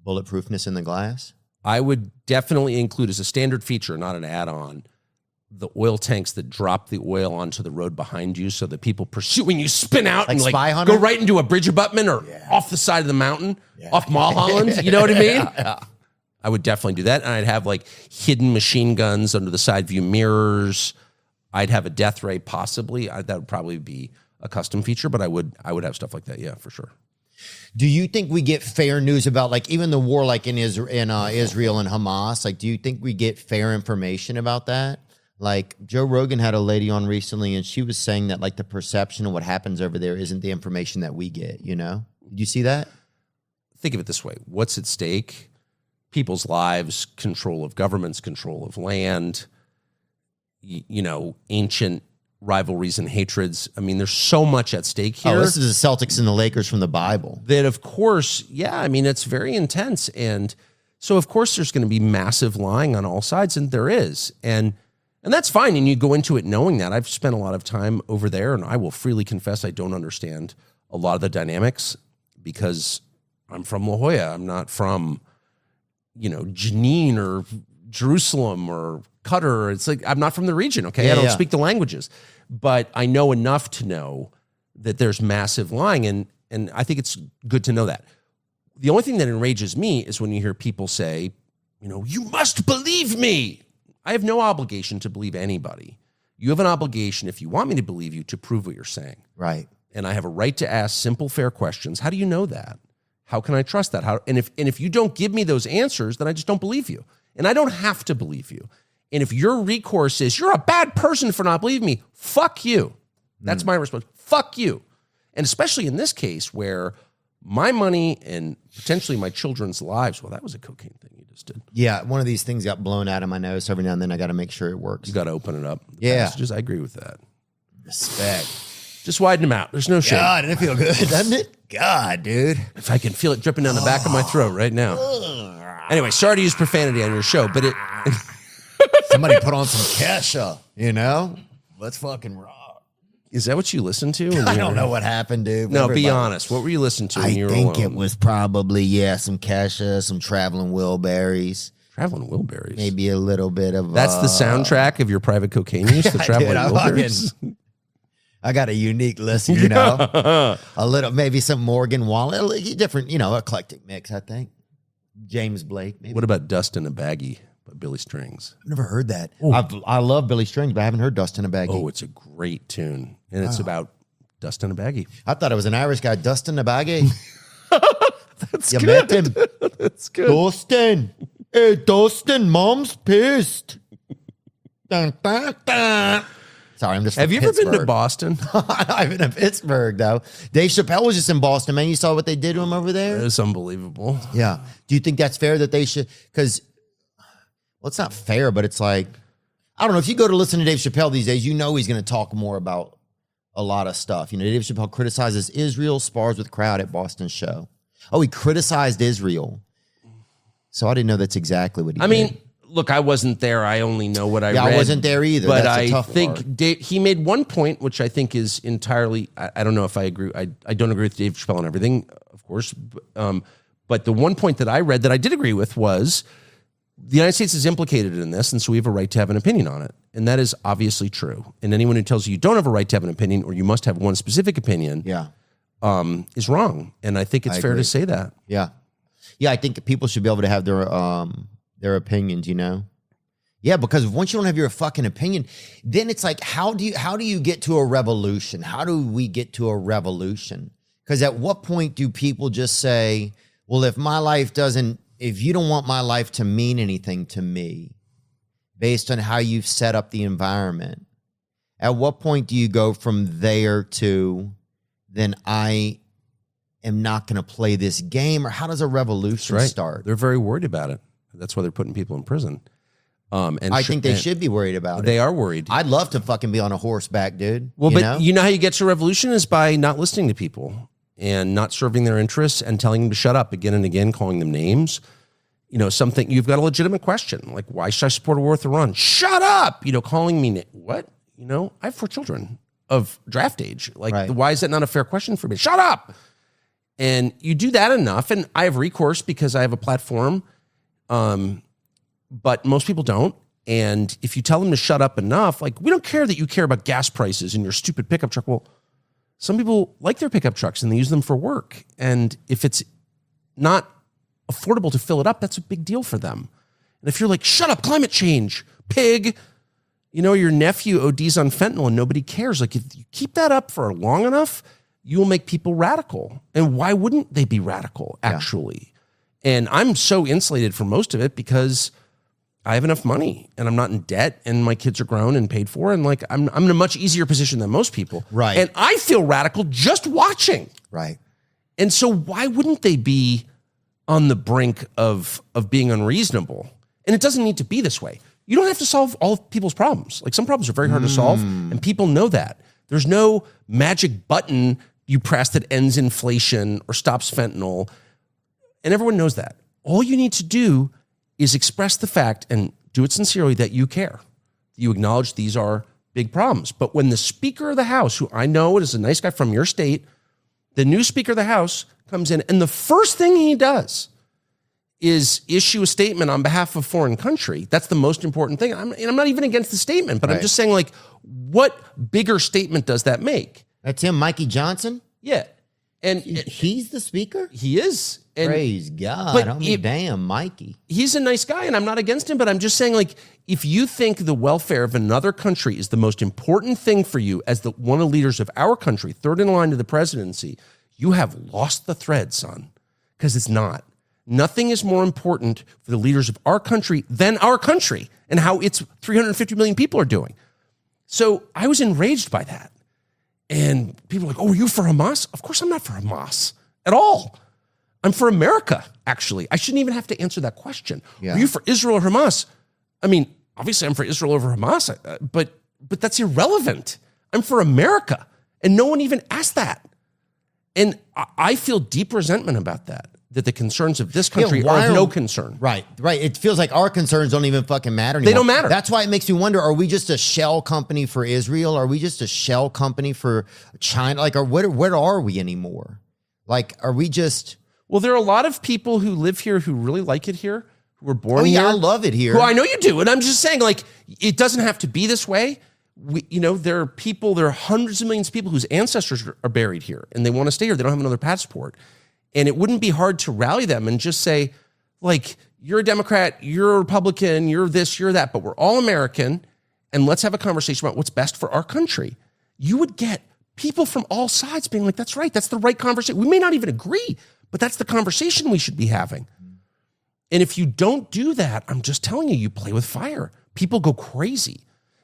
bulletproofness in the glass? I would definitely include as a standard feature, not an add-on, the oil tanks that drop the oil onto the road behind you so that people pursuing you spin out like and Spy Hunter? Go right into a bridge abutment or off the side of the mountain, off Mulholland. You know what I mean? I would definitely do that. And I'd have like hidden machine guns under the side view mirrors. I'd have a death ray possibly. That would probably be a custom feature, but I would have stuff like that. Yeah, for sure. Do you think we get fair news about like even the war like in Israel and Hamas? Like, do you think we get fair information about that? Like Joe Rogan had a lady on recently and she was saying that like the perception of what happens over there isn't the information that we get, you know? Did you see that? Think of it this way. What's at stake? People's lives, control of governments, control of land, you know, ancient rivalries and hatreds. I mean, there's so much at stake here. Oh, this is the Celtics and the Lakers from the Bible. That, of course, yeah, I mean, it's very intense. And so, of course, there's going to be massive lying on all sides, and there is. And that's fine, and you go into it knowing that. I've spent a lot of time over there, and I will freely confess I don't understand a lot of the dynamics because I'm from La Jolla. I'm not from, you know, Jenin or Jerusalem or Qatar. It's like I'm not from the region, okay? Yeah, I don't speak the languages. But I know enough to know that there's massive lying, and I think it's good to know that. The only thing that enrages me is when you hear people say, you know, you must believe me. I have no obligation to believe anybody. You have an obligation, if you want me to believe you, to prove what you're saying. Right. And I have a right to ask simple, fair questions. How do you know that? How can I trust that? And if you don't give me those answers, then I just don't believe you. And I don't have to believe you. And if your recourse is, you're a bad person for not believing me, fuck you. That's my response. Fuck you. And especially in this case where my money and potentially my children's lives, well, that was a cocaine thing you just did. Yeah, one of these things got blown out of my nose. Every now and then I got to make sure it works. You got to open it up. Yeah. Passages, I agree with that. Respect. Just widen them out. There's no shame. God, and it feel good, doesn't it? God, dude. If I can feel it dripping down the back of my throat right now. Anyway, sorry to use profanity on your show, but it... Somebody put on some Kesha, you know? Let's fucking rock. Is that what you listened to? I don't know what happened, dude. No, be honest. What were you listening to when you were think alone? it was probably, some Kesha, some Traveling Wilburys. Traveling Wilburys. Maybe a little bit of... That's the soundtrack of your private cocaine use, the Traveling Wilburys? I got a unique list, you know? A little, maybe some Morgan Wallen, different, eclectic mix, I think. James Blake, maybe. What about Dust in a Baggie by Billy Strings? I've never heard that. I love Billy Strings, but I haven't heard Dust in a Baggie. Oh, it's a great tune. And it's about Dust in a Baggie. I thought it was an Irish guy, Dust in a Baggie. That's you good. met him. That's good. Dustin. Hey, Dustin, Mom's pissed. Dun, dun, dun. Sorry, I'm just Have you ever been to Boston? I've been to Pittsburgh, though. Dave Chappelle was just in Boston, man. You saw what they did to him over there? It's unbelievable. Yeah. Do you think that's fair that they should? Because, well, it's not fair, but it's like, I don't know. If you go to listen to Dave Chappelle these days, you know he's going to talk more about a lot of stuff. You know, Dave Chappelle criticizes Israel, spars with crowd at Boston's show. Oh, he criticized Israel. So I didn't know that's exactly what he did. I mean, look, I wasn't there. I only know what I read. I wasn't there either. But That's a I tough think part. he made one point, which I think is entirely, I don't know if I agree. I don't agree with Dave Chappelle and everything, of course. But the one point that I read that I did agree with was the United States is implicated in this, and so we have a right to have an opinion on it. And that is obviously true. And anyone who tells you don't have a right to have an opinion or you must have one specific opinion is wrong. And I think it's fair to say that. Yeah. Yeah, I think people should be able to have their opinions, you know? Yeah, because once you don't have your fucking opinion, then it's like, how do you get to a revolution? How do we get to a revolution? Because at what point do people just say, well, if you don't want my life to mean anything to me based on how you've set up the environment, at what point do you go from there to then I am not going to play this game? Or how does a revolution start? They're very worried about it. That's why they're putting people in prison. And I think they should be worried about it. They are worried. I'd love to fucking be on a horseback, dude. Well, you know how you get to revolution is by not listening to people and not serving their interests and telling them to shut up again and again, calling them names. You know, something you've got a legitimate question, like, why should I support a war with Iran? Shut up! You know, calling me what? You know, I have 4 children of draft age. Like, why is that not a fair question for me? Shut up! And you do that enough, and I have recourse because I have a platform. But most people don't. And if you tell them to shut up enough, like, we don't care that you care about gas prices and your stupid pickup truck. Well, some people like their pickup trucks and they use them for work. And if it's not affordable to fill it up, that's a big deal for them. And if you're like, shut up, climate change, pig, you know, your nephew ODs on fentanyl and nobody cares. Like, if you keep that up for long enough, you will make people radical. And why wouldn't they be radical, actually? Yeah. And I'm so insulated from most of it because I have enough money and I'm not in debt and my kids are grown and paid for. And like, I'm in a much easier position than most people. Right. And I feel radical just watching. Right. And so why wouldn't they be on the brink of being unreasonable? And it doesn't need to be this way. You don't have to solve all of people's problems. Like, some problems are very hard to solve, and people know that. There's no magic button you press that ends inflation or stops fentanyl. And everyone knows that. All you need to do is express the fact, and do it sincerely, that you care. You acknowledge these are big problems. But when the Speaker of the House, who I know is a nice guy from your state, the new Speaker of the House comes in, and the first thing he does is issue a statement on behalf of a foreign country. That's the most important thing. I'm not even against the statement, but I'm just saying, like, what bigger statement does that make? That's him, Mikey Johnson? Yeah. And he's the speaker? He is. And, praise God. Damn, Mikey. He's a nice guy, and I'm not against him, but I'm just saying, like, if you think the welfare of another country is the most important thing for you as one of the leaders of our country, third in line to the presidency, you have lost the thread, son, because it's not. Nothing is more important for the leaders of our country than our country and how its 350 million people are doing. So I was enraged by that. And people are like, oh, are you for Hamas? Of course I'm not for Hamas at all. I'm for America, actually. I shouldn't even have to answer that question. Yeah. Are you for Israel or Hamas? I mean, obviously I'm for Israel over Hamas, but that's irrelevant. I'm for America. And no one even asked that. And I feel deep resentment about that the concerns of this country are of no concern. Right. It feels like our concerns don't even fucking matter anymore. They don't matter. That's why it makes me wonder, are we just a shell company for Israel? Are we just a shell company for China? Like, where are we anymore? Like, are we just... Well, there are a lot of people who live here who really like it here, who were born here. I love it here. Well, I know you do. And I'm just saying, like, it doesn't have to be this way. There are hundreds of millions of people whose ancestors are buried here and they want to stay here. They don't have another passport. And it wouldn't be hard to rally them and just say, like, you're a Democrat, you're a Republican, you're this, you're that, but we're all American, and let's have a conversation about what's best for our country. You would get people from all sides being like, that's right, that's the right conversation. We may not even agree, but that's the conversation we should be having. And if you don't do that, I'm just telling you, you play with fire. People go crazy.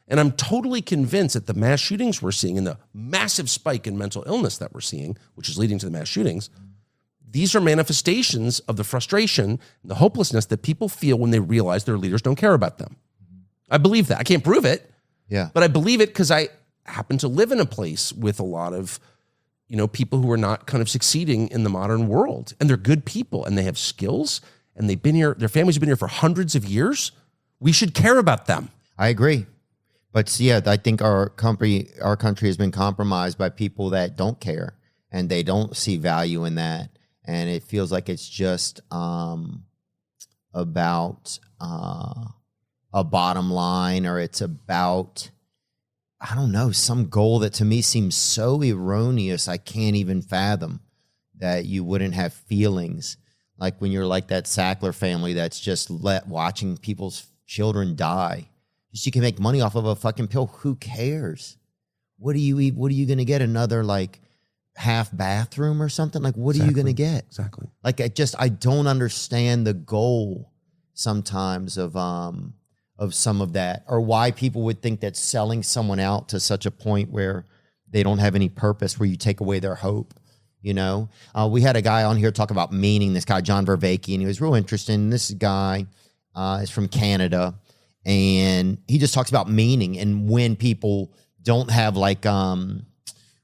And I'm totally convinced that the mass shootings we're seeing and the massive spike in mental illness that we're seeing, which is leading to the mass shootings, these are manifestations of the frustration and the hopelessness that people feel when they realize their leaders don't care about them. I believe that. I can't prove it, but I believe it because I happen to live in a place with a lot of, people who are not kind of succeeding in the modern world. And they're good people and they have skills and they've been here, their families have been here for hundreds of years. We should care about them. I agree. But yeah, I think our country has been compromised by people that don't care and they don't see value in that. And it feels like it's just about a bottom line, or it's about, I don't know, some goal that to me seems so erroneous I can't even fathom that you wouldn't have feelings. Like when you're like that Sackler family that's just watching people's children die. You can make money off of a fucking pill. Who cares? What do you eat? What are you going to get? Another like half bathroom or something? Like, what are you going to get? Exactly. Like, I don't understand the goal sometimes of some of that, or why people would think that selling someone out to such a point where they don't have any purpose, where you take away their hope. We had a guy on here talk about meaning, this guy, John Vervaeke, and he was real interesting. This guy is from Canada. And he just talks about meaning, and when people don't have like, when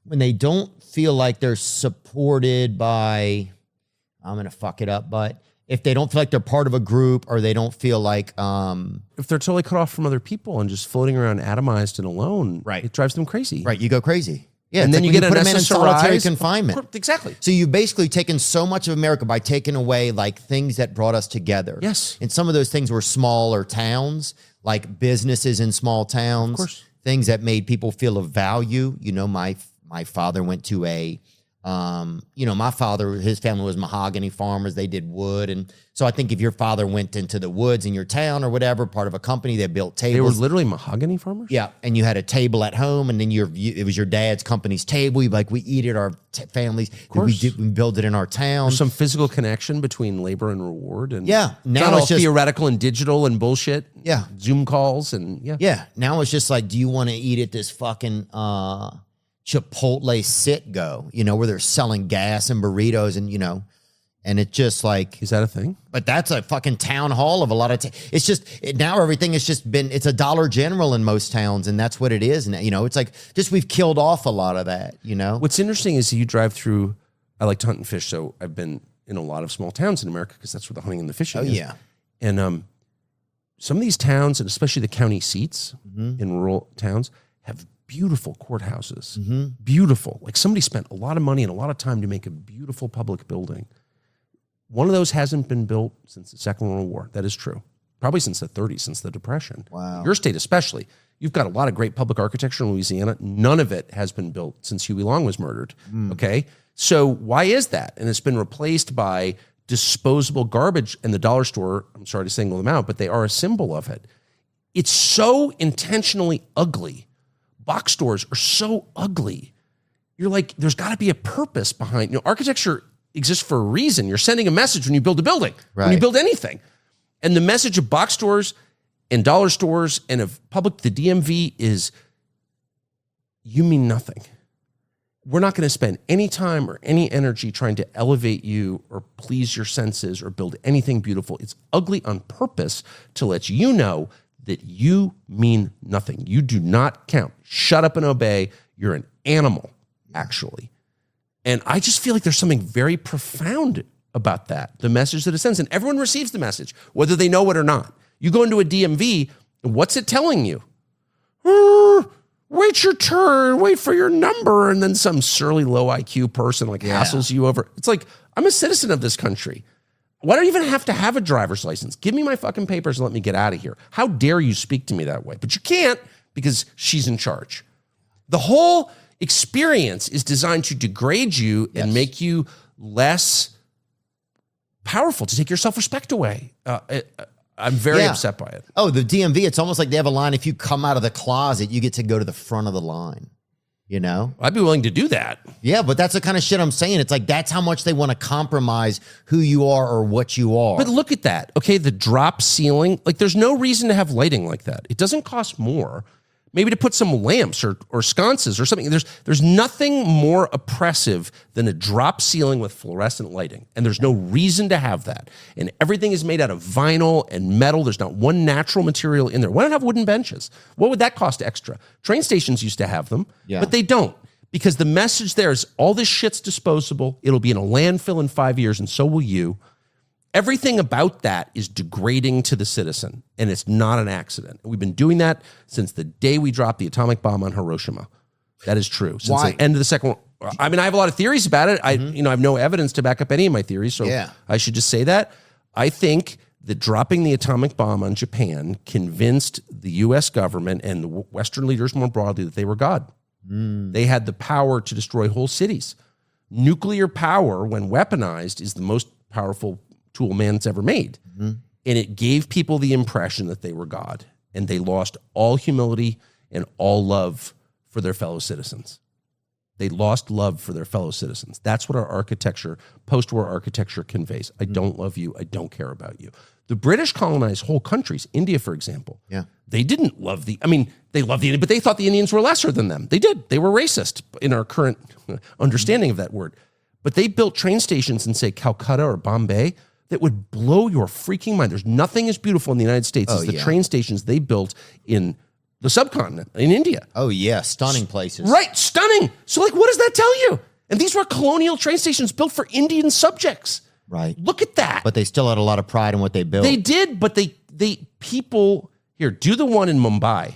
they don't feel like they're supported by, I'm going to fuck it up, but if they don't feel like they're part of a group, or they don't feel like, if they're totally cut off from other people and just floating around atomized and alone, right, it drives them crazy. Right. You go crazy. Yeah. And then like you get put them in solitary SSRIs. confinement. Exactly. So you've basically taken so much of America by taking away like things that brought us together. Yes. And some of those things were smaller towns, like businesses in small towns, of course, things that made people feel of value. My father went to a My father, his family was mahogany farmers. They did wood. And so I think if your father went into the woods in your town or whatever, part of a company that built tables. They were literally mahogany farmers? Yeah. And you had a table at home, and then it was your dad's company's table. We eat at our families. Of course. We build it in our town. There's some physical connection between labor and reward. And yeah. Now it's all just theoretical and digital and bullshit. Yeah. Zoom calls and yeah. Yeah. Now it's just like, do you want to eat at this fucking Chipotle sit-go, where they're selling gas and burritos and it's just like... Is that a thing? But that's a fucking town hall of a lot of... It's just... now everything has just been... It's a Dollar General in most towns, and that's what it is. And, it's like, just we've killed off a lot of that, What's interesting is you drive through... I like to hunt and fish, so I've been in a lot of small towns in America because that's where the hunting and the fishing is. Yeah. And some of these towns, and especially the county seats in rural towns, have beautiful courthouses. Beautiful. Like somebody spent a lot of money and a lot of time to make a beautiful public building. One of those hasn't been built since the Second World War. That is true. Probably since the 30s, since the Depression. Wow. Your state especially. You've got a lot of great public architecture in Louisiana. None of it has been built since Huey Long was murdered. Okay? So why is that? And it's been replaced by disposable garbage, and the dollar store, I'm sorry to single them out, but they are a symbol of it. It's so intentionally ugly. Box stores are so ugly. You're like, there's got to be a purpose behind, architecture exists for a reason. You're sending a message when you build a building, when you build anything. And the message of box stores and dollar stores and of the DMV is, you mean nothing. We're not going to spend any time or any energy trying to elevate you or please your senses or build anything beautiful. It's ugly on purpose to let you know that you mean nothing. You do not count. Shut up and obey. You're an animal, actually. And I just feel like there's something very profound about that, the message that it sends. And everyone receives the message, whether they know it or not. You go into a DMV, what's it telling you? Wait your turn, wait for your number. And then some surly low IQ person hassles you over. It's like, I'm a citizen of this country. Why do I even have to have a driver's license? Give me my fucking papers and let me get out of here. How dare you speak to me that way? But you can't because she's in charge. The whole experience is designed to degrade you and make you less powerful, to take your self-respect away. I'm very upset by it. Oh, the DMV, it's almost like they have a line. If you come out of the closet, you get to go to the front of the line. I'd be willing to do that. Yeah, but that's the kind of shit I'm saying. It's like, that's how much they want to compromise who you are or what you are. But look at that. Okay, the drop ceiling, there's no reason to have lighting like that. It doesn't cost more. Maybe to put some lamps or sconces or something. There's nothing more oppressive than a drop ceiling with fluorescent lighting. And there's no reason to have that. And everything is made out of vinyl and metal. There's not one natural material in there. Why not have wooden benches? What would that cost extra? Train stations used to have them, but they don't. Because the message there is all this shit's disposable. It'll be in a landfill in 5 years, and so will you. Everything about that is degrading to the citizen, and it's not an accident. We've been doing that since the day we dropped the atomic bomb on Hiroshima. That is true. Since the end of the Second War. I mean, I have a lot of theories about it. I have no evidence to back up any of my theories, so I should just say that. I think that dropping the atomic bomb on Japan convinced the U.S. government and the Western leaders more broadly that they were God. They had the power to destroy whole cities. Nuclear power, when weaponized, is the most powerful tool man's ever made. And it gave people the impression that they were God, and they lost all humility and all love for their fellow citizens. They lost love for their fellow citizens. That's what our architecture, post-war architecture, conveys. I don't love you. I don't care about you. The British colonized whole countries. India, for example. They didn't love they loved the Indians, but they thought the Indians were lesser than them. They did. They were racist in our current understanding of that word. But they built train stations in, say, Calcutta or Bombay that would blow your freaking mind. There's nothing as beautiful in the United States as the train stations they built in the subcontinent, in India. Oh, yeah. Stunning places. Right. Stunning. So, what does that tell you? And these were colonial train stations built for Indian subjects. Right. Look at that. But they still had a lot of pride in what they built. They did, but people, here, do the one in Mumbai.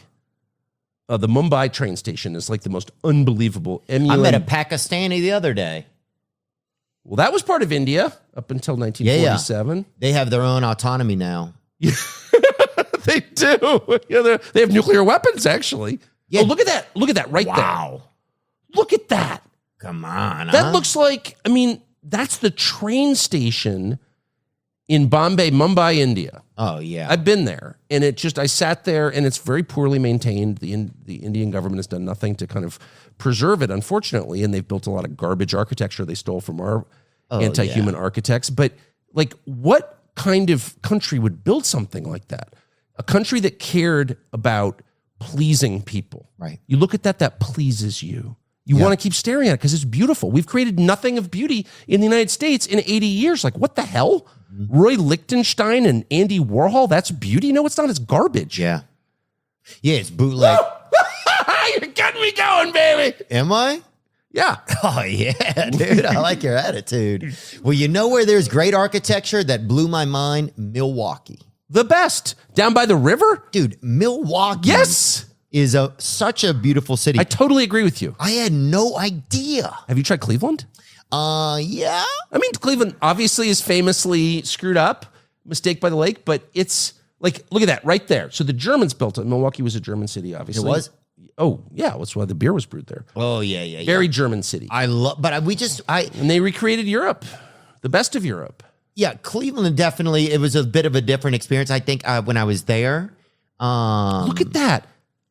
The Mumbai train station is like the most unbelievable. I met a Pakistani the other day. Well, that was part of India up until 1947. Yeah. They have their own autonomy now. They do. They have nuclear weapons, actually. Yeah. Oh, look at that. Look at that right there. Wow. Look at that. Come on. That looks like, I mean, that's the train station in Mumbai, India. Oh, yeah. I've been there, and I sat there, and it's very poorly maintained. The Indian government has done nothing to kind of preserve it, unfortunately, and they've built a lot of garbage architecture they stole from our anti-human architects. But like, what kind of country would build something like that? A country that cared about pleasing people. Right. You look at that pleases you. You want to keep staring at it because it's beautiful. We've created nothing of beauty in the United States in 80 years. Like, what the hell? Roy Lichtenstein and Andy Warhol, that's beauty? No, it's not. It's garbage. Yeah. Yeah, it's bootleg. You're getting me going, baby. Am I? Yeah. Oh, yeah, dude. I like your attitude. Well, you know where there's great architecture that blew my mind? Milwaukee. The best. Down by the river? Dude, Milwaukee. Yes. Is such a beautiful city. I totally agree with you. I had no idea. Have you tried Cleveland? Yeah. I mean, Cleveland obviously is famously screwed up, mistake by the lake, but it's like, look at that right there. So the Germans built it. Milwaukee was a German city, obviously. It was? Oh, yeah. That's why the beer was brewed there. Oh, yeah. Very German city. And they recreated Europe, the best of Europe. Yeah, Cleveland definitely, it was a bit of a different experience. I think when I was there. Look at that.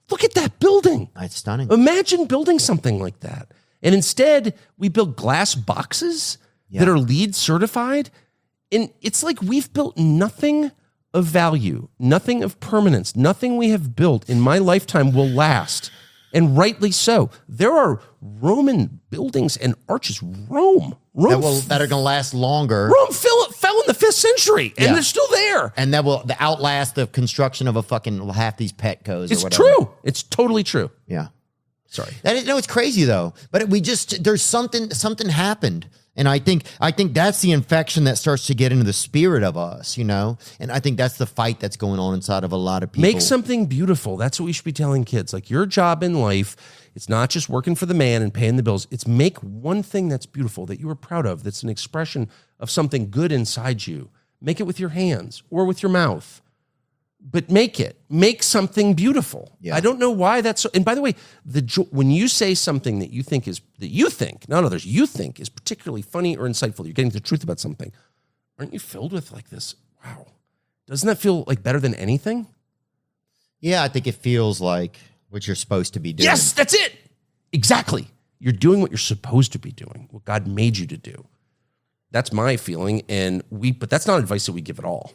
Look at that building. It's stunning. Imagine building something like that. And instead, we build glass boxes that are LEED certified. And it's like we've built nothing of value, nothing of permanence, nothing we have built in my lifetime will last. And rightly so. There are Roman buildings and arches. Rome that are going to last longer. Rome fell in the 5th century, and they're still there. And that will outlast the construction of a fucking half these Petcos. It's or whatever. true. It's totally true. Yeah. Sorry. It's crazy though. But there's something happened. And I think that's the infection that starts to get into the spirit of us, And I think that's the fight that's going on inside of a lot of people. Make something beautiful. That's what we should be telling kids. Like, your job in life, it's not just working for the man and paying the bills. It's make one thing that's beautiful, that you are proud of, that's an expression of something good inside you. Make it with your hands or with your mouth. But make something beautiful. Yeah. I don't know why that's so. And by the way, when you say something that you think is particularly funny or insightful, you're getting the truth about something. Aren't you filled with like this? Wow. Doesn't that feel like better than anything? Yeah, I think it feels like what you're supposed to be doing. Yes, that's it. Exactly. You're doing what you're supposed to be doing, what God made you to do. That's my feeling. But that's not advice that we give at all.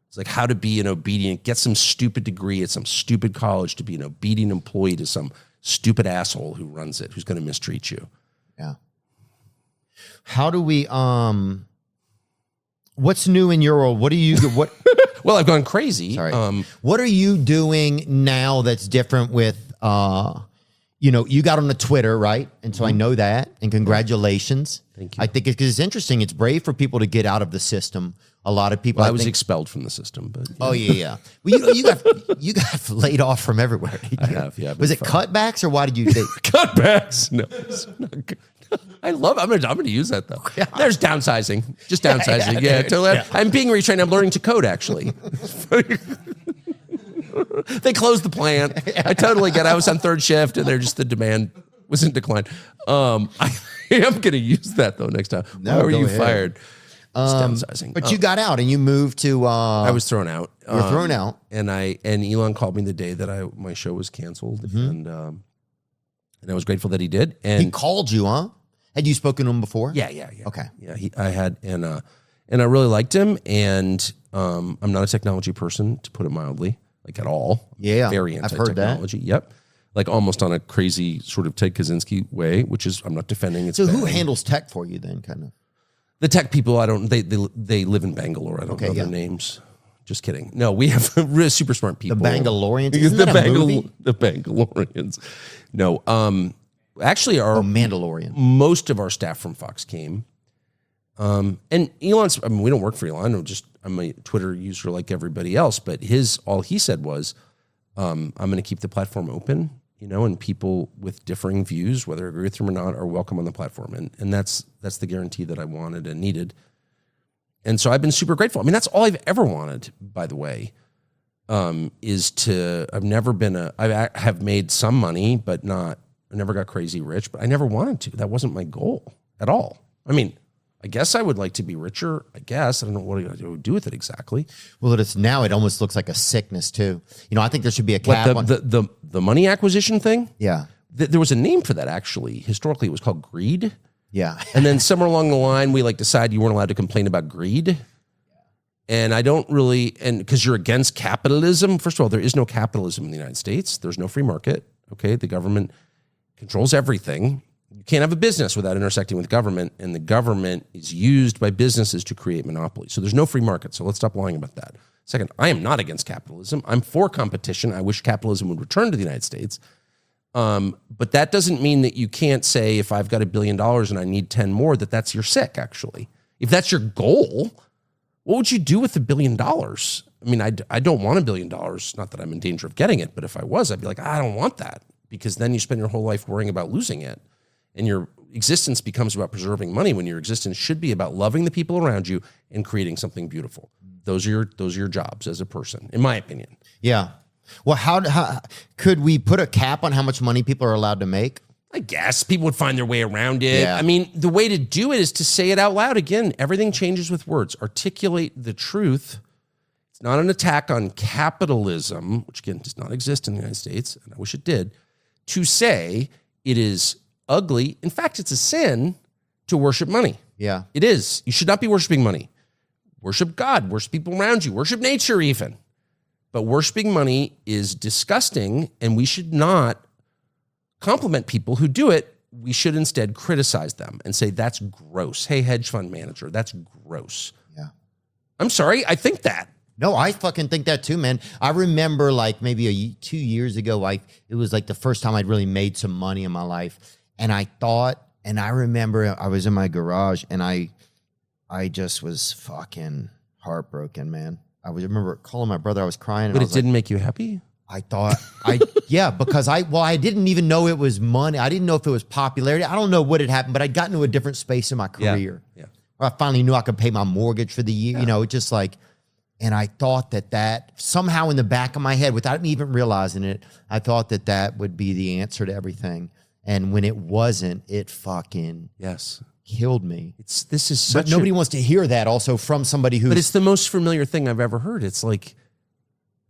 It's like how to be an obedient, get some stupid degree at some stupid college to be an obedient employee to some stupid asshole who runs it, who's going to mistreat you. Yeah. How do we, what's new in your world? What? Well, I've gone crazy. Sorry. What are you doing now that's different with, you got on the Twitter, right? And so I know that, and congratulations. Thank you. I think it's interesting. It's brave for people to get out of the system. A lot of people. Well, I was expelled from the system, but oh yeah. Well, you got laid off from everywhere. I have. Yeah. Was it cutbacks or why did you take cutbacks? No, it's not good. I love. I'm gonna use that though. Yeah. There's downsizing, just downsizing. Yeah, totally. Yeah. I'm being retrained. I'm learning to code actually. They closed the plant. I totally get it. I was on third shift, and the demand was in decline. I am going to use that though next time. No, why were you fired? Downsizing. But you got out and you moved to. I was thrown out. You were thrown out, and Elon called me the day that my show was canceled, and I was grateful that he did. And he called you, huh? Had you spoken to him before? Yeah. Okay. Yeah, I had, and I really liked him. And I'm not a technology person, to put it mildly, like at all. Yeah, very anti-technology. Yep. Like almost on a crazy sort of Ted Kaczynski way, which is I'm not defending. It's so bad. Who handles tech for you then, kind of? The tech people, I don't. They live in Bangalore. I don't know their names. Just kidding. No, we have really super smart people. The Bangaloreans. Isn't that a movie? The Bangaloreans. No. Actually, Mandalorian. Most of our staff from Fox came. And Elon's. I mean, we don't work for Elon. I'm a Twitter user like everybody else. But all he said was, "I'm going to keep the platform open." And people with differing views, whether I agree with them or not, are welcome on the platform. And that's the guarantee that I wanted and needed. And so I've been super grateful. I mean, that's all I've ever wanted, by the way, I have made some money, but not I never got crazy rich, but I never wanted to. That wasn't my goal at all. I mean, I guess I would like to be richer. I guess I don't know what I would do with it exactly. Well, it's now it almost looks like a sickness too. You know, I think there should be a cap on the money acquisition thing. Yeah, there was a name for that actually. Historically, it was called greed. Yeah, and then somewhere along the line, we decided you weren't allowed to complain about greed. And I don't really, and because you're against capitalism. First of all, there is no capitalism in the United States. There's no free market. Okay, the government controls everything. You can't have a business without intersecting with government, and the government is used by businesses to create monopolies. So there's no free market. So let's stop lying about that. Second, I am not against capitalism. I'm for competition. I wish capitalism would return to the United States. But that doesn't mean that you can't say if I've got $1 billion and I need 10 more, that's you're sick, actually. If that's your goal, what would you do with $1 billion? I mean, I don't want $1 billion. Not that I'm in danger of getting it, but if I was, I'd be like, I don't want that, because then you spend your whole life worrying about losing it. And your existence becomes about preserving money when your existence should be about loving the people around you and creating something beautiful. Those are your jobs as a person, in my opinion. Yeah. Well, how could we put a cap on how much money people are allowed to make? I guess people would find their way around it. Yeah. I mean, the way to do it is to say it out loud. Again, everything changes with words. Articulate the truth. It's not an attack on capitalism, which again does not exist in the United States, and I wish it did, to say it is ugly. In fact, it's a sin to worship money. Yeah. It is. You should not be worshiping money. Worship God, worship people around you, worship nature even. But worshiping money is disgusting, and we should not compliment people who do it. We should instead criticize them and say, that's gross. Hey, hedge fund manager, that's gross. Yeah. I'm sorry, I think that. No, I fucking think that too, man. I remember maybe 2 years ago, it was the first time I'd really made some money in my life. And I remember I was in my garage and I just was fucking heartbroken, man. I remember calling my brother. I was crying. But it didn't make you happy? I thought, yeah, because I didn't even know it was money. I didn't know if it was popularity. I don't know what had happened, but I'd gotten to a different space in my career. Yeah. Where I finally knew I could pay my mortgage for the year, and I thought that somehow in the back of my head, without me even realizing it, I thought that would be the answer to everything. And when it wasn't, it fucking killed me. But nobody wants to hear that also from somebody who. But it's the most familiar thing I've ever heard. It's like,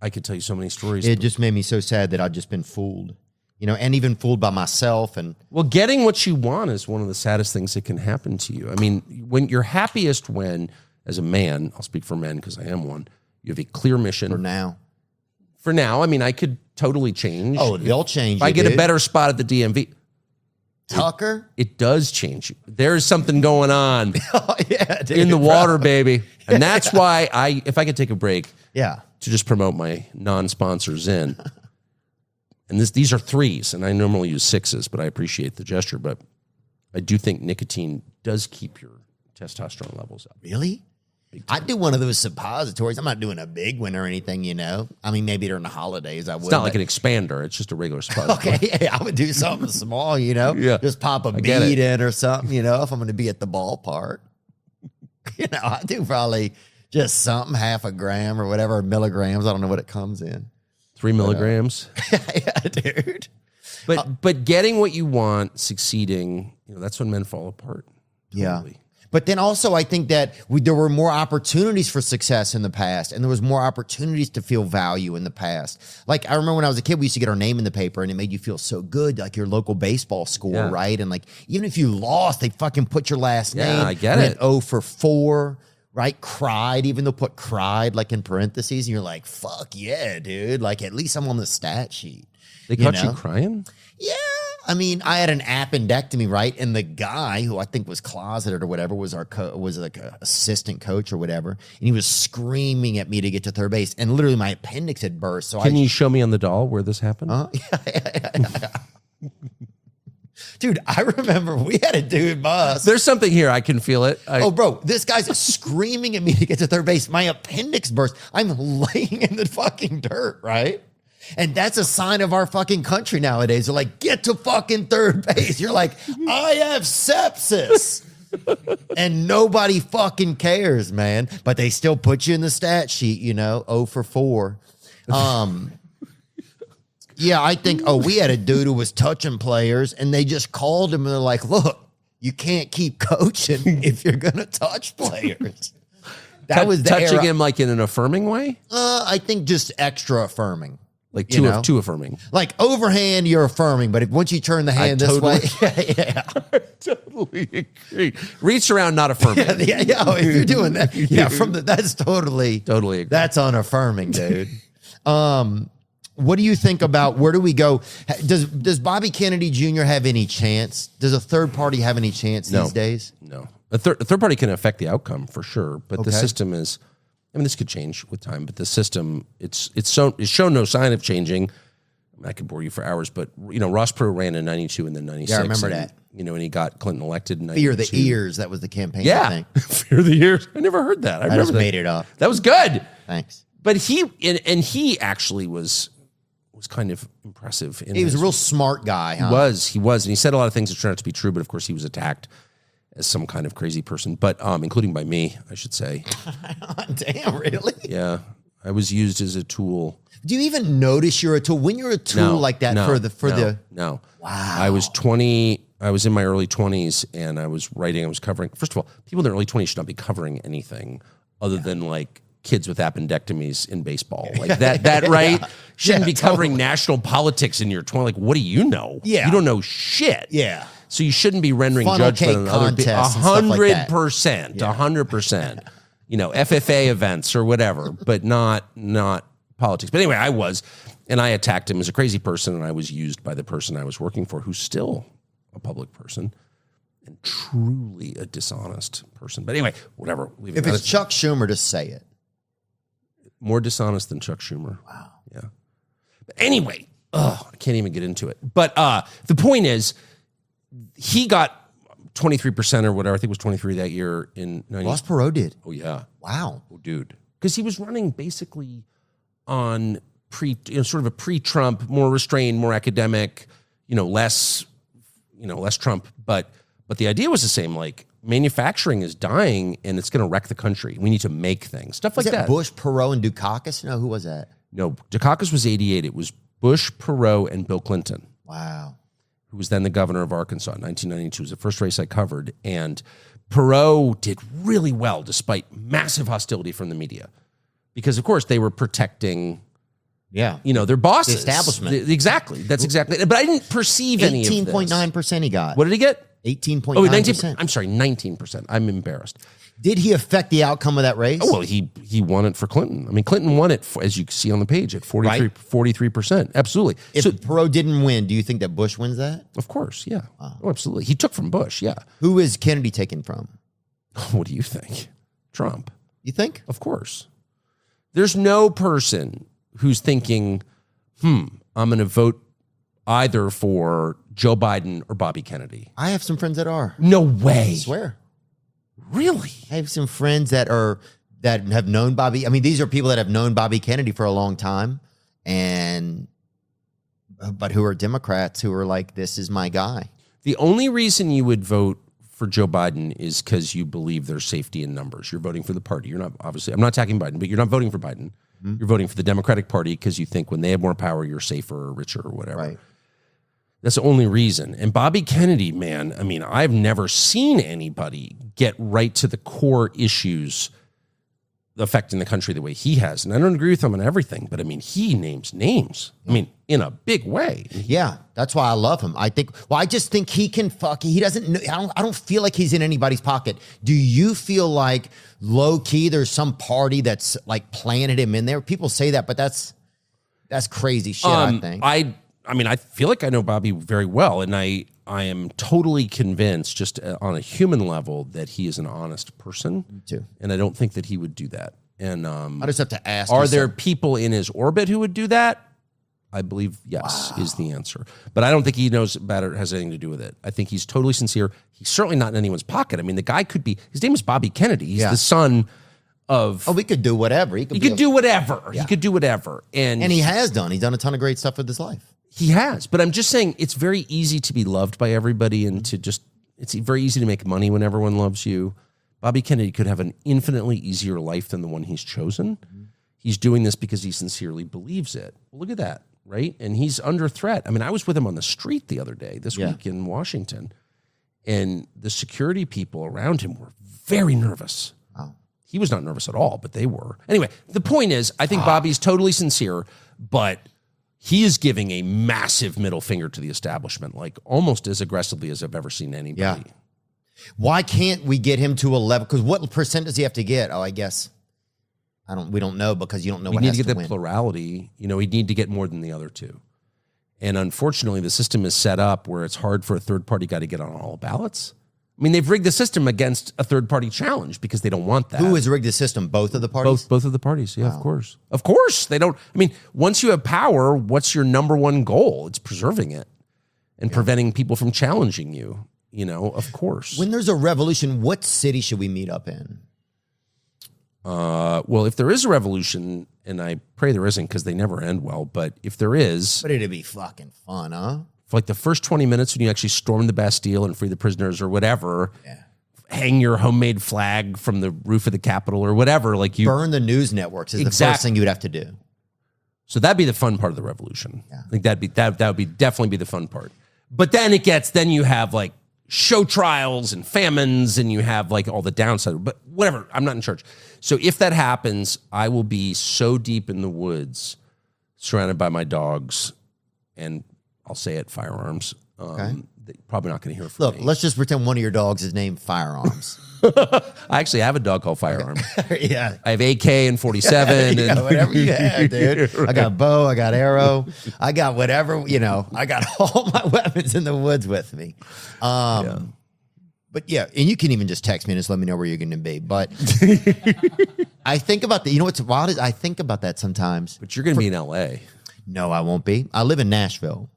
I could tell you so many stories. It just made me so sad that I'd just been fooled, and even fooled by myself. And well, getting what you want is one of the saddest things that can happen to you. I mean, when you're happiest when, as a man, I'll speak for men because I am one, you have a clear mission. For now, I mean, I could totally change. Oh, they'll change. If I get a better spot at the DMV. Tucker? It does change you. There's something going on dude, in the water, baby. And that's why if I could take a break to just promote my non-sponsors in, and these are 3s, and I normally use 6s, but I appreciate the gesture, but I do think nicotine does keep your testosterone levels up. Really? I do one of those suppositories. I'm not doing a big one or anything, I mean, maybe during the holidays I would. It's not like an expander. It's just a regular suppository. Okay, yeah, I would do something small, Yeah. Just pop a bead in or something, if I'm going to be at the ballpark. I do probably just something, half a gram or whatever, milligrams. I don't know what it comes in. 3 milligrams. Yeah, dude. But getting what you want, succeeding, that's when men fall apart. Totally. Yeah. But then also I think that there were more opportunities for success in the past, and there was more opportunities to feel value in the past. Like I remember when I was a kid, we used to get our name in the paper and it made you feel so good, like your local baseball score, right? And even if you lost, they fucking put your last name. I get it. 0 for 4, right? Cried, even though put cried in parentheses, and you're like, fuck yeah, dude. At least I'm on the stat sheet. They caught you crying? Yeah. I mean, I had an appendectomy, right? And the guy who I think was closeted or whatever was was like an assistant coach or whatever. And he was screaming at me to get to third base. And literally my appendix had burst. So Can you show me on the doll where this happened? Yeah. Dude, I remember we had a dude bus. There's something here. I can feel it. Oh, bro, this guy's screaming at me to get to third base. My appendix burst. I'm laying in the fucking dirt, right? And that's a sign of our fucking country nowadays. They're like, get to fucking third base. You're like, I have sepsis. And nobody fucking cares, man. But they still put you in the stat sheet, 0 for 4. Yeah, I think, we had a dude who was touching players, and they just called him, and they're like, look, you can't keep coaching if you're going to touch players. That was the touching era. him like in an affirming way? I think just extra affirming. Like You know? too affirming. Like overhand, you're affirming, but once you turn the hand this way, yeah. I totally agree. Reach around, not affirming. Yeah, if you're doing that, that's totally Totally agree. that's unaffirming, dude. What do you think about where do we go? Does Bobby Kennedy Jr. have any chance? Does a third party have any chance these days? No. A third party can affect the outcome for sure, but the system is. I mean, this could change with time, but the system it's shown no sign of changing. I could bore you for hours, but Ross Perot ran in 92 and then 96. Yeah, I remember that. And he got Clinton elected in 92. Fear the ears. That was the campaign. Yeah, I think. Fear the ears. I never heard that. I just made it up. That was good. Thanks. But he actually was kind of impressive. He was a real smart guy. Huh? He was, and he said a lot of things that turned out to be true. But of course, he was attacked as some kind of crazy person, but including by me, I should say. Damn, really? Yeah, I was used as a tool. Do you even notice you're a tool when you're a tool like that No. Wow. I was 20. I was in my early 20s, and I was writing. I was covering. First of all, people in their early 20s should not be covering anything other than like kids with appendectomies in baseball, like that. Right? Shouldn't be covering national politics in your 20s. Like, what do you know? Yeah, you don't know shit. Yeah. So you shouldn't be rendering Funnel judgment cake on other people. contests and stuff like that. 100%, 100%. FFA events or whatever, but not politics. But anyway, I was, and I attacked him as a crazy person, and I was used by the person I was working for, who's still a public person and truly a dishonest person. But anyway, whatever. If it's Chuck Schumer, just say it. More dishonest than Chuck Schumer. Wow. Yeah. But anyway, I can't even get into it. But the point is, he got 23% or whatever. I think it was 23 that year in 90. Ross Perot did. Oh, yeah. Wow. Oh, dude. Because he was running basically on sort of a pre-Trump, more restrained, more academic, less Trump. But the idea was the same. Like, manufacturing is dying and it's going to wreck the country. We need to make things. Stuff like that. Bush, Perot, and Dukakis? No, who was that? No, Dukakis was 88. It was Bush, Perot, and Bill Clinton. Wow. Who was then the governor of Arkansas in 1992. It was the first race I covered. And Perot did really well despite massive hostility from the media. Because, of course, they were protecting, their bosses. The establishment. Exactly. That's exactly. But I didn't perceive any of this. 18.9% he got. What did he get? 18.9%. Oh, 19%. I'm sorry, 19%. I'm embarrassed. Did he affect the outcome of that race? Oh, well, he won it for Clinton. I mean, Clinton won it, as you see on the page, at 43%. Absolutely. If Perot didn't win, do you think that Bush wins that? Of course, yeah. Oh, absolutely. He took from Bush, yeah. Who is Kennedy taken from? What do you think? Trump. You think? Of course. There's no person who's thinking, I'm going to vote either for Joe Biden or Bobby Kennedy. I have some friends that are. No way. I swear. Really? I have some friends that have known Bobby. I mean, these are people that have known Bobby Kennedy for a long time, but who are Democrats who are like, this is my guy. The only reason you would vote for Joe Biden is because you believe there's safety in numbers. You're voting for the party. You're not, obviously, I'm not attacking Biden, but you're not voting for Biden. Mm-hmm. You're voting for the Democratic Party because you think when they have more power, you're safer or richer or whatever. Right. That's the only reason. And Bobby Kennedy, man, I mean, I've never seen anybody get right to the core issues affecting the country the way he has. And I don't agree with him on everything, but I mean, he names names. I mean, in a big way. Yeah, that's why I love him. I just think he can he doesn't know, I don't feel like he's in anybody's pocket. Do you feel like low key there's some party that's like planted him in there? People say that, but that's crazy shit, I think. I mean, I feel like I know Bobby very well, and I am totally convinced, just on a human level, that he is an honest person. Me too. And I don't think that he would do that. And I just have to ask. Are there people in his orbit who would do that? I believe yes is the answer. But I don't think he knows about it or has anything to do with it. I think he's totally sincere. He's certainly not in anyone's pocket. I mean, the guy could be, his name is Bobby Kennedy. He's the son of... Oh, he could do whatever. He could do whatever. Yeah. He could do whatever. And he has done. He's done a ton of great stuff with his life. He has, but I'm just saying it's very easy to be loved by everybody and it's very easy to make money when everyone loves you. Bobby Kennedy could have an infinitely easier life than the one he's chosen. Mm-hmm. He's doing this because he sincerely believes it. Well, look at that. right? And he's under threat. I mean, I was with him on the street the other day, this week in Washington, and the security people around him were very nervous. Wow. He was not nervous at all, but they were. Anyway, the point is, I think Bobby's totally sincere, but he is giving a massive middle finger to the establishment, like almost as aggressively as I've ever seen anybody. Yeah. Why can't we get him to a level? Because what percent does he have to get? Oh, I guess we don't know because you don't know what has to win. We need to get the plurality. You know, we need to get more than the other two. And unfortunately, the system is set up where it's hard for a third-party guy to get on all ballots. I mean, they've rigged the system against a third-party challenge because they don't want that. Who has rigged the system? Both of the parties? Both of the parties, yeah, of course. Of course. They don't, I mean, once you have power, what's your number one goal? It's preserving it and preventing people from challenging you, you know, of course. When there's a revolution, what city should we meet up in? Well, if there is a revolution, and I pray there isn't because they never end well, but if there is... But it'd be fucking fun, huh? For like the first 20 minutes when you actually storm the Bastille and free the prisoners or whatever, hang your homemade flag from the roof of the Capitol or whatever. Like you burn the news networks is the first thing you would have to do. So that'd be the fun part of the revolution. Yeah. I think that would be definitely be the fun part. But then then you have like show trials and famines and you have like all the downside, but whatever, I'm not in charge. So if that happens, I will be so deep in the woods surrounded by my dogs and I'll say it, firearms. Probably not going to hear from me. Look, let's just pretend one of your dogs is named Firearms. I actually have a dog called Firearm. Yeah. I have AK and 47. Yeah, whatever you have, dude. Right. I got bow, I got arrow, I got whatever, you know, I got all my weapons in the woods with me. But yeah, and you can even just text me and just let me know where you're going to be. But I think about that. You know what's wild is I think about that sometimes. But you're going to be in L.A. No, I won't be. I live in Nashville.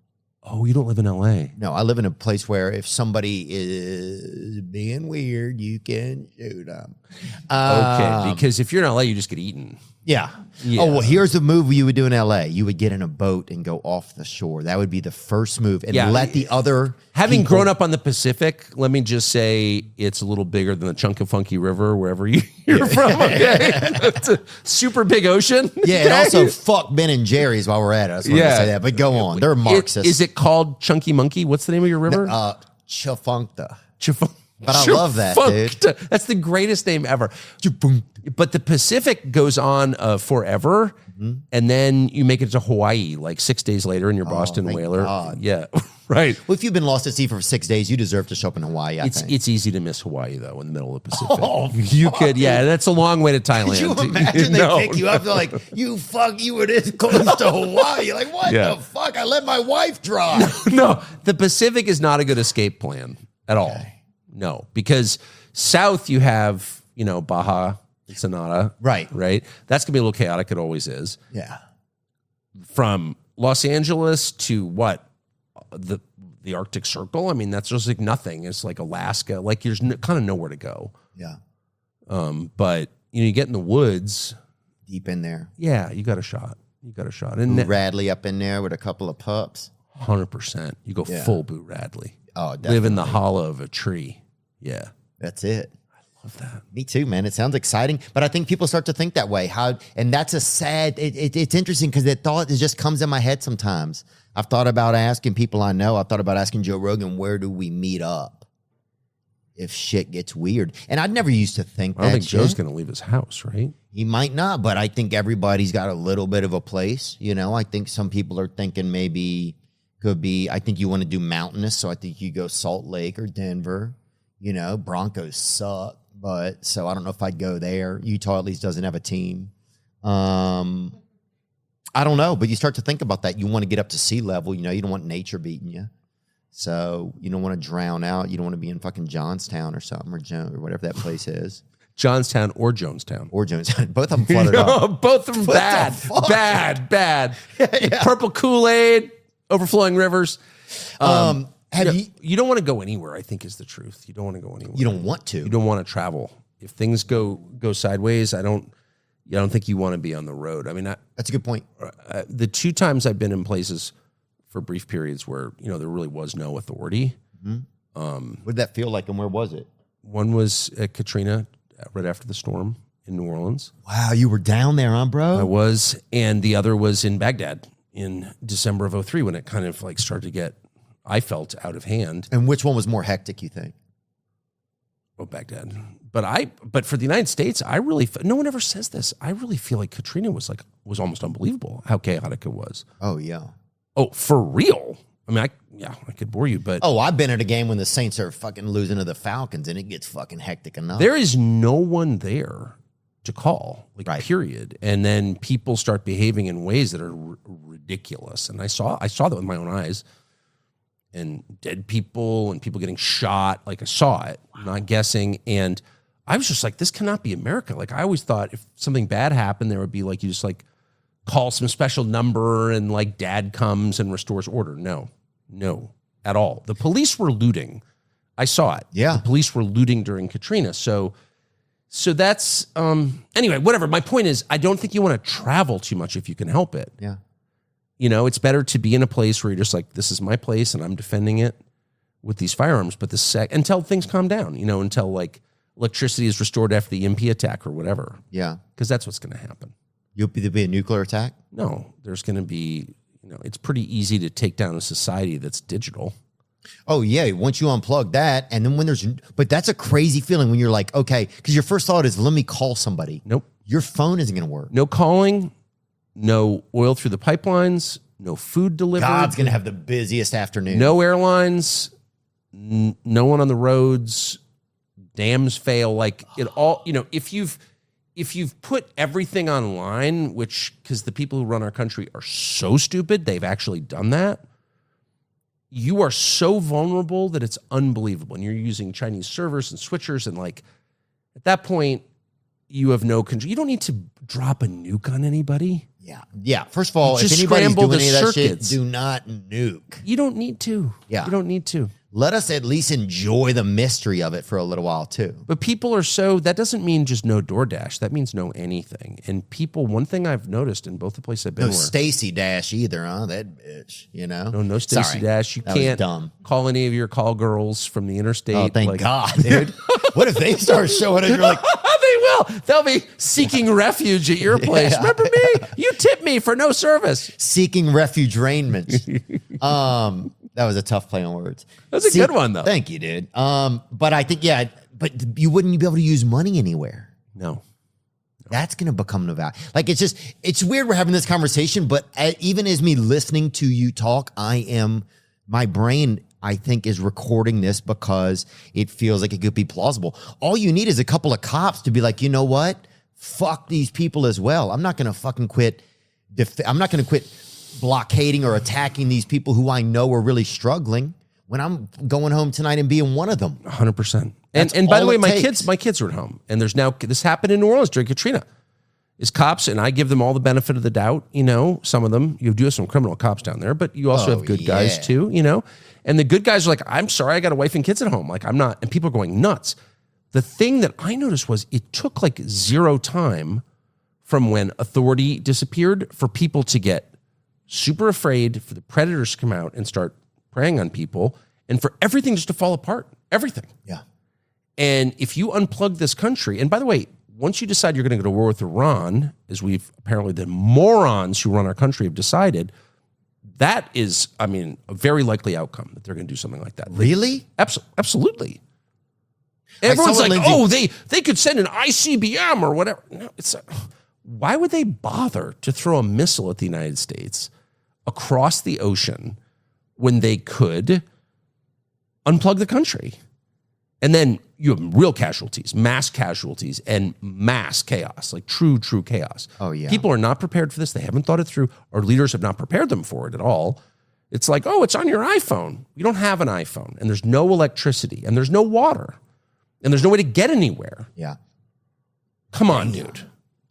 Oh, you don't live in L.A.? No, I live in a place where if somebody is being weird, you can shoot them. Okay, because if you're in L.A., you just get eaten. Yeah. Oh, well, here's the move you would do in L.A. You would get in a boat and go off the shore. That would be the first move. And let the other Having grown up on the Pacific, let me just say it's a little bigger than the Chunkafunky River, wherever you're from. Okay? It's a super big ocean. Yeah, and also fuck Ben and Jerry's while we're at it. I just wanted to say that. But go on. They're Marxists. Is it called Chunky Monkey? What's the name of your river? Chafunkta. But I love that, dude. That's the greatest name ever. But the Pacific goes on forever, and then you make it to Hawaii like 6 days later in your Boston whaler. God. Yeah, right. Well, if you've been lost at sea for 6 days, you deserve to show up in Hawaii, I think. It's easy to miss Hawaii, though, in the middle of the Pacific. You could, that's a long way to Thailand. Could you imagine they pick you up? They're like, you were this close to Hawaii. You're like, what the fuck? I let my wife drive. No, the Pacific is not a good escape plan at all. No, because south you have, Baja, Sonata. Right. That's going to be a little chaotic. It always is. Yeah. From Los Angeles to what? The Arctic Circle? I mean, that's just like nothing. It's like Alaska. Like there's kind of nowhere to go. Yeah. But, you get in the woods. Deep in there. Yeah, you got a shot. And Radley up in there with a couple of pups. 100%. You go full Boo Radley. Oh, definitely. Live in the hollow of a tree. Yeah. That's it. I love that. Me too, man. It sounds exciting, but I think people start to think that way. And that's a sad, it's interesting because that thought just comes in my head sometimes. I've thought about asking people I know. I've thought about asking Joe Rogan, where do we meet up if shit gets weird? And I'd never used to think that. I don't think Joe's going to leave his house, right? He might not, but I think everybody's got a little bit of a place. I think some people are thinking maybe could be, I think you want to do mountainous. So I think you go Salt Lake or Denver. Broncos suck, but so I don't know if I'd go there. Utah at least doesn't have a team. I don't know, but you start to think about that. You want to get up to sea level. You don't want nature beating you. So you don't want to drown out. You don't want to be in fucking Johnstown or something or whatever that place is. Johnstown or Jonestown. Both of them flooded up. Both of them bad. Yeah. Purple Kool-Aid, overflowing rivers. You don't want to go anywhere, I think is the truth. You don't want to go anywhere. You don't want to. You don't want to travel. If things go sideways, I don't think you want to be on the road. I mean, that's a good point. The 2 times I've been in places for brief periods where, there really was no authority. What did that feel like and where was it? One was at Katrina right after the storm in New Orleans. Wow, you were down there, huh, bro? I was. And the other was in Baghdad. in December of 03 when it kind of like started to get, I felt, out of hand. And which one was more hectic, you think? Oh, Baghdad. But for the United States, I really, no one ever says this. I really feel like Katrina was almost unbelievable how chaotic it was. Oh, yeah. Oh, for real? I mean, I could bore you, but. Oh, I've been at a game when the Saints are fucking losing to the Falcons and it gets fucking hectic enough. There is no one there to call, like, right. Period. And then people start behaving in ways that are ridiculous. And I saw that with my own eyes. And dead people and people getting shot. Like, I saw it, not guessing. And I was just like, this cannot be America. Like, I always thought if something bad happened, there would be like, you just like call some special number and like dad comes and restores order. No, at all. The police were looting. I saw it. Yeah. The police were looting during Katrina. So that's, anyway, whatever. My point is, I don't think you want to travel too much if you can help it. Yeah. You know, it's better to be in a place where you're just like, this is my place and I'm defending it with these firearms. But until things calm down, you know, until like electricity is restored after the MP attack or whatever. Yeah. Because that's what's going to happen. There'll be a nuclear attack? No, there's going to be, you know, it's pretty easy to take down a society that's digital. Oh, yeah. Once you unplug that, and then but that's a crazy feeling when you're like, okay, because your first thought is, let me call somebody. Nope. Your phone isn't going to work. No calling. No oil through the pipelines, no food delivered. God's going to have the busiest afternoon. No airlines, no one on the roads, dams fail. Like it all, you know, if you've put everything online, because the people who run our country are so stupid, they've actually done that. You are so vulnerable that it's unbelievable. And you're using Chinese servers and switchers. And like at that point, you have no control. You don't need to drop a nuke on anybody. Yeah. Yeah. First of all, Just if anybody's scramble doing the any of that circuits. shit, do not nuke. You don't need to. Yeah. You don't need to. Let us at least enjoy the mystery of it for a little while, too. But people are that doesn't mean just no DoorDash. That means no anything. And people, one thing I've noticed in both the places I've been No Stacy Dash either, huh? That bitch, you know? No Stacy Sorry. Dash. You That was can't dumb. call any of your call girls from the interstate. Oh, thank God, dude. What if they start showing up? You're like, They will. They'll be seeking refuge at your place. Yeah. Remember me? You tipped me for no service. seeking refuge raiment. That was a tough play on words. That's a good one, though. Thank you, dude. But I think, but you wouldn't be able to use money anywhere. No. That's going to become the value. Like, it's weird we're having this conversation, but even as me listening to you talk, my brain, I think, is recording this because it feels like it could be plausible. All you need is a couple of cops to be like, you know what? Fuck these people as well. I'm not going to fucking quit. I'm not going to quit blockading or attacking these people who I know are really struggling when I'm going home tonight and being one of them. 100%. And by the way, my kids are at home, and there's now, this happened in New Orleans during Katrina. Is cops, and I give them all the benefit of the doubt. You know, some of them, you do have some criminal cops down there, but you also have good guys too, you know? And the good guys are like, I'm sorry, I got a wife and kids at home. Like, I'm not, and people are going nuts. The thing that I noticed was it took like zero time from when authority disappeared for people to get super afraid, for the predators to come out and start preying on people, and for everything just to fall apart. Everything. Yeah. And if you unplug this country, and by the way, once you decide you're going to go to war with Iran, as we've apparently the morons who run our country have decided, that is, I mean, a very likely outcome that they're going to do something like that. Really? Absolutely. Everyone's like, they could send an ICBM or whatever. No, why would they bother to throw a missile at the United States across the ocean when they could unplug the country? And then you have real casualties, and mass chaos, like true chaos. Oh, yeah. People are not prepared for this. They haven't thought it through. Our leaders have not prepared them for it at all. It's like, oh, it's on your iPhone. You don't have an iPhone, and there's no electricity, and there's no water, and there's no way to get anywhere. Yeah. Come on, dude.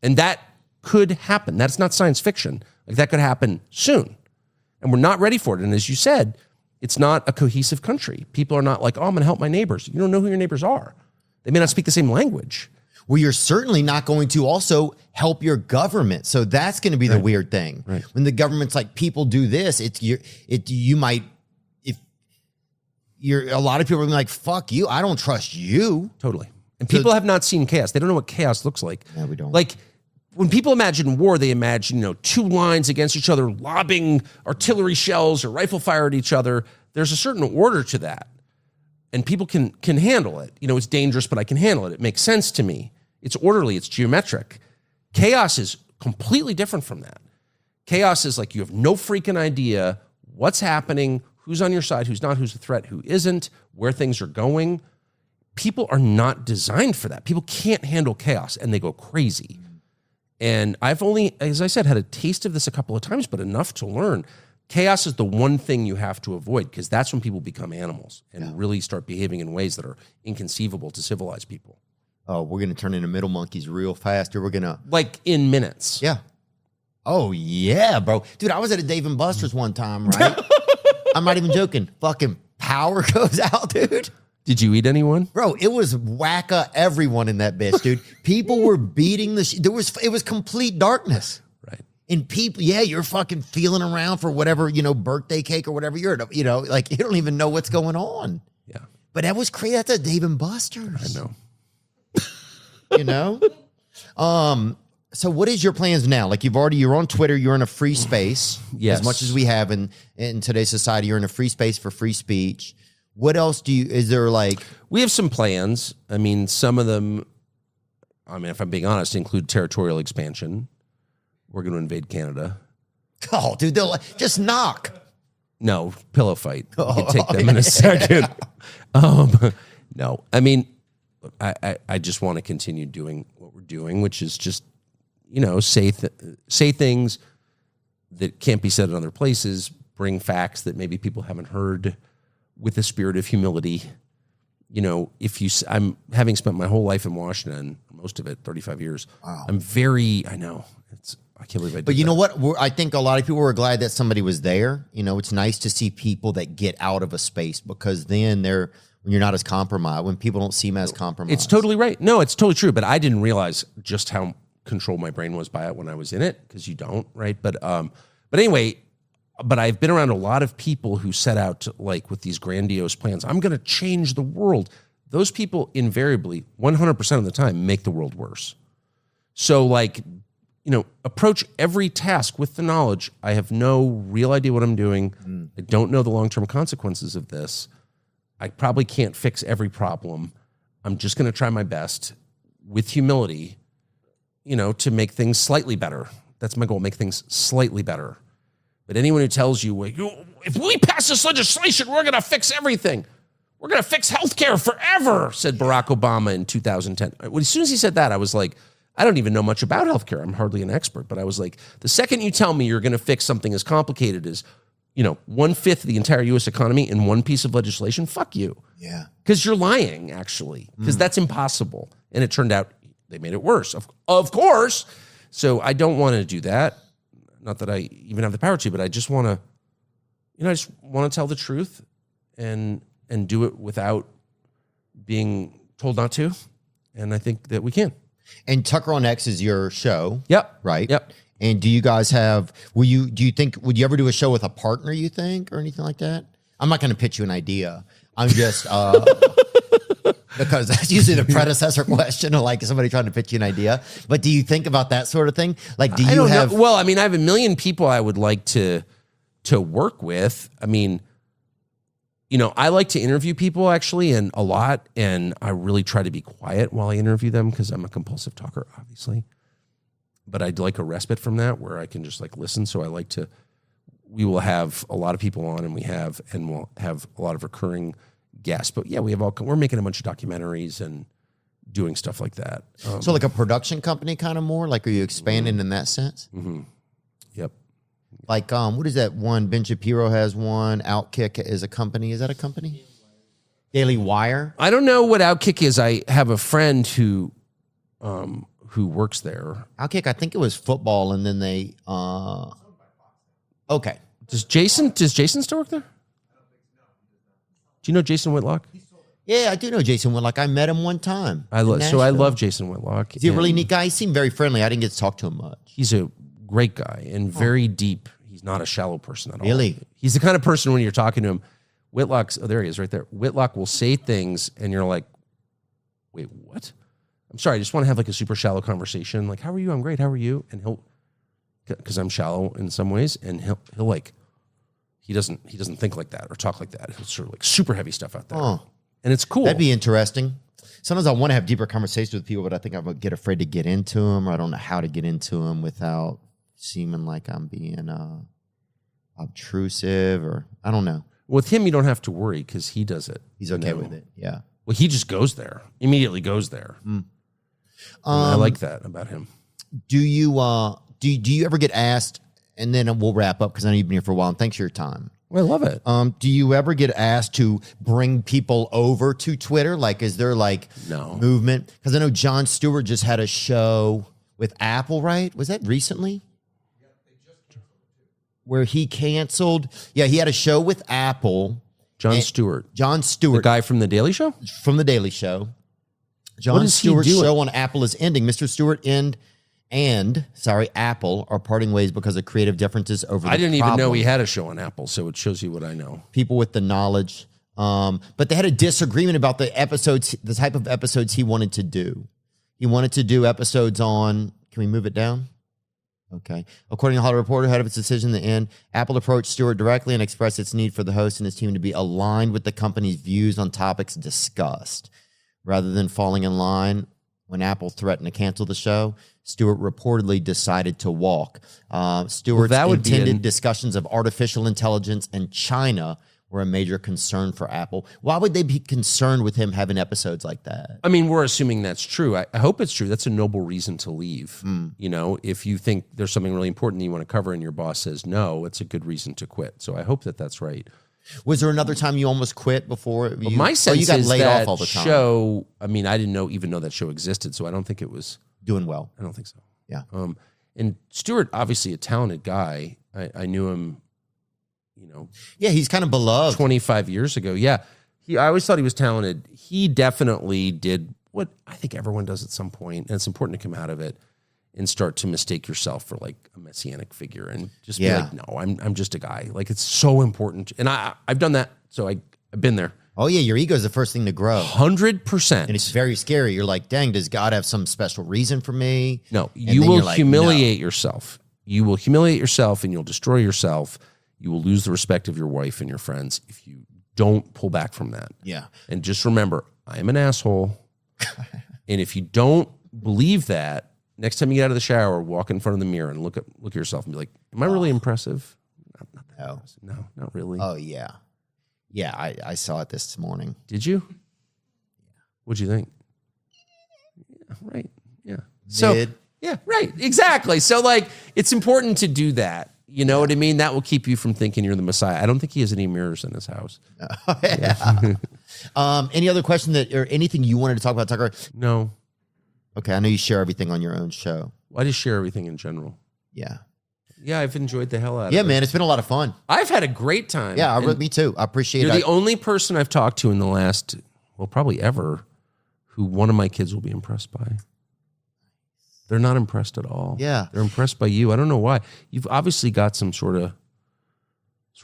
And that could happen. That's not science fiction. Like, that could happen soon. And we're not ready for it. And as you said, it's not a cohesive country. People are not like, oh, I'm going to help my neighbors. You don't know who your neighbors are. They may not speak the same language. Well, you're certainly not going to also help your government. So that's going to be the weird thing. Right. When the government's like, people do this, you might, if you're, a lot of people are gonna be like, fuck you, I don't trust you. Totally. And people have not seen chaos. They don't know what chaos looks like. No, we don't. Like, when people imagine war, they imagine, two lines against each other, lobbing artillery shells or rifle fire at each other. There's a certain order to that. And people can handle it. It's dangerous, but I can handle it. It makes sense to me. It's orderly. It's geometric. Chaos is completely different from that. Chaos is like you have no freaking idea what's happening, who's on your side, who's not, who's a threat, who isn't, where things are going. People are not designed for that. People can't handle chaos, and they go crazy. And I've only, as I said, had a taste of this a couple of times, but enough to learn. Chaos is the one thing you have to avoid, because that's when people become animals and really start behaving in ways that are inconceivable to civilized people. Oh, we're going to turn into middle monkeys real fast, or we're going to... Like in minutes. Yeah. Oh, yeah, bro. Dude, I was at a Dave & Buster's one time, right? I'm not even joking. Fucking power goes out, dude. Did you eat anyone? Bro, it was wacka everyone in that bitch, dude. People were beating the... It was complete darkness. Right. And people, you're fucking feeling around for whatever, birthday cake or whatever you're, like you don't even know what's going on. Yeah. But that was crazy. That's a Dave & Buster's. I know. So what is your plans now? Like you're on Twitter, you're in a free space. Yes. As much as we have in today's society, you're in a free space for free speech. What else is there like? We have some plans. I mean, some of them, if I'm being honest, include territorial expansion. We're going to invade Canada. Oh, dude, they'll just knock. No, pillow fight. We can take them in a second. No, I just want to continue doing what we're doing, which is just, say things that can't be said in other places, bring facts that maybe people haven't heard with a spirit of humility. I'm having spent my whole life in Washington, most of it, 35 years. Wow. I can't believe I did But you that. know what? I think a lot of people were glad that somebody was there. It's nice to see people that get out of a space, because then when you're not as compromised, when people don't seem as compromised. It's totally right. No, it's totally true. But I didn't realize just how controlled my brain was by it when I was in it, because you don't, right? But anyway, I've been around a lot of people who set out to, like, with these grandiose plans. I'm going to change the world. Those people invariably, 100% of the time, make the world worse. So, approach every task with the knowledge, I have no real idea what I'm doing. I don't know the long-term consequences of this. I probably can't fix every problem. I'm just going to try my best with humility, to make things slightly better. That's my goal, make things slightly better. But anyone who tells you, if we pass this legislation, we're going to fix everything. We're going to fix healthcare forever, said Barack Obama in 2010. As soon as he said that, I was like, I don't even know much about healthcare. I'm hardly an expert. But I was like, the second you tell me you're going to fix something as complicated as 1/5 of the entire U.S. economy in one piece of legislation, fuck you. Yeah. Because you're lying, actually. Because that's impossible. And it turned out they made it worse, of course. So I don't want to do that. Not that I even have the power to, but I just want to, I just want to tell the truth and do it without being told not to. And I think that we can. And Tucker on X is your show. Yep. Right? Yep. And do you guys would you ever do a show with a partner, you think, or anything like that? I'm not going to pitch you an idea. I'm just, because that's usually the predecessor question of like somebody trying to pitch you an idea. But do you think about that sort of thing? Like, do you have? Well, I have a million people I would like to work with. I like to interview people actually, and a lot, and I really try to be quiet while I interview them because I'm a compulsive talker, obviously. But I'd like a respite from that where I can just listen. So we will have a lot of people on, and we'll have a lot of recurring guests. But yeah, we're making a bunch of documentaries and doing stuff like that. So like a production company kind of more? Like, are you expanding in that sense? Mm-hmm. Yep. Like, what is that one? Ben Shapiro has one. Outkick is a company. Is that a company? Daily Wire? I don't know what Outkick is. I have a friend who works there. Outkick, I think it was football, and then they okay. Does Jason still work there? Do you know Jason Whitlock? Yeah, I do know Jason Whitlock. I met him one time. I love Jason Whitlock. He's a really neat guy. He seemed very friendly. I didn't get to talk to him much. He's a great guy and very deep. He's not a shallow person at all. Really? He's the kind of person when you're talking to him, there he is right there. Whitlock will say things and you're like, wait, what? I'm sorry, I just want to have like a super shallow conversation. Like, how are you? I'm great. How are you? And he'll, because I'm shallow in some ways, and he'll like, he doesn't think like that or talk like that. He'll sort of like super heavy stuff out there. Oh. And it's cool. That'd be interesting. Sometimes I want to have deeper conversations with people, but I think I'm going to get afraid to get into them, or I don't know how to get into them without seeming like I'm being obtrusive, or I don't know. With him, you don't have to worry because he does it. He's okay with it. Yeah. Well, he just goes there, immediately goes there. I like that about him. Do you do you ever get asked, and then we'll wrap up because I know you've been here for a while, and thanks for your time. Well, I love it. Do you ever get asked to bring people over to Twitter? Like, is there like movement? Because I know Jon Stewart just had a show with Apple, right? Was that recently? Yep, they just canceled it too. Where he canceled. Yeah, he had a show with Apple. Jon Stewart. The guy from The Daily Show? From The Daily Show. Jon Stewart's show on Apple is ending. Mr. Stewart and Apple are parting ways because of creative differences over the I didn't problem. even know he had a show on Apple, so it shows you what I know. People with the knowledge. But they had a disagreement about the episodes, the type of episodes he wanted to do. He wanted to do episodes on, can we move it down? Okay. According to Hollywood Reporter, ahead of its decision in the end, Apple approached Stewart directly and expressed its need for the host and his team to be aligned with the company's views on topics discussed. Rather than falling in line when Apple threatened to cancel the show, Stewart reportedly decided to walk. Stewart's intended discussions of artificial intelligence and China were a major concern for Apple. Why would they be concerned with him having episodes like that? I mean, we're assuming that's true. I hope it's true. That's a noble reason to leave. You know, if you think there's something really important that you want to cover and your boss says no, it's a good reason to quit. So I hope that that's right. Was there another time you almost quit before? My sense you got is laid that off all the time. show, I mean, I didn't even know that show existed, so I don't think it was doing well. I don't think so. Yeah. And Stewart, obviously a talented guy. I knew him, you know. Yeah, he's kind of beloved. 25 years ago. Yeah. I always thought he was talented. He definitely did what I think everyone does at some point, and it's important to come out of it and start to mistake yourself for like a messianic figure and just be like, no, I'm just a guy. Like, it's so important. And I've done that. So I've been there. Oh yeah. Your ego is the first thing to grow. 100%. And it's very scary. You're like, dang, does God have some special reason for me? No, you will humiliate yourself. You will humiliate yourself and you'll destroy yourself. You will lose the respect of your wife and your friends if you don't pull back from that. Yeah. And just remember, I'm an asshole. And if you don't believe that, next time you get out of the shower, walk in front of the mirror and look at yourself and be like, am I really impressive? No. Impressive. No, not really. Oh, yeah. Yeah, I saw it this morning. Did you? What'd you think? Yeah, right. Yeah. So, yeah, right. Exactly. So, like, it's important to do that. You know what I mean? That will keep you from thinking you're the Messiah. I don't think he has any mirrors in his house. Oh, yeah. Any other question or anything you wanted to talk about, Tucker? No. Okay, I know you share everything on your own show. I just share everything in general. Yeah. Yeah, I've enjoyed the hell out of it. Yeah, man, it's been a lot of fun. I've had a great time. Yeah, me too. I appreciate it. You're the only person I've talked to in the last, well, probably ever, who one of my kids will be impressed by. They're not impressed at all. Yeah. They're impressed by you. I don't know why. You've obviously got some sort of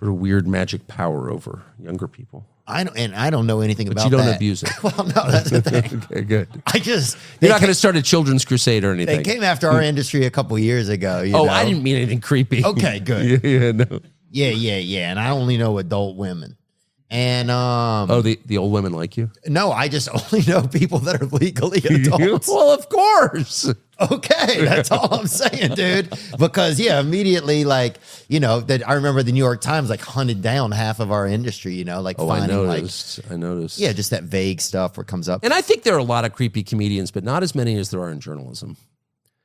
weird magic power over younger people. I don't know anything about that. But you don't that. abuse it. Well, no, that's the thing. Okay, good. You're not going to start a children's crusade or anything. They came after our industry a couple years ago. You know? I didn't mean anything creepy. Okay, good. Yeah, no. Yeah. And I only know adult women. And the old women like you? No, I just only know people that are legally adults. Well, of course. Okay, that's all I'm saying, dude. Because immediately, like, you know, that I remember the New York Times like hunted down half of our industry, you know, like finding I noticed. Yeah, just that vague stuff where it comes up. And I think there are a lot of creepy comedians, but not as many as there are in journalism.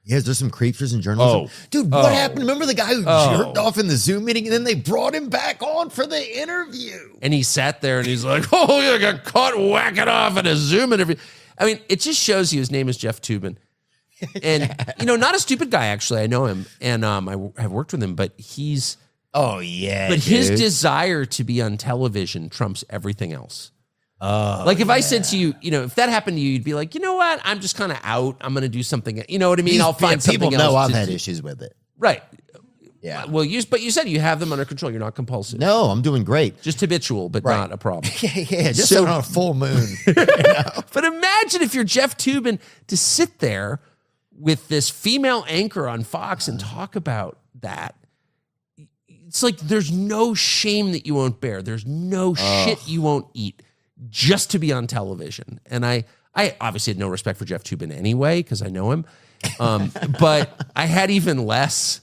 Yeah, there's some creepers in journalism. Dude, what happened? Remember the guy who jerked off in the Zoom meeting and then they brought him back on for the interview? And he sat there and he's like, I got caught whacking off in a Zoom interview. I mean, it just shows you his name is Jeff Toobin. And, you know, not a stupid guy, actually. I know him and I have worked with him, but he's... Oh, yeah, But his desire to be on television trumps everything else. Like if I said to you, you know, if that happened to you, you'd be like, you know what? I'm just kind of out. I'm going to do something. You know what I mean? I'll find something else. People know I've had issues with it. Right. Yeah. Well, but you said you have them under control. You're not compulsive. No, I'm doing great. Just habitual, but not a problem. Yeah, just on a full moon. But imagine if you're Jeff Toobin to sit there with this female anchor on Fox and talk about that. It's like there's no shame that you won't bear. There's no shit you won't eat just to be on television. And I obviously had no respect for Jeff Toobin anyway because I know him. But I had even less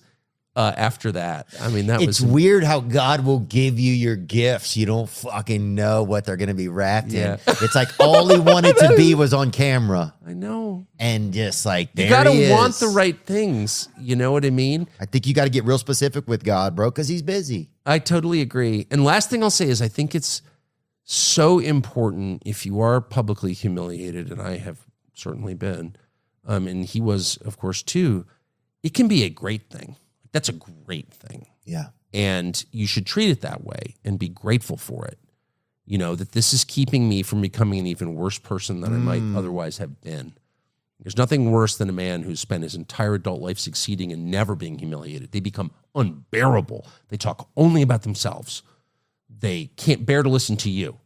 after that. I mean, it's weird how God will give you your gifts. You don't fucking know what they're going to be wrapped in. It's like all he wanted to be was on camera. I know. And just like, there you got he to is. want the right things. You know what I mean? I think you got to get real specific with God, bro, because he's busy. I totally agree. And last thing I'll say is I think it's so important if you are publicly humiliated, and I have certainly been, and he was, of course, too, it can be a great thing. That's a great thing. Yeah. And you should treat it that way and be grateful for it. You know, that this is keeping me from becoming an even worse person than I might otherwise have been. There's nothing worse than a man who's spent his entire adult life succeeding and never being humiliated. They become unbearable. They talk only about themselves. They can't bear to listen to you.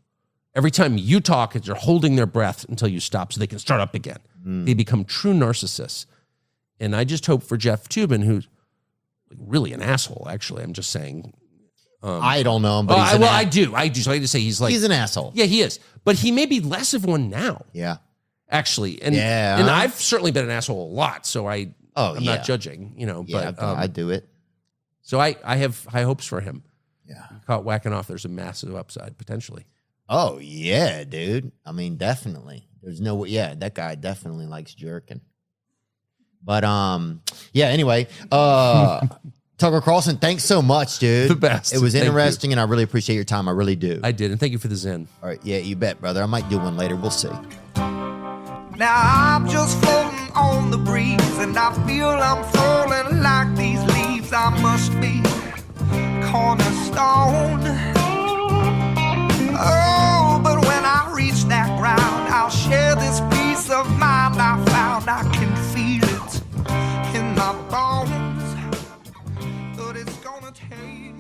Every time you talk, they're holding their breath until you stop so they can start up again. They become true narcissists. And I just hope for Jeff Toobin, who's really an asshole, actually. I'm just saying. I don't know him, but I do. So I like to say he's an asshole. Yeah, he is. But he may be less of one now. Yeah. Actually. And I've certainly been an asshole a lot, so I'm not judging, you know. Yeah, but I do it. So I have high hopes for him. Yeah. Caught whacking off, there's a massive upside, potentially. Oh, yeah, dude. I mean, definitely. There's no, that guy definitely likes jerking. But, anyway, Tucker Carlson, thanks so much, dude. The best. It was Thank interesting, and I really appreciate your time. I really do. I did, and thank you for the Zen. All right, yeah, you bet, brother. I might do one later. We'll see. Now I'm just floating on the breeze, and I feel I'm falling like these leaves. I must be cornerstone. Oh, but when I reach that ground, I'll share this peace of mind I found. I can feel it in my bones, but it's gonna take